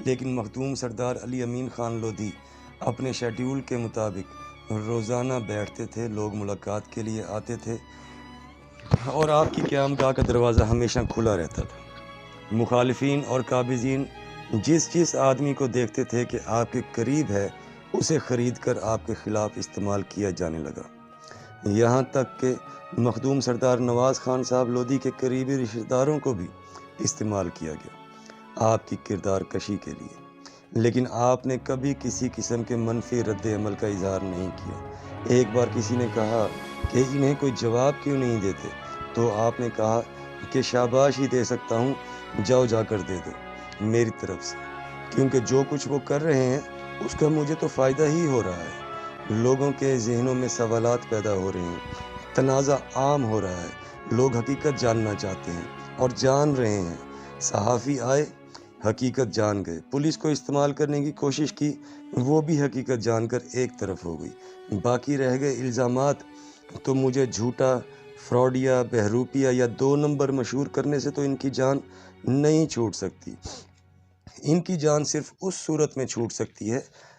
لیکن مخدوم سردار علی امین خان لودھی اپنے شیڈیول کے مطابق روزانہ بیٹھتے تھے، لوگ ملاقات کے لیے آتے تھے اور آپ کی قیامگاہ کا دروازہ ہمیشہ کھلا رہتا تھا۔ مخالفین اور قابضین جس آدمی کو دیکھتے تھے کہ آپ کے قریب ہے، اسے خرید کر آپ کے خلاف استعمال کیا جانے لگا، یہاں تک کہ مخدوم سردار نواز خان صاحب لودھی کے قریبی رشتہ داروں کو بھی استعمال کیا گیا آپ کی کردار کشی کے لیے، لیکن آپ نے کبھی کسی قسم کے منفی رد عمل کا اظہار نہیں کیا۔ ایک بار کسی نے کہا کہ انہیں کوئی جواب کیوں نہیں دیتے، تو آپ نے کہا کہ شاباش ہی دے سکتا ہوں، جاؤ جا کر دے دو میری طرف سے، کیونکہ جو کچھ وہ کر رہے ہیں اس کا مجھے تو فائدہ ہی ہو رہا ہے۔ لوگوں کے ذہنوں میں سوالات پیدا ہو رہے ہیں، تنازع عام ہو رہا ہے، لوگ حقیقت جاننا چاہتے ہیں اور جان رہے ہیں۔ صحافی آئے، حقیقت جان گئے، پولیس کو استعمال کرنے کی کوشش کی، وہ بھی حقیقت جان کر ایک طرف ہو گئی، باقی رہ گئے الزامات۔ تو مجھے جھوٹا، فراڈیا، بہروپیہ یا 2 نمبر مشہور کرنے سے تو ان کی جان نہیں چھوٹ سکتی۔ ان کی جان صرف اس صورت میں چھوٹ سکتی ہے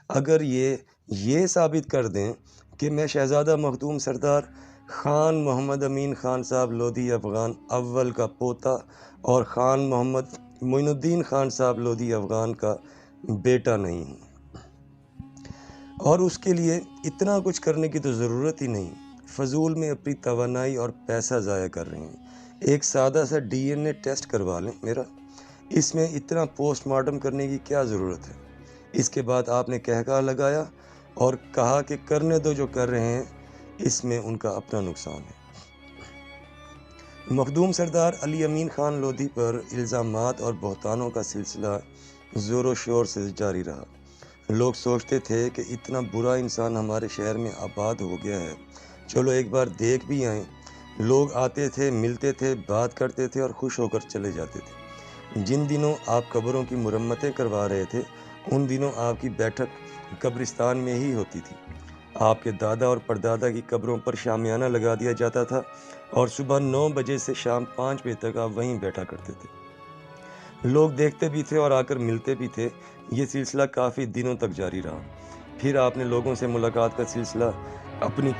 اگر یہ ثابت کر دیں کہ میں شہزادہ مخدوم سردار خان محمد امین خان صاحب لودھی افغان اول کا پوتا اور خان محمد معین الدین خان صاحب لودھی افغان کا بیٹا نہیں ہوں، اور اس کے لیے اتنا کچھ کرنے کی تو ضرورت ہی نہیں، فضول میں اپنی توانائی اور پیسہ ضائع کر رہے ہیں۔ ایک سادہ سا DNA ٹیسٹ کروا لیں میرا، اس میں اتنا پوسٹ مارٹم کرنے کی کیا ضرورت ہے؟ اس کے بعد آپ نے کہکا لگایا اور کہا کہ کرنے دو جو کر رہے ہیں، اس میں ان کا اپنا نقصان ہے۔ مخدوم سردار علی امین خان لودھی پر الزامات اور بہتانوں کا سلسلہ زور و شور سے جاری رہا۔ لوگ سوچتے تھے کہ اتنا برا انسان ہمارے شہر میں آباد ہو گیا ہے، چلو ایک بار دیکھ بھی آئیں۔ لوگ آتے تھے، ملتے تھے، بات کرتے تھے اور خوش ہو کر چلے جاتے تھے۔ جن دنوں آپ قبروں کی مرمتیں کروا رہے تھے، ان دنوں آپ کی بیٹھک قبرستان میں ہی ہوتی تھی۔ آپ کے دادا اور پردادا کی قبروں پر شامیانہ لگا دیا جاتا تھا اور صبح 9 بجے سے شام 5 بجے تک آپ وہیں بیٹھا کرتے تھے۔ لوگ دیکھتے بھی تھے اور آ کر ملتے بھی تھے۔ یہ سلسلہ کافی دنوں تک جاری رہا۔ پھر آپ نے لوگوں سے ملاقات کا سلسلہ اپنی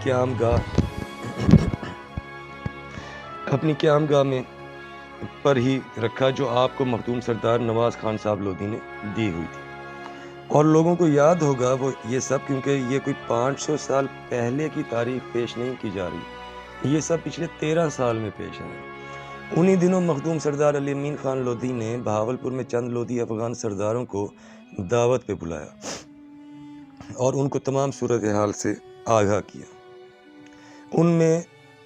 قیامگاہ میں پر ہی رکھا، جو آپ کو مخدوم سردار نواز خان صاحب لودھی نے دی ہوئی تھی۔ اور لوگوں کو یاد ہوگا وہ یہ سب، کیونکہ یہ کوئی 500 سال پہلے کی تاریخ پیش نہیں کی جا رہی، یہ سب پچھلے 13 سال میں پیش ہے۔ انہی دنوں مخدوم سردار علی امین خان لودھی نے بہاولپور میں چند لودھی افغان سرداروں کو دعوت پہ بلایا اور ان کو تمام صورتحال سے آگاہ کیا۔ ان میں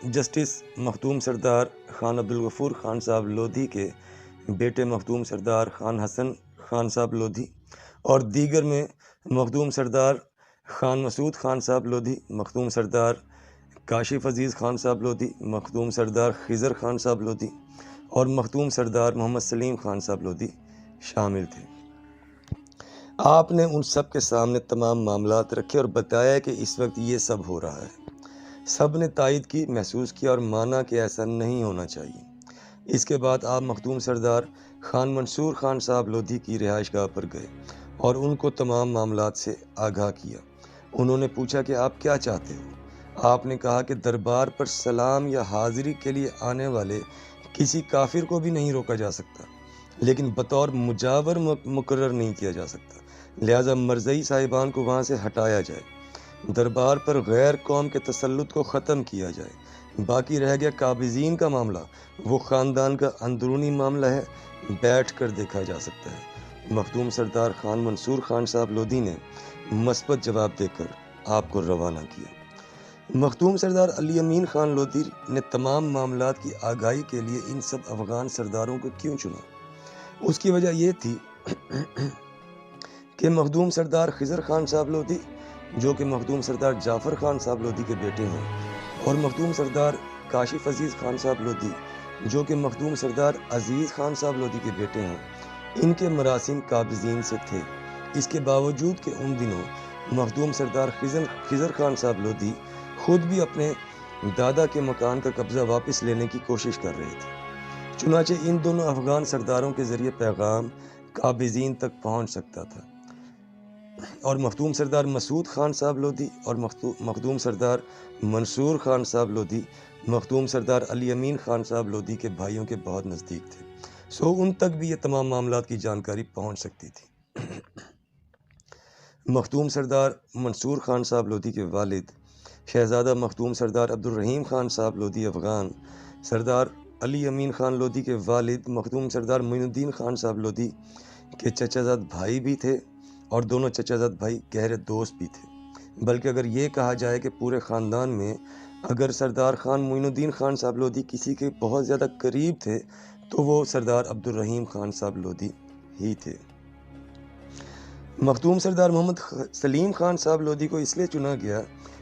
جسٹس مخدوم سردار خان عبدالغفور خان صاحب لودھی کے بیٹے مخدوم سردار خان حسن خان صاحب لودھی اور دیگر میں مخدوم سردار خان مسعود خان صاحب لودھی، مخدوم سردار کاشف عزیز خان صاحب لودھی، مخدوم سردار خضر خان صاحب لودھی اور مخدوم سردار محمد سلیم خان صاحب لودھی شامل تھے۔ آپ نے ان سب کے سامنے تمام معاملات رکھے اور بتایا کہ اس وقت یہ سب ہو رہا ہے۔ سب نے تائید کی، محسوس کیا اور مانا کہ ایسا نہیں ہونا چاہیے۔ اس کے بعد آپ مخدوم سردار خان منصور خان صاحب لودھی کی رہائش گاہ پر گئے اور ان کو تمام معاملات سے آگاہ کیا۔ انہوں نے پوچھا کہ آپ کیا چاہتے ہو؟ آپ نے کہا کہ دربار پر سلام یا حاضری کے لیے آنے والے کسی کافر کو بھی نہیں روکا جا سکتا، لیکن بطور مجاور مقرر نہیں کیا جا سکتا، لہذا مرزئی صاحبان کو وہاں سے ہٹایا جائے، دربار پر غیر قوم کے تسلط کو ختم کیا جائے۔ باقی رہ گیا قابضین کا معاملہ، وہ خاندان کا اندرونی معاملہ ہے، بیٹھ کر دیکھا جا سکتا ہے۔ مخدوم سردار خان منصور خان صاحب لودھی نے مثبت جواب دے کر آپ کو روانہ کیا۔ مخدوم سردار علی امین خان لودھی نے تمام معاملات کی آگاہی کے لیے ان سب افغان سرداروں کو کیوں چنا؟ اس کی وجہ یہ تھی کہ مخدوم سردار خضر خان صاحب لودھی جو کہ مخدوم سردار جعفر خان صاحب لودھی کے بیٹے ہیں، اور مخدوم سردار کاشف عزیز خان صاحب لودھی جو کہ مخدوم سردار عزیز خان صاحب لودھی کے بیٹے ہیں، ان کے مراسم قابضین سے تھے۔ اس کے باوجود کہ ان دنوں مخدوم سردار خضر خان صاحب لودھی خود بھی اپنے دادا کے مکان کا قبضہ واپس لینے کی کوشش کر رہے تھے، چنانچہ ان دونوں افغان سرداروں کے ذریعے پیغام قابضین تک پہنچ سکتا تھا، اور مخدوم سردار مسعود خان صاحب لودھی اور مخدوم سردار منصور خان صاحب لودھی مخدوم سردار علی امین خان صاحب لودھی کے بھائیوں کے بہت نزدیک تھے، سو ان تک بھی یہ تمام معاملات کی جانکاری پہنچ سکتی تھی۔ مخدوم سردار منصور خان صاحب لودھی کے والد شہزادہ مخدوم سردار عبد الرحیم خان صاحب لودھی افغان سردار علی امین خان لودھی کے والد مخدوم سردار معین الدین خان صاحب لودھی کے چچا زاد بھائی بھی تھے، اور دونوں چچا زاد بھائی گہرے دوست بھی تھے۔ بلکہ اگر یہ کہا جائے کہ پورے خاندان میں اگر سردار خان معین الدین خان صاحب لودھی کسی کے بہت زیادہ قریب تھے تو وہ سردار عبد الرحیم خان صاحب لودھی ہی تھے۔ مخدوم سردار محمد سلیم خان صاحب لودھی کو اس لیے چنا گیا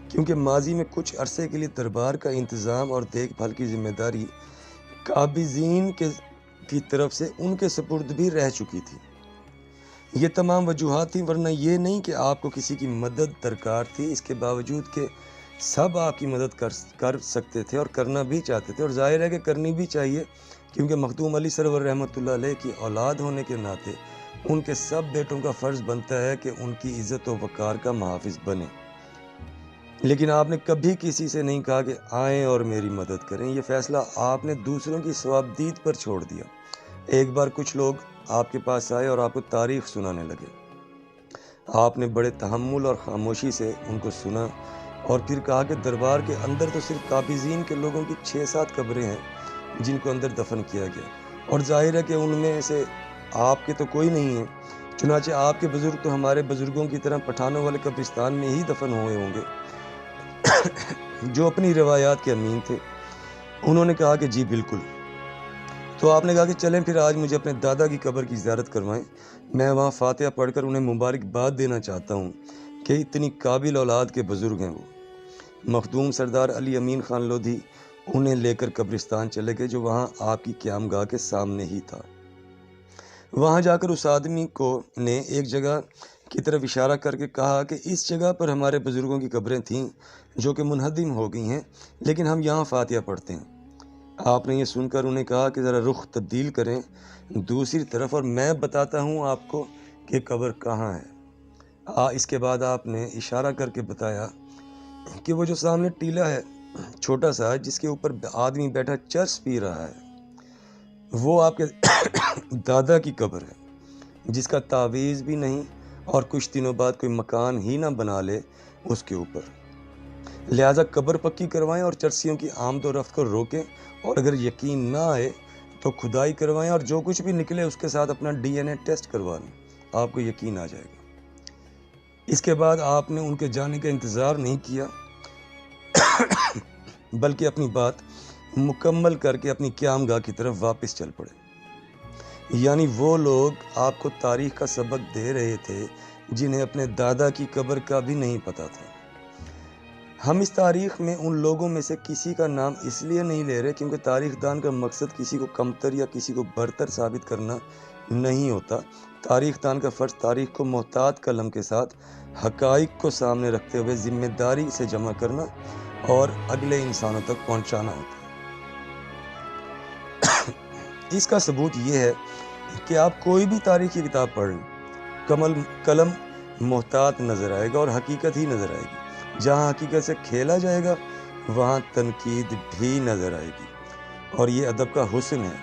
کیونکہ ماضی میں کچھ عرصے کے لیے دربار کا انتظام اور دیکھ بھال کی ذمہ داری قابضین کی طرف سے ان کے سپرد بھی رہ چکی تھی۔ یہ تمام وجوہات تھیں، ورنہ یہ نہیں کہ آپ کو کسی کی مدد درکار تھی، اس کے باوجود کہ سب آپ کی مدد کر سکتے تھے اور کرنا بھی چاہتے تھے، اور ظاہر ہے کہ کرنی بھی چاہیے، کیونکہ مخدوم علی سرور رحمۃ اللہ علیہ کی اولاد ہونے کے ناطے ان کے سب بیٹوں کا فرض بنتا ہے کہ ان کی عزت و وقار کا محافظ بنے۔ لیکن آپ نے کبھی کسی سے نہیں کہا کہ آئیں اور میری مدد کریں، یہ فیصلہ آپ نے دوسروں کی ثوابدید پر چھوڑ دیا۔ ایک بار کچھ لوگ آپ کے پاس آئے اور آپ کو تاریخ سنانے لگے، آپ نے بڑے تحمل اور خاموشی سے ان کو سنا اور پھر کہا کہ دربار کے اندر تو صرف قابضین کے لوگوں کی 6-7 قبریں ہیں جن کو اندر دفن کیا گیا، اور ظاہر ہے کہ ان میں سے آپ کے تو کوئی نہیں ہے، چنانچہ آپ کے بزرگ تو ہمارے بزرگوں کی طرح پٹھانوں والے قبرستان میں ہی دفن ہوئے ہوں گے، جو اپنی روایات کے امین تھے۔ انہوں نے کہا کہ جی بالکل۔ تو آپ نے کہا کہ چلیں پھر آج مجھے اپنے دادا کی قبر کی زیارت کروائیں، میں وہاں فاتحہ پڑھ کر انہیں مبارکباد دینا چاہتا ہوں کہ اتنی قابل اولاد کے بزرگ ہیں وہ۔ مخدوم سردار علی امین خان لودھی انہیں لے کر قبرستان چلے گئے جو وہاں آپ کی قیام گاہ کے سامنے ہی تھا۔ وہاں جا کر اس آدمی نے ایک جگہ کی طرف اشارہ کر کے کہا کہ اس جگہ پر ہمارے بزرگوں کی قبریں تھیں جو کہ منہدم ہو گئی ہیں، لیکن ہم یہاں فاتحہ پڑھتے ہیں۔ آپ نے یہ سن کر انہیں کہا کہ ذرا رخ تبدیل کریں دوسری طرف اور میں بتاتا ہوں آپ کو کہ قبر کہاں ہے۔ اس کے بعد آپ نے اشارہ کر کے بتایا کہ وہ جو سامنے ٹیلا ہے چھوٹا سا جس کے اوپر آدمی بیٹھا چرس پی رہا ہے، وہ آپ کے دادا کی قبر ہے، جس کا تعویذ بھی نہیں اور کچھ دنوں بعد کوئی مکان ہی نہ بنا لے اس کے اوپر۔ لہٰذا قبر پکی کروائیں اور چرسیوں کی آمد و رفت کو روکیں، اور اگر یقین نہ آئے تو کھدائی کروائیں اور جو کچھ بھی نکلے اس کے ساتھ اپنا DNA ٹیسٹ کروا لیں، آپ کو یقین آ جائے گا۔ اس کے بعد آپ نے ان کے جانے کا انتظار نہیں کیا بلکہ اپنی بات مکمل کر کے اپنی قیام گاہ کی طرف واپس چل پڑے۔ یعنی وہ لوگ آپ کو تاریخ کا سبق دے رہے تھے جنہیں اپنے دادا کی قبر کا بھی نہیں پتہ تھا۔ ہم اس تاریخ میں ان لوگوں میں سے کسی کا نام اس لیے نہیں لے رہے کیونکہ تاریخ دان کا مقصد کسی کو کمتر یا کسی کو برتر ثابت کرنا نہیں ہوتا۔ تاریخ دان کا فرض تاریخ کو محتاط قلم کے ساتھ حقائق کو سامنے رکھتے ہوئے ذمہ داری سے جمع کرنا اور اگلے انسانوں تک پہنچانا ہوتا ہے۔ اس کا ثبوت یہ ہے کہ آپ کوئی بھی تاریخی کتاب پڑھ لیں، قلم محتاط نظر آئے گا اور حقیقت ہی نظر آئے گی۔ جہاں حقیقت سے کھیلا جائے گا وہاں تنقید بھی نظر آئے گی، اور یہ ادب کا حسن ہے۔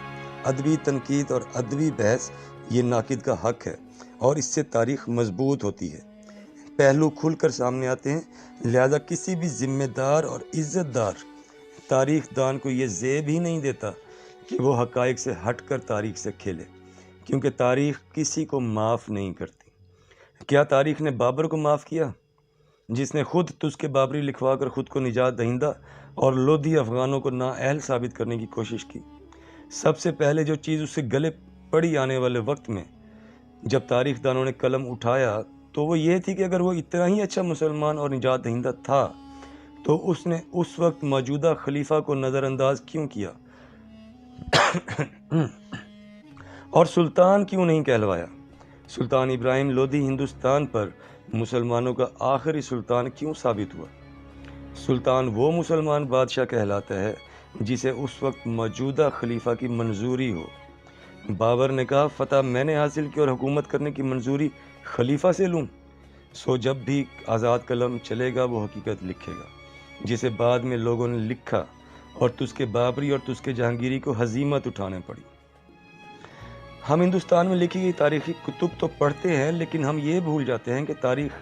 ادبی تنقید اور ادبی بحث یہ ناقد کا حق ہے، اور اس سے تاریخ مضبوط ہوتی ہے، پہلو کھل کر سامنے آتے ہیں۔ لہذا کسی بھی ذمہ دار اور عزت دار تاریخ دان کو یہ زیب ہی نہیں دیتا کہ وہ حقائق سے ہٹ کر تاریخ سے کھیلے، کیونکہ تاریخ کسی کو معاف نہیں کرتی۔ کیا تاریخ نے بابر کو معاف کیا؟ جس نے خود تزک بابری لکھوا کر خود کو نجات دہندہ اور لودھی افغانوں کو نااہل ثابت کرنے کی کوشش کی۔ سب سے پہلے جو چیز اس سے گلے پڑی آنے والے وقت میں جب تاریخ دانوں نے قلم اٹھایا تو وہ یہ تھی کہ اگر وہ اتنا ہی اچھا مسلمان اور نجات دہندہ تھا تو اس نے اس وقت موجودہ خلیفہ کو نظر انداز کیوں کیا اور سلطان کیوں نہیں کہلوایا؟ سلطان ابراہیم لودھی ہندوستان پر مسلمانوں کا آخری سلطان کیوں ثابت ہوا؟ سلطان وہ مسلمان بادشاہ کہلاتا ہے جسے اس وقت موجودہ خلیفہ کی منظوری ہو۔ بابر نے کہا فتح میں نے حاصل کی اور حکومت کرنے کی منظوری خلیفہ سے لوں، سو جب بھی آزاد قلم چلے گا وہ حقیقت لکھے گا جسے بعد میں لوگوں نے لکھا اور تزک بابری اور تزک جہانگیری کو ہزیمت اٹھانے پڑی۔ ہم ہندوستان میں لکھی گئی تاریخی کتب تو پڑھتے ہیں لیکن ہم یہ بھول جاتے ہیں کہ تاریخ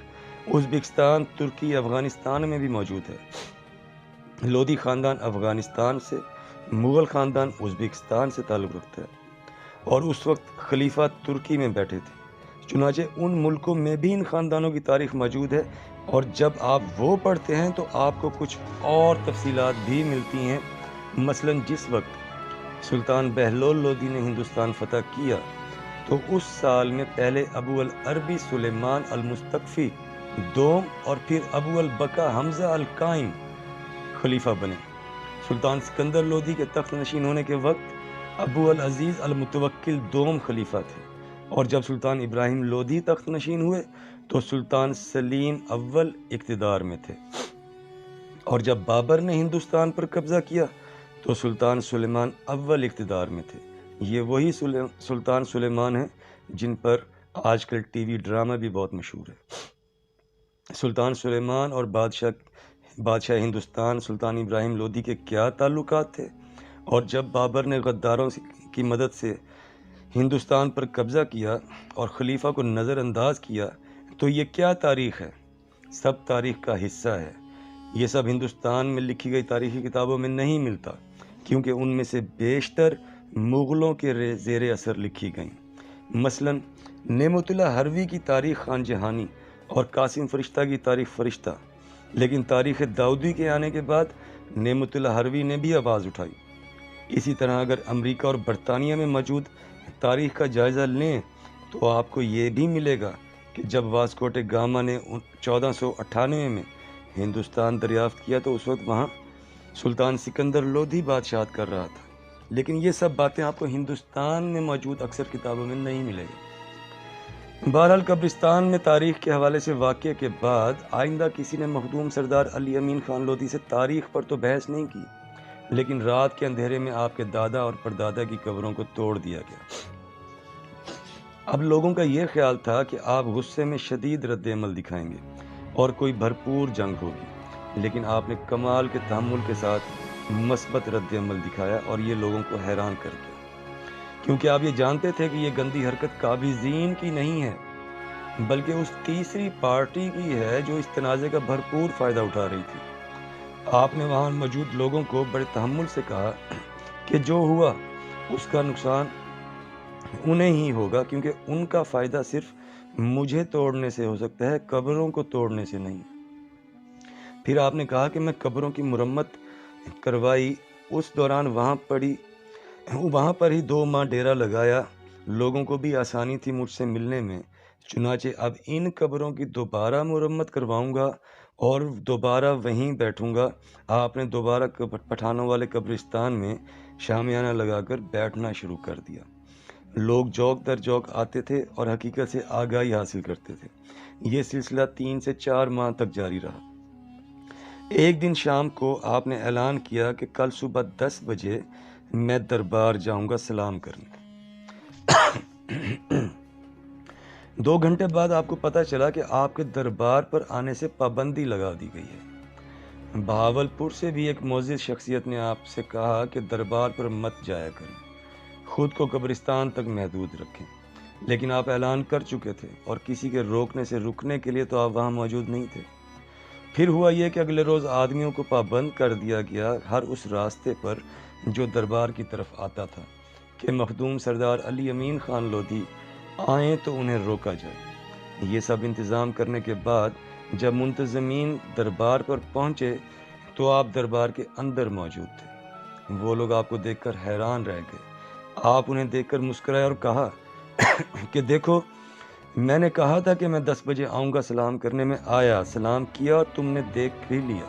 ازبکستان، ترکی، افغانستان میں بھی موجود ہے۔ لودھی خاندان افغانستان سے، مغل خاندان ازبکستان سے تعلق رکھتا ہے اور اس وقت خلیفہ ترکی میں بیٹھے تھے۔ چنانچہ ان ملکوں میں بھی ان خاندانوں کی تاریخ موجود ہے اور جب آپ وہ پڑھتے ہیں تو آپ کو کچھ اور تفصیلات بھی ملتی ہیں۔ مثلا جس وقت سلطان بہلول لودھی نے ہندوستان فتح کیا تو اس سال میں پہلے ابو العربی سلیمان المستکفی دوم اور پھر ابو البقا حمزہ القائم خلیفہ بنے۔ سلطان سکندر لودھی کے تخت نشین ہونے کے وقت ابو العزیز المتوکل دوم خلیفہ تھے اور جب سلطان ابراہیم لودھی تخت نشین ہوئے تو سلطان سلیم اول اقتدار میں تھے اور جب بابر نے ہندوستان پر قبضہ کیا تو سلطان سلیمان اول اقتدار میں تھے۔ یہ وہی سلطان سلیمان ہیں جن پر آج کل ٹی وی ڈرامہ بھی بہت مشہور ہے۔ سلطان سلیمان اور بادشاہ ہندوستان سلطان ابراہیم لودھی کے کیا تعلقات تھے اور جب بابر نے غداروں کی مدد سے ہندوستان پر قبضہ کیا اور خلیفہ کو نظر انداز کیا تو یہ کیا تاریخ ہے؟ سب تاریخ کا حصہ ہے۔ یہ سب ہندوستان میں لکھی گئی تاریخی کتابوں میں نہیں ملتا کیونکہ ان میں سے بیشتر مغلوں کے زیر اثر لکھی گئیں۔ مثلا نعمت اللہ ہروی کی تاریخ خان جہانی اور قاسم فرشتہ کی تاریخ فرشتہ، لیکن تاریخ داؤدی کے آنے کے بعد نعمت اللہ ہروی نے بھی آواز اٹھائی۔ اسی طرح اگر امریکہ اور برطانیہ میں موجود تاریخ کا جائزہ لیں تو آپ کو یہ بھی ملے گا کہ جب واسکو ڈ گاما نے 1498 میں ہندوستان دریافت کیا تو اس وقت وہاں سلطان سکندر لودھی بادشاہت کر رہا تھا، لیکن یہ سب باتیں آپ کو ہندوستان میں موجود اکثر کتابوں میں نہیں ملے گی۔ بہرحال قبرستان میں تاریخ کے حوالے سے واقعے کے بعد آئندہ کسی نے مخدوم سردار علی امین خان لودھی سے تاریخ پر تو بحث نہیں کی، لیکن رات کے اندھیرے میں آپ کے دادا اور پردادا کی قبروں کو توڑ دیا گیا۔ اب لوگوں کا یہ خیال تھا کہ آپ غصے میں شدید رد عمل دکھائیں گے اور کوئی بھرپور جنگ ہوگی، لیکن آپ نے کمال کے تحمل کے ساتھ مثبت رد عمل دکھایا اور یہ لوگوں کو حیران کر دیا، کیونکہ آپ یہ جانتے تھے کہ یہ گندی حرکت قابضین کی نہیں ہے بلکہ اس تیسری پارٹی کی ہے جو اس تنازع کا بھرپور فائدہ اٹھا رہی تھی۔ آپ نے وہاں موجود لوگوں کو بڑے تحمل سے کہا کہ جو ہوا اس کا نقصان انہیں ہی ہوگا کیونکہ ان کا فائدہ صرف مجھے توڑنے سے ہو سکتا ہے، قبروں کو توڑنے سے نہیں۔ پھر آپ نے کہا کہ میں قبروں کی مرمت کروائی، اس دوران وہاں پر ہی 2 ماہ ڈیرا لگایا، لوگوں کو بھی آسانی تھی مجھ سے ملنے میں، چنانچہ اب ان قبروں کی دوبارہ مرمت کرواؤں گا اور دوبارہ وہیں بیٹھوں گا۔ آپ نے دوبارہ پٹھانوں والے قبرستان میں شامیانہ لگا کر بیٹھنا شروع کر دیا۔ لوگ جوک در جوک آتے تھے اور حقیقت سے آگاہی حاصل کرتے تھے۔ یہ سلسلہ 3 سے 4 ماہ تک جاری رہا۔ ایک دن شام کو آپ نے اعلان کیا کہ کل صبح 10 بجے میں دربار جاؤں گا سلام کرنے۔ 2 گھنٹے بعد آپ کو پتہ چلا کہ آپ کے دربار پر آنے سے پابندی لگا دی گئی ہے۔ بہاولپور سے بھی ایک معزز شخصیت نے آپ سے کہا کہ دربار پر مت جایا کریں، خود کو قبرستان تک محدود رکھیں، لیکن آپ اعلان کر چکے تھے اور کسی کے روکنے سے رکنے کے لیے تو آپ وہاں موجود نہیں تھے۔ پھر ہوا یہ کہ اگلے روز آدمیوں کو پابند کر دیا گیا ہر اس راستے پر جو دربار کی طرف آتا تھا کہ مخدوم سردار علی امین خان لودھی آئیں تو انہیں روکا جائے۔ یہ سب انتظام کرنے کے بعد جب منتظمین دربار پر پہنچے تو آپ دربار کے اندر موجود تھے۔ وہ لوگ آپ کو دیکھ کر حیران رہ گئے۔ آپ انہیں دیکھ کر مسکرائے اور کہا کہ دیکھو، میں نے کہا تھا کہ میں 10 بجے آؤں گا، سلام کرنے میں آیا، سلام کیا اور تم نے دیکھ بھی لیا،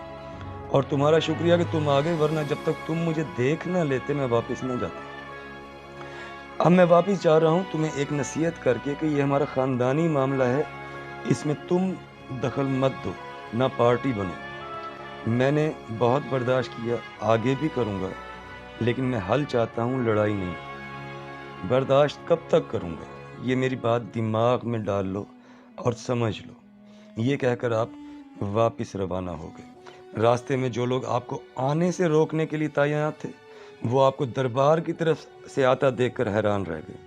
اور تمہارا شکریہ کہ تم آ گئے، ورنہ جب تک تم مجھے دیکھ نہ لیتے میں واپس نہ جاتا۔ اب میں واپس جا رہا ہوں تمہیں ایک نصیحت کر کے کہ یہ ہمارا خاندانی معاملہ ہے، اس میں تم دخل مت دو، نہ پارٹی بنو۔ میں نے بہت برداشت کیا، آگے بھی کروں گا، لیکن میں حل چاہتا ہوں، لڑائی نہیں۔ برداشت کب تک کروں گا؟ یہ میری بات دماغ میں ڈال لو اور سمجھ لو۔ یہ کہہ کر آپ واپس روانہ ہو گئے۔ راستے میں جو لوگ آپ کو آنے سے روکنے کے لیے تعینات تھے وہ آپ کو دربار کی طرف سے آتا دیکھ کر حیران رہ گئے۔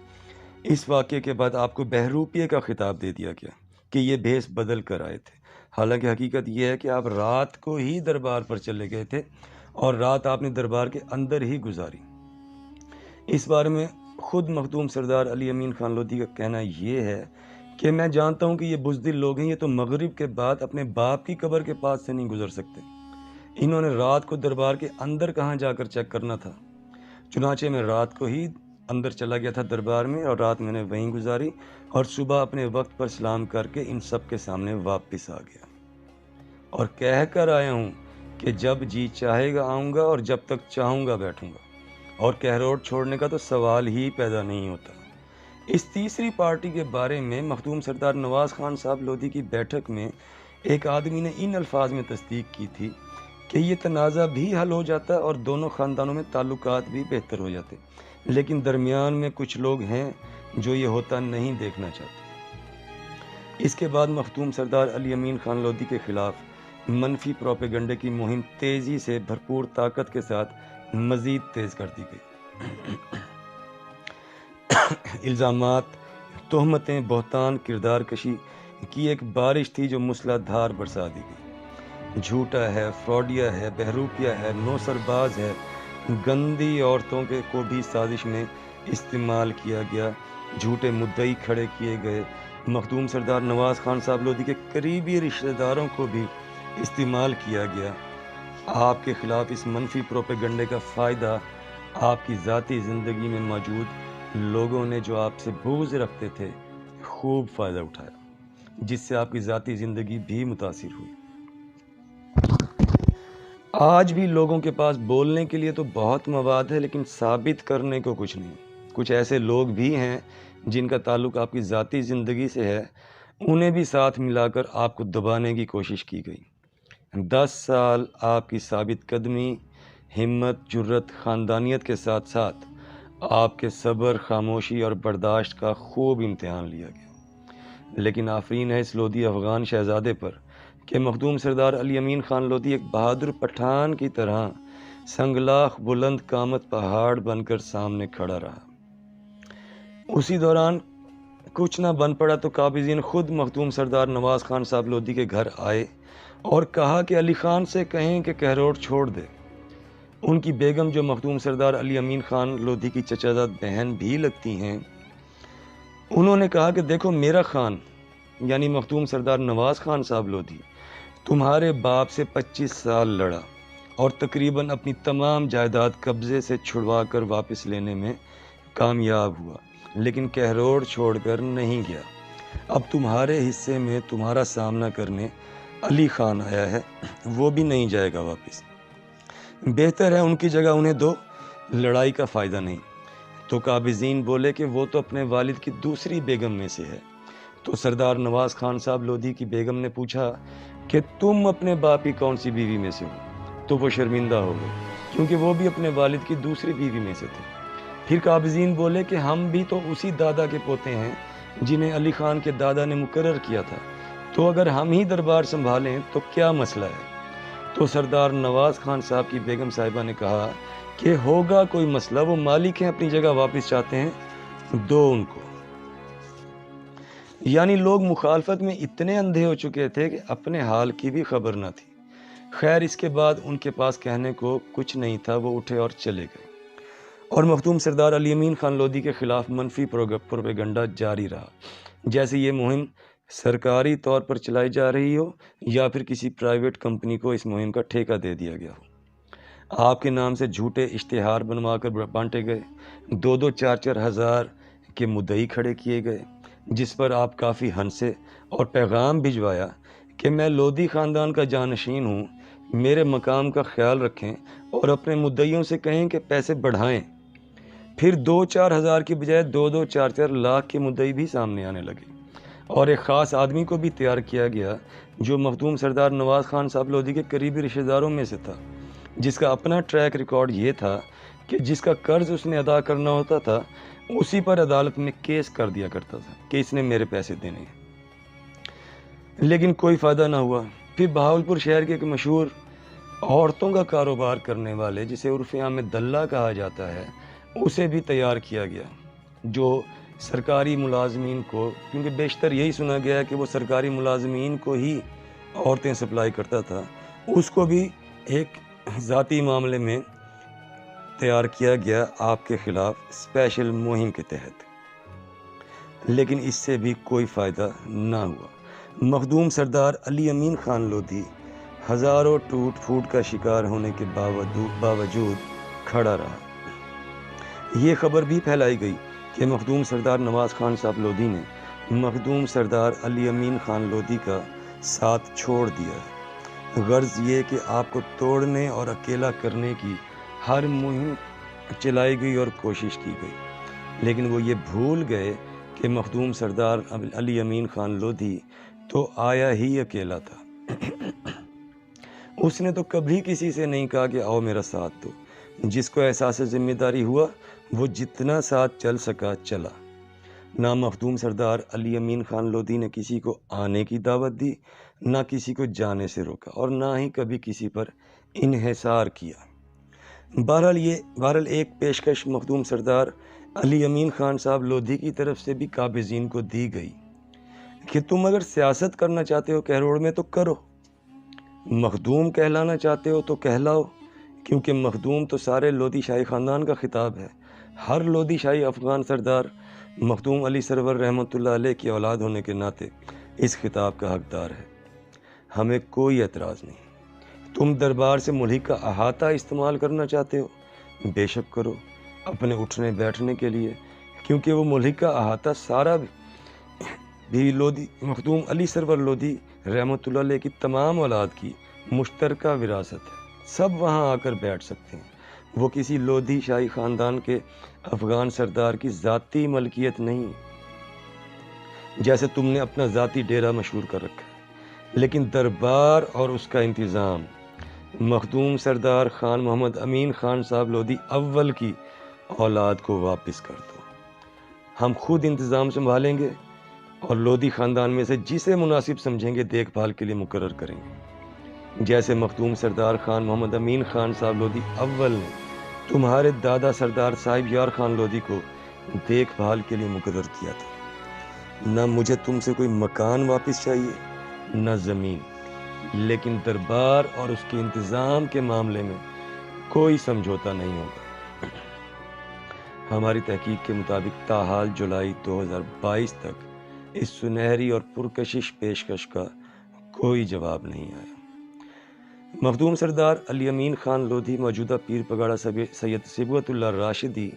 اس واقعے کے بعد آپ کو بہروپیے کا خطاب دے دیا گیا کہ یہ بھیس بدل کر آئے تھے، حالانکہ حقیقت یہ ہے کہ آپ رات کو ہی دربار پر چلے گئے تھے اور رات آپ نے دربار کے اندر ہی گزاری۔ اس بارے میں خود مخدوم سردار علی امین خان لودھی کا کہنا یہ ہے کہ میں جانتا ہوں کہ یہ بزدل لوگ ہیں، یہ تو مغرب کے بعد اپنے باپ کی قبر کے پاس سے نہیں گزر سکتے۔ انہوں نے رات کو دربار کے اندر کہاں جا کر چیک کرنا تھا؟ چنانچہ میں رات کو ہی اندر چلا گیا تھا دربار میں، اور رات میں نے وہیں گزاری، اور صبح اپنے وقت پر سلام کر کے ان سب کے سامنے واپس آ گیا اور کہہ کر آیا ہوں کہ جب جی چاہے گا آؤں گا اور جب تک چاہوں گا بیٹھوں گا، اور کہروٹ چھوڑنے کا تو سوال ہی پیدا نہیں ہوتا۔ اس تیسری پارٹی کے بارے میں مخدوم سردار نواز خان صاحب لودھی کی بیٹھک میں ایک آدمی نے ان الفاظ میں تصدیق کی تھی کہ یہ تنازع بھی حل ہو جاتا اور دونوں خاندانوں میں تعلقات بھی بہتر ہو جاتے، لیکن درمیان میں کچھ لوگ ہیں جو یہ ہوتا نہیں دیکھنا چاہتے۔ اس کے بعد مخدوم سردار علی امین خان لودھی کے خلاف منفی پروپیگنڈے کی مہم تیزی سے بھرپور طاقت کے ساتھ مزید تیز کر دی گئی۔ الزامات، تہمتیں، بہتان، کردار کشی کی ایک بارش تھی جو مسلح دھار برسا دی گئی۔ جھوٹا ہے، فراڈیا ہے، بہروپیہ ہے، نوسرباز ہے، گندی عورتوں کو بھی سازش میں استعمال کیا گیا، جھوٹے مدعی کھڑے کیے گئے، مخدوم سردار نواز خان صاحب لودھی کے قریبی رشتہ داروں کو بھی استعمال کیا گیا۔ آپ کے خلاف اس منفی پروپیگنڈے کا فائدہ آپ کی ذاتی زندگی میں موجود لوگوں نے جو آپ سے بغض رکھتے تھے خوب فائدہ اٹھایا، جس سے آپ کی ذاتی زندگی بھی متاثر ہوئی۔ آج بھی لوگوں کے پاس بولنے کے لیے تو بہت مواد ہے، لیکن ثابت کرنے کو کچھ نہیں۔ کچھ ایسے لوگ بھی ہیں جن کا تعلق آپ کی ذاتی زندگی سے ہے، انہیں بھی ساتھ ملا کر آپ کو دبانے کی کوشش کی گئی۔ 10 سال آپ کی ثابت قدمی، ہمت، جرت، خاندانیت کے ساتھ ساتھ آپ کے صبر، خاموشی اور برداشت کا خوب امتحان لیا گیا، لیکن آفرین ہے اس لودھی افغان شہزادے پر کہ مخدوم سردار علی امین خان لودھی ایک بہادر پٹھان کی طرح سنگلاخ بلند قامت پہاڑ بن کر سامنے کھڑا رہا۔ اسی دوران کچھ نہ بن پڑا تو قابضین خود مخدوم سردار نواز خان صاحب لودھی کے گھر آئے اور کہا کہ علی خان سے کہیں کہ کہروٹ چھوڑ دے۔ ان کی بیگم جو مخدوم سردار علی امین خان لودھی کی چچا زاد بہن بھی لگتی ہیں، انہوں نے کہا کہ دیکھو، میرا خان یعنی مخدوم سردار نواز خان صاحب لودھی تمہارے باپ سے 25 سال لڑا اور تقریباً اپنی تمام جائیداد قبضے سے چھڑوا کر واپس لینے میں کامیاب ہوا، لیکن کہروڑ چھوڑ کر نہیں گیا۔ اب تمہارے حصے میں تمہارا سامنا کرنے علی خان آیا ہے، وہ بھی نہیں جائے گا واپس۔ بہتر ہے ان کی جگہ انہیں دو، لڑائی کا فائدہ نہیں۔ تو قابضین بولے کہ وہ تو اپنے والد کی دوسری بیگم میں سے ہے۔ تو سردار نواز خان صاحب لودھی کی بیگم نے پوچھا کہ تم اپنے باپ کی کون سی بیوی میں سے ہو؟ تو وہ شرمندہ ہو گئے کیونکہ وہ بھی اپنے والد کی دوسری بیوی میں سے تھے۔ پھر قابضین بولے کہ ہم بھی تو اسی دادا کے پوتے ہیں جنہیں علی خان کے دادا نے مقرر کیا تھا، تو اگر ہم ہی دربار سنبھالیں تو کیا مسئلہ ہے؟ تو سردار نواز خان صاحب کی بیگم صاحبہ نے کہا کہ ہوگا کوئی مسئلہ، وہ مالک ہیں، اپنی جگہ واپس چاہتے ہیں، دو ان کو۔ یعنی لوگ مخالفت میں اتنے اندھے ہو چکے تھے کہ اپنے حال کی بھی خبر نہ تھی۔ خیر، اس کے بعد ان کے پاس کہنے کو کچھ نہیں تھا، وہ اٹھے اور چلے گئے، اور مخدوم سردار علی امین خان لودھی کے خلاف منفی پروپیگنڈا جاری رہا۔ جیسے یہ مہم سرکاری طور پر چلائی جا رہی ہو یا پھر کسی پرائیویٹ کمپنی کو اس مہم کا ٹھیکہ دے دیا گیا ہو۔ آپ کے نام سے جھوٹے اشتہار بنوا کر بانٹے گئے، 2-4 ہزار کے مدعی کھڑے کیے گئے، جس پر آپ کافی ہنسے اور پیغام بھجوایا کہ میں لودھی خاندان کا جانشین ہوں، میرے مقام کا خیال رکھیں اور اپنے مدعیوں سے کہیں کہ پیسے بڑھائیں۔ پھر 2-4 ہزار کی بجائے 2-4 لاکھ کے مدعی بھی سامنے آنے لگے، اور ایک خاص آدمی کو بھی تیار کیا گیا جو مخدوم سردار نواز خان صاحب لودھی کے قریبی رشتہ داروں میں سے تھا، جس کا اپنا ٹریک ریکارڈ یہ تھا کہ جس کا قرض اس نے ادا کرنا ہوتا تھا اسی پر عدالت میں کیس کر دیا کرتا تھا کہ اس نے میرے پیسے دینے ہیں۔ لیکن کوئی فائدہ نہ ہوا۔ پھر بہاولپور شہر کے ایک مشہور عورتوں کا کاروبار کرنے والے، جسے عرف عام میں دلہ کہا جاتا ہے، اسے بھی تیار کیا گیا، جو سرکاری ملازمین کو، کیونکہ بیشتر یہی سنا گیا کہ وہ سرکاری ملازمین کو ہی عورتیں سپلائی کرتا تھا، اس کو بھی ایک ذاتی معاملے میں تیار کیا گیا آپ کے خلاف اسپیشل مہم کے تحت۔ لیکن اس سے بھی کوئی فائدہ نہ ہوا۔ مخدوم سردار علی امین خان لودھی ہزاروں ٹوٹ پھوٹ کا شکار ہونے کے باوجود کھڑا رہا۔ یہ خبر بھی پھیلائی گئی کہ مخدوم سردار نواز خان صاحب لودھی نے مخدوم سردار علی امین خان لودھی کا ساتھ چھوڑ دیا ہے۔ غرض یہ کہ آپ کو توڑنے اور اکیلا کرنے کی ہر مہم چلائی گئی اور کوشش کی گئی، لیکن وہ یہ بھول گئے کہ مخدوم سردار علی امین خان لودھی تو آیا ہی اکیلا تھا۔ اس نے تو کبھی کسی سے نہیں کہا کہ آؤ میرا ساتھ دو۔ جس کو احساس ذمہ داری ہوا وہ جتنا ساتھ چل سکا چلا۔ نہ مخدوم سردار علی امین خان لودھی نے کسی کو آنے کی دعوت دی، نہ کسی کو جانے سے روکا، اور نہ ہی کبھی کسی پر انحصار کیا۔ بہرحال ایک پیشکش مخدوم سردار علی امین خان صاحب لودھی کی طرف سے بھی قابضین کو دی گئی کہ تم اگر سیاست کرنا چاہتے ہو کہروڑ میں تو کرو، مخدوم کہلانا چاہتے ہو تو کہلاؤ، کیونکہ مخدوم تو سارے لودھی شاہی خاندان کا خطاب ہے۔ ہر لودھی شاہی افغان سردار مخدوم علی سرور رحمۃ اللہ علیہ کی اولاد ہونے کے ناطے اس خطاب کا حقدار ہے۔ ہمیں کوئی اعتراض نہیں۔ تم دربار سے ملک کا احاطہ استعمال کرنا چاہتے ہو، بے شک کرو، اپنے اٹھنے بیٹھنے کے لیے، کیونکہ وہ ملک کا احاطہ سارا بھی لودھی مخدوم علی سرور لودھی رحمۃ اللہ علیہ کی تمام اولاد کی مشترکہ وراثت ہے۔ سب وہاں آ کر بیٹھ سکتے ہیں۔ وہ کسی لودھی شاہی خاندان کے افغان سردار کی ذاتی ملکیت نہیں، جیسے تم نے اپنا ذاتی ڈیرا مشہور کر رکھا ہے، لیکن دربار اور اس کا انتظام مخدوم سردار خان محمد امین خان صاحب لودھی اول کی اولاد کو واپس کر دو۔ ہم خود انتظام سنبھالیں گے اور لودھی خاندان میں سے جسے مناسب سمجھیں گے دیکھ بھال کے لیے مقرر کریں گے، جیسے مخدوم سردار خان محمد امین خان صاحب لودھی اول نے تمہارے دادا سردار صاحب یار خان لودھی کو دیکھ بھال کے لیے مقرر کیا تھا۔ نہ مجھے تم سے کوئی مکان واپس چاہیے نہ زمین، لیکن دربار اور اس کے انتظام کے معاملے میں کوئی سمجھوتا نہیں ہوگا۔ ہماری تحقیق کے مطابق تاحال جولائی 2022 تک اس سنہری اور پرکشش پیشکش کا کوئی جواب نہیں آیا۔ مخدوم سردار علی امین خان لودھی موجودہ پیر پگاڑا سید صبغت اللہ راشدی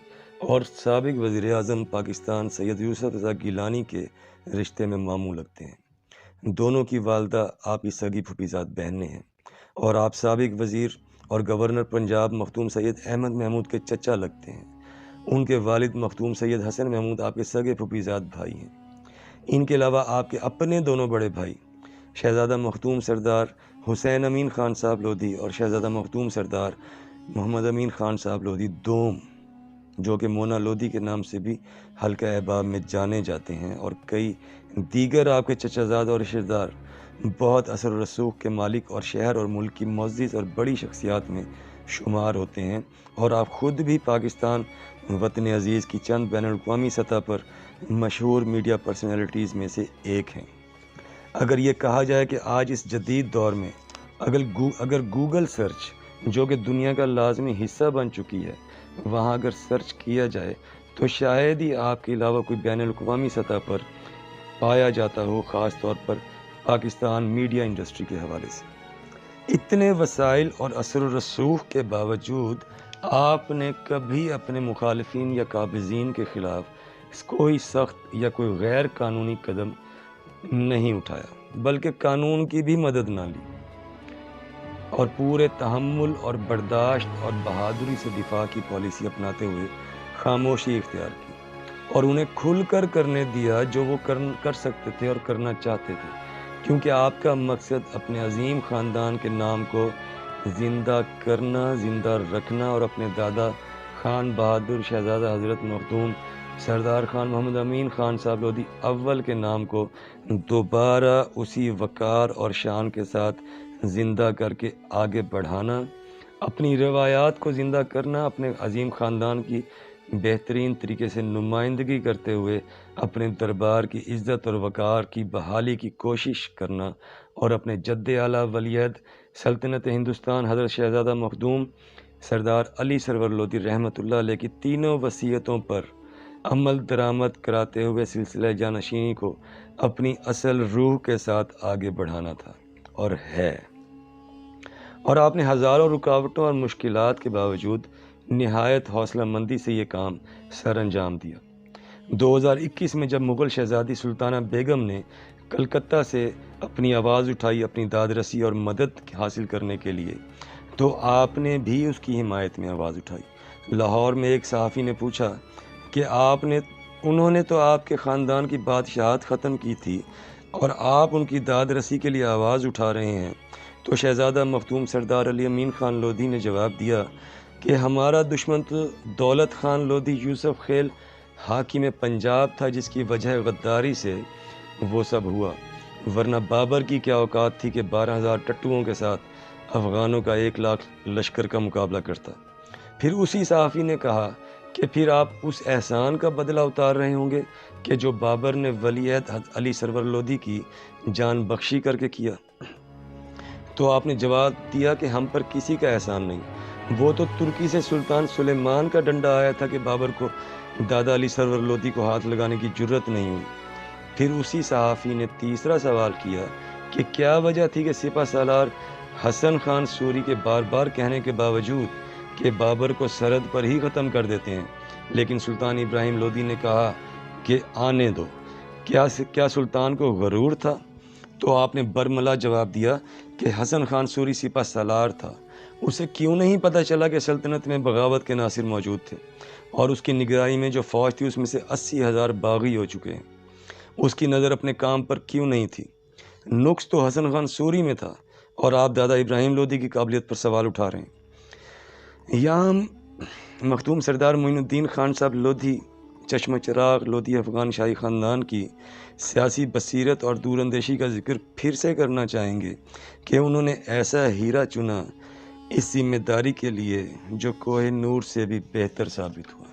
اور سابق وزیر اعظم پاکستان سید یوسف رضا گیلانی کے رشتے میں ماموں لگتے ہیں۔ دونوں کی والدہ آپ کی سگی پھوپھیزاد بہنیں ہیں، اور آپ سابق وزیر اور گورنر پنجاب مخدوم سید احمد محمود کے چچا لگتے ہیں۔ ان کے والد مخدوم سید حسن محمود آپ کے سگے پھوپھیزاد بھائی ہیں۔ ان کے علاوہ آپ کے اپنے دونوں بڑے بھائی شہزادہ مخدوم سردار حسین امین خان صاحب لودھی اور شہزادہ مخدوم سردار محمد امین خان صاحب لودھی دوم، جو کہ مونا لودھی کے نام سے بھی حلقہ احباب میں جانے جاتے ہیں، اور کئی دیگر آپ کے چچا زاد اور رشتہ دار بہت اثر و رسوخ کے مالک اور شہر اور ملک کی معزز اور بڑی شخصیات میں شمار ہوتے ہیں، اور آپ خود بھی پاکستان وطن عزیز کی چند بین الاقوامی سطح پر مشہور میڈیا پرسنالٹیز میں سے ایک ہیں۔ اگر یہ کہا جائے کہ آج اس جدید دور میں اگر گوگل سرچ، جو کہ دنیا کا لازمی حصہ بن چکی ہے، وہاں اگر سرچ کیا جائے تو شاید ہی آپ کے علاوہ کوئی بین الاقوامی سطح پر پایا جاتا ہو، خاص طور پر پاکستان میڈیا انڈسٹری کے حوالے سے۔ اتنے وسائل اور اثر و رسوخ کے باوجود آپ نے کبھی اپنے مخالفین یا قابضین کے خلاف کوئی سخت یا کوئی غیر قانونی قدم نہیں اٹھایا، بلکہ قانون کی بھی مدد نہ لی، اور پورے تحمل اور برداشت اور بہادری سے دفاع کی پالیسی اپناتے ہوئے خاموشی اختیار کی، اور انہیں کھل کر کرنے دیا جو وہ کر سکتے تھے اور کرنا چاہتے تھے، کیونکہ آپ کا مقصد اپنے عظیم خاندان کے نام کو زندہ کرنا، زندہ رکھنا، اور اپنے دادا خان بہادر شہزادہ حضرت مخدوم سردار خان محمد امین خان صاحب لودھی اول کے نام کو دوبارہ اسی وقار اور شان کے ساتھ زندہ کر کے آگے بڑھانا، اپنی روایات کو زندہ کرنا، اپنے عظیم خاندان کی بہترین طریقے سے نمائندگی کرتے ہوئے اپنے دربار کی عزت اور وقار کی بحالی کی کوشش کرنا، اور اپنے جد اعلیٰ ولی عہد سلطنت ہندوستان حضرت شہزادہ مخدوم سردار علی سرور لودھی رحمۃ اللہ علیہ کی تینوں وصیتوں پر عمل درآمد کراتے ہوئے سلسلہ جانشینی کو اپنی اصل روح کے ساتھ آگے بڑھانا تھا، اور ہے۔ اور آپ نے ہزاروں رکاوٹوں اور مشکلات کے باوجود نہایت حوصلہ مندی سے یہ کام سر انجام دیا۔ 2021 میں جب مغل شہزادی سلطانہ بیگم نے کلکتہ سے اپنی آواز اٹھائی اپنی داد رسی اور مدد حاصل کرنے کے لیے، تو آپ نے بھی اس کی حمایت میں آواز اٹھائی۔ لاہور میں ایک صحافی نے پوچھا کہ انہوں نے تو آپ کے خاندان کی بادشاہت ختم کی تھی اور آپ ان کی داد رسی کے لیے آواز اٹھا رہے ہیں، تو شہزادہ مخدوم سردار علی امین خان لودھی نے جواب دیا کہ ہمارا دشمن تو دولت خان لودھی یوسف خیل حاکم پنجاب تھا، جس کی وجہ غداری سے وہ سب ہوا، ورنہ بابر کی کیا اوقات تھی کہ 12,000 ٹٹوؤں کے ساتھ افغانوں کا 1 لاکھ لشکر کا مقابلہ کرتا۔ پھر اسی صحافی نے کہا کہ پھر آپ اس احسان کا بدلہ اتار رہے ہوں گے کہ جو بابر نے ولی عہد علی سرور لودھی کی جان بخشی کر کے کیا۔ تو آپ نے جواب دیا کہ ہم پر کسی کا احسان نہیں، وہ تو ترکی سے سلطان سلیمان کا ڈنڈا آیا تھا کہ بابر کو دادا علی سرور لودھی کو ہاتھ لگانے کی جرت نہیں ہوئی۔ پھر اسی صحافی نے تیسرا سوال کیا کہ کیا وجہ تھی کہ سپہ سالار حسن خان سوری کے بار بار کہنے کے باوجود کہ بابر کو سرحد پر ہی ختم کر دیتے ہیں، لیکن سلطان ابراہیم لودھی نے کہا کہ آنے دو، کیا سلطان کو غرور تھا؟ تو آپ نے برملا جواب دیا کہ حسن خان سوری سپہ سالار تھا، اسے کیوں نہیں پتہ چلا کہ سلطنت میں بغاوت کے ناصر موجود تھے، اور اس کی نگرانی میں جو فوج تھی اس میں سے 80,000 باغی ہو چکے ہیں، اس کی نظر اپنے کام پر کیوں نہیں تھی؟ نقص تو حسن خان سوری میں تھا، اور آپ دادا ابراہیم لودھی کی قابلیت پر سوال اٹھا رہے ہیں۔ یہاں مخدوم سردار معین الدین خان صاحب لودھی چشمہ چراغ لودھی افغان شاہی خاندان کی سیاسی بصیرت اور دور اندیشی کا ذکر پھر سے کرنا چاہیں گے کہ انہوں نے ایسا ہیرا چنا اس ذمہ داری کے لیے جو کوہ نور سے بھی بہتر ثابت ہوا۔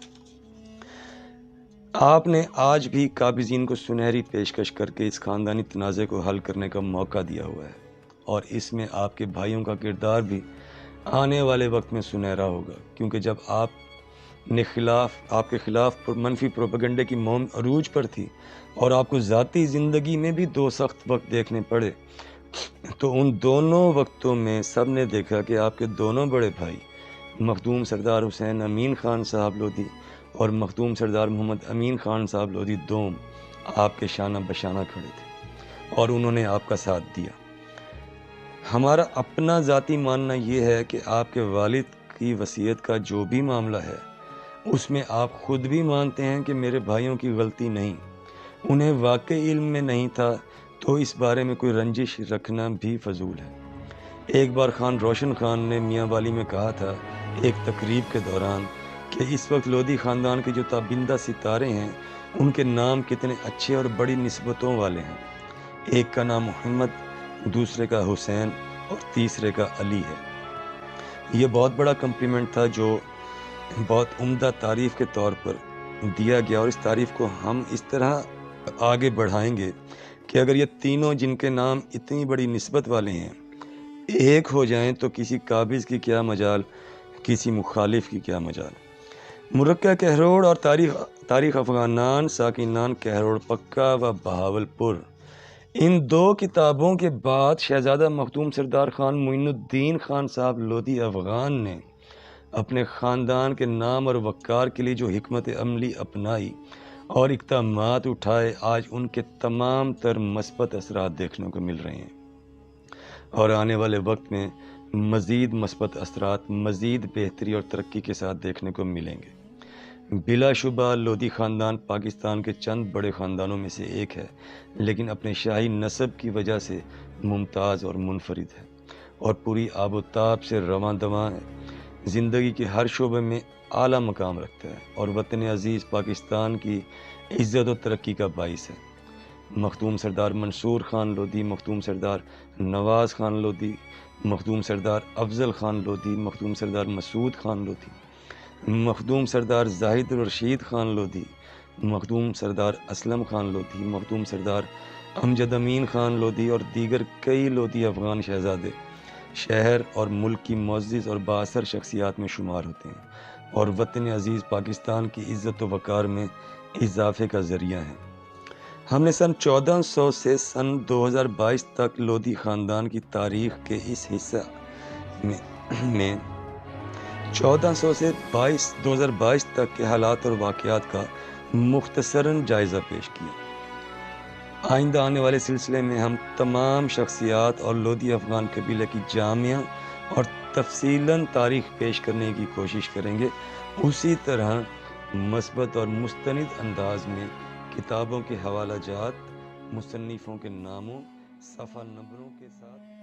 آپ نے آج بھی قابضین کو سنہری پیشکش کر کے اس خاندانی تنازع کو حل کرنے کا موقع دیا ہوا ہے، اور اس میں آپ کے بھائیوں کا کردار بھی آنے والے وقت میں سنہرا ہوگا، کیونکہ جب آپ کے خلاف منفی پروپیگنڈے کی مہم عروج پر تھی اور آپ کو ذاتی زندگی میں بھی 2 سخت وقت دیکھنے پڑے، تو ان دونوں وقتوں میں سب نے دیکھا کہ آپ کے دونوں بڑے بھائی مخدوم سردار حسین امین خان صاحب لودھی اور مخدوم سردار محمد امین خان صاحب لودھی دوم آپ کے شانہ بشانہ کھڑے تھے اور انہوں نے آپ کا ساتھ دیا۔ ہمارا اپنا ذاتی ماننا یہ ہے کہ آپ کے والد کی وصیت کا جو بھی معاملہ ہے اس میں آپ خود بھی مانتے ہیں کہ میرے بھائیوں کی غلطی نہیں، انہیں واقعی علم میں نہیں تھا، تو اس بارے میں کوئی رنجش رکھنا بھی فضول ہے۔ ایک بار خان روشن خان نے میاں والی میں کہا تھا ایک تقریب کے دوران کہ اس وقت لودھی خاندان کے جو تابندہ ستارے ہیں ان کے نام کتنے اچھے اور بڑی نسبتوں والے ہیں، ایک کا نام محمد، دوسرے کا حسین اور تیسرے کا علی ہے۔ یہ بہت بڑا کمپلیمنٹ تھا جو بہت عمدہ تعریف کے طور پر دیا گیا، اور اس تعریف کو ہم اس طرح آگے بڑھائیں گے کہ اگر یہ تینوں جن کے نام اتنی بڑی نسبت والے ہیں ایک ہو جائیں تو کسی قابض کی کیا مجال، کسی مخالف کی کیا مجال۔ مرکہ کہروڑ اور تاریخ افغانان ساکنان کہروڑ پکا و بہاولپور، ان دو کتابوں کے بعد شہزادہ مخدوم سردار خان معین الدین خان صاحب لودھی افغان نے اپنے خاندان کے نام اور وقار کے لیے جو حکمت عملی اپنائی اور اقدامات اٹھائے، آج ان کے تمام تر مثبت اثرات دیکھنے کو مل رہے ہیں، اور آنے والے وقت میں مزید مثبت اثرات مزید بہتری اور ترقی کے ساتھ دیکھنے کو ملیں گے۔ بلا شبہ لودھی خاندان پاکستان کے چند بڑے خاندانوں میں سے ایک ہے، لیکن اپنے شاہی نسب کی وجہ سے ممتاز اور منفرد ہے، اور پوری آب و تاب سے رواں دواں ہے، زندگی کے ہر شعبے میں اعلیٰ مقام رکھتا ہے، اور وطن عزیز پاکستان کی عزت و ترقی کا باعث ہے۔ مخدوم سردار منصور خان لودھی، مخدوم سردار نواز خان لودھی، مخدوم سردار افضل خان لودھی، مخدوم سردار مسعود خان لودھی، مخدوم سردار زاہد الرشید خان لودھی، مخدوم سردار اسلم خان لودھی، مخدوم سردار امجد امین خان لودھی اور دیگر کئی لودھی افغان شہزادے شہر اور ملک کی معزز اور بااثر شخصیات میں شمار ہوتے ہیں، اور وطن عزیز پاکستان کی عزت و وقار میں اضافے کا ذریعہ ہیں۔ ہم نے سن 1400 سے سن 2022 تک لودھی خاندان کی تاریخ کے اس حصہ میں 1400 سے 2022 تک کے حالات اور واقعات کا مختصراً جائزہ پیش کیا۔ آئندہ آنے والے سلسلے میں ہم تمام شخصیات اور لودھی افغان قبیلے کی جامع اور تفصیلاً تاریخ پیش کرنے کی کوشش کریں گے، اسی طرح مثبت اور مستند انداز میں کتابوں کے حوالہ جات، مصنفوں کے ناموں، صفحہ نمبروں کے ساتھ۔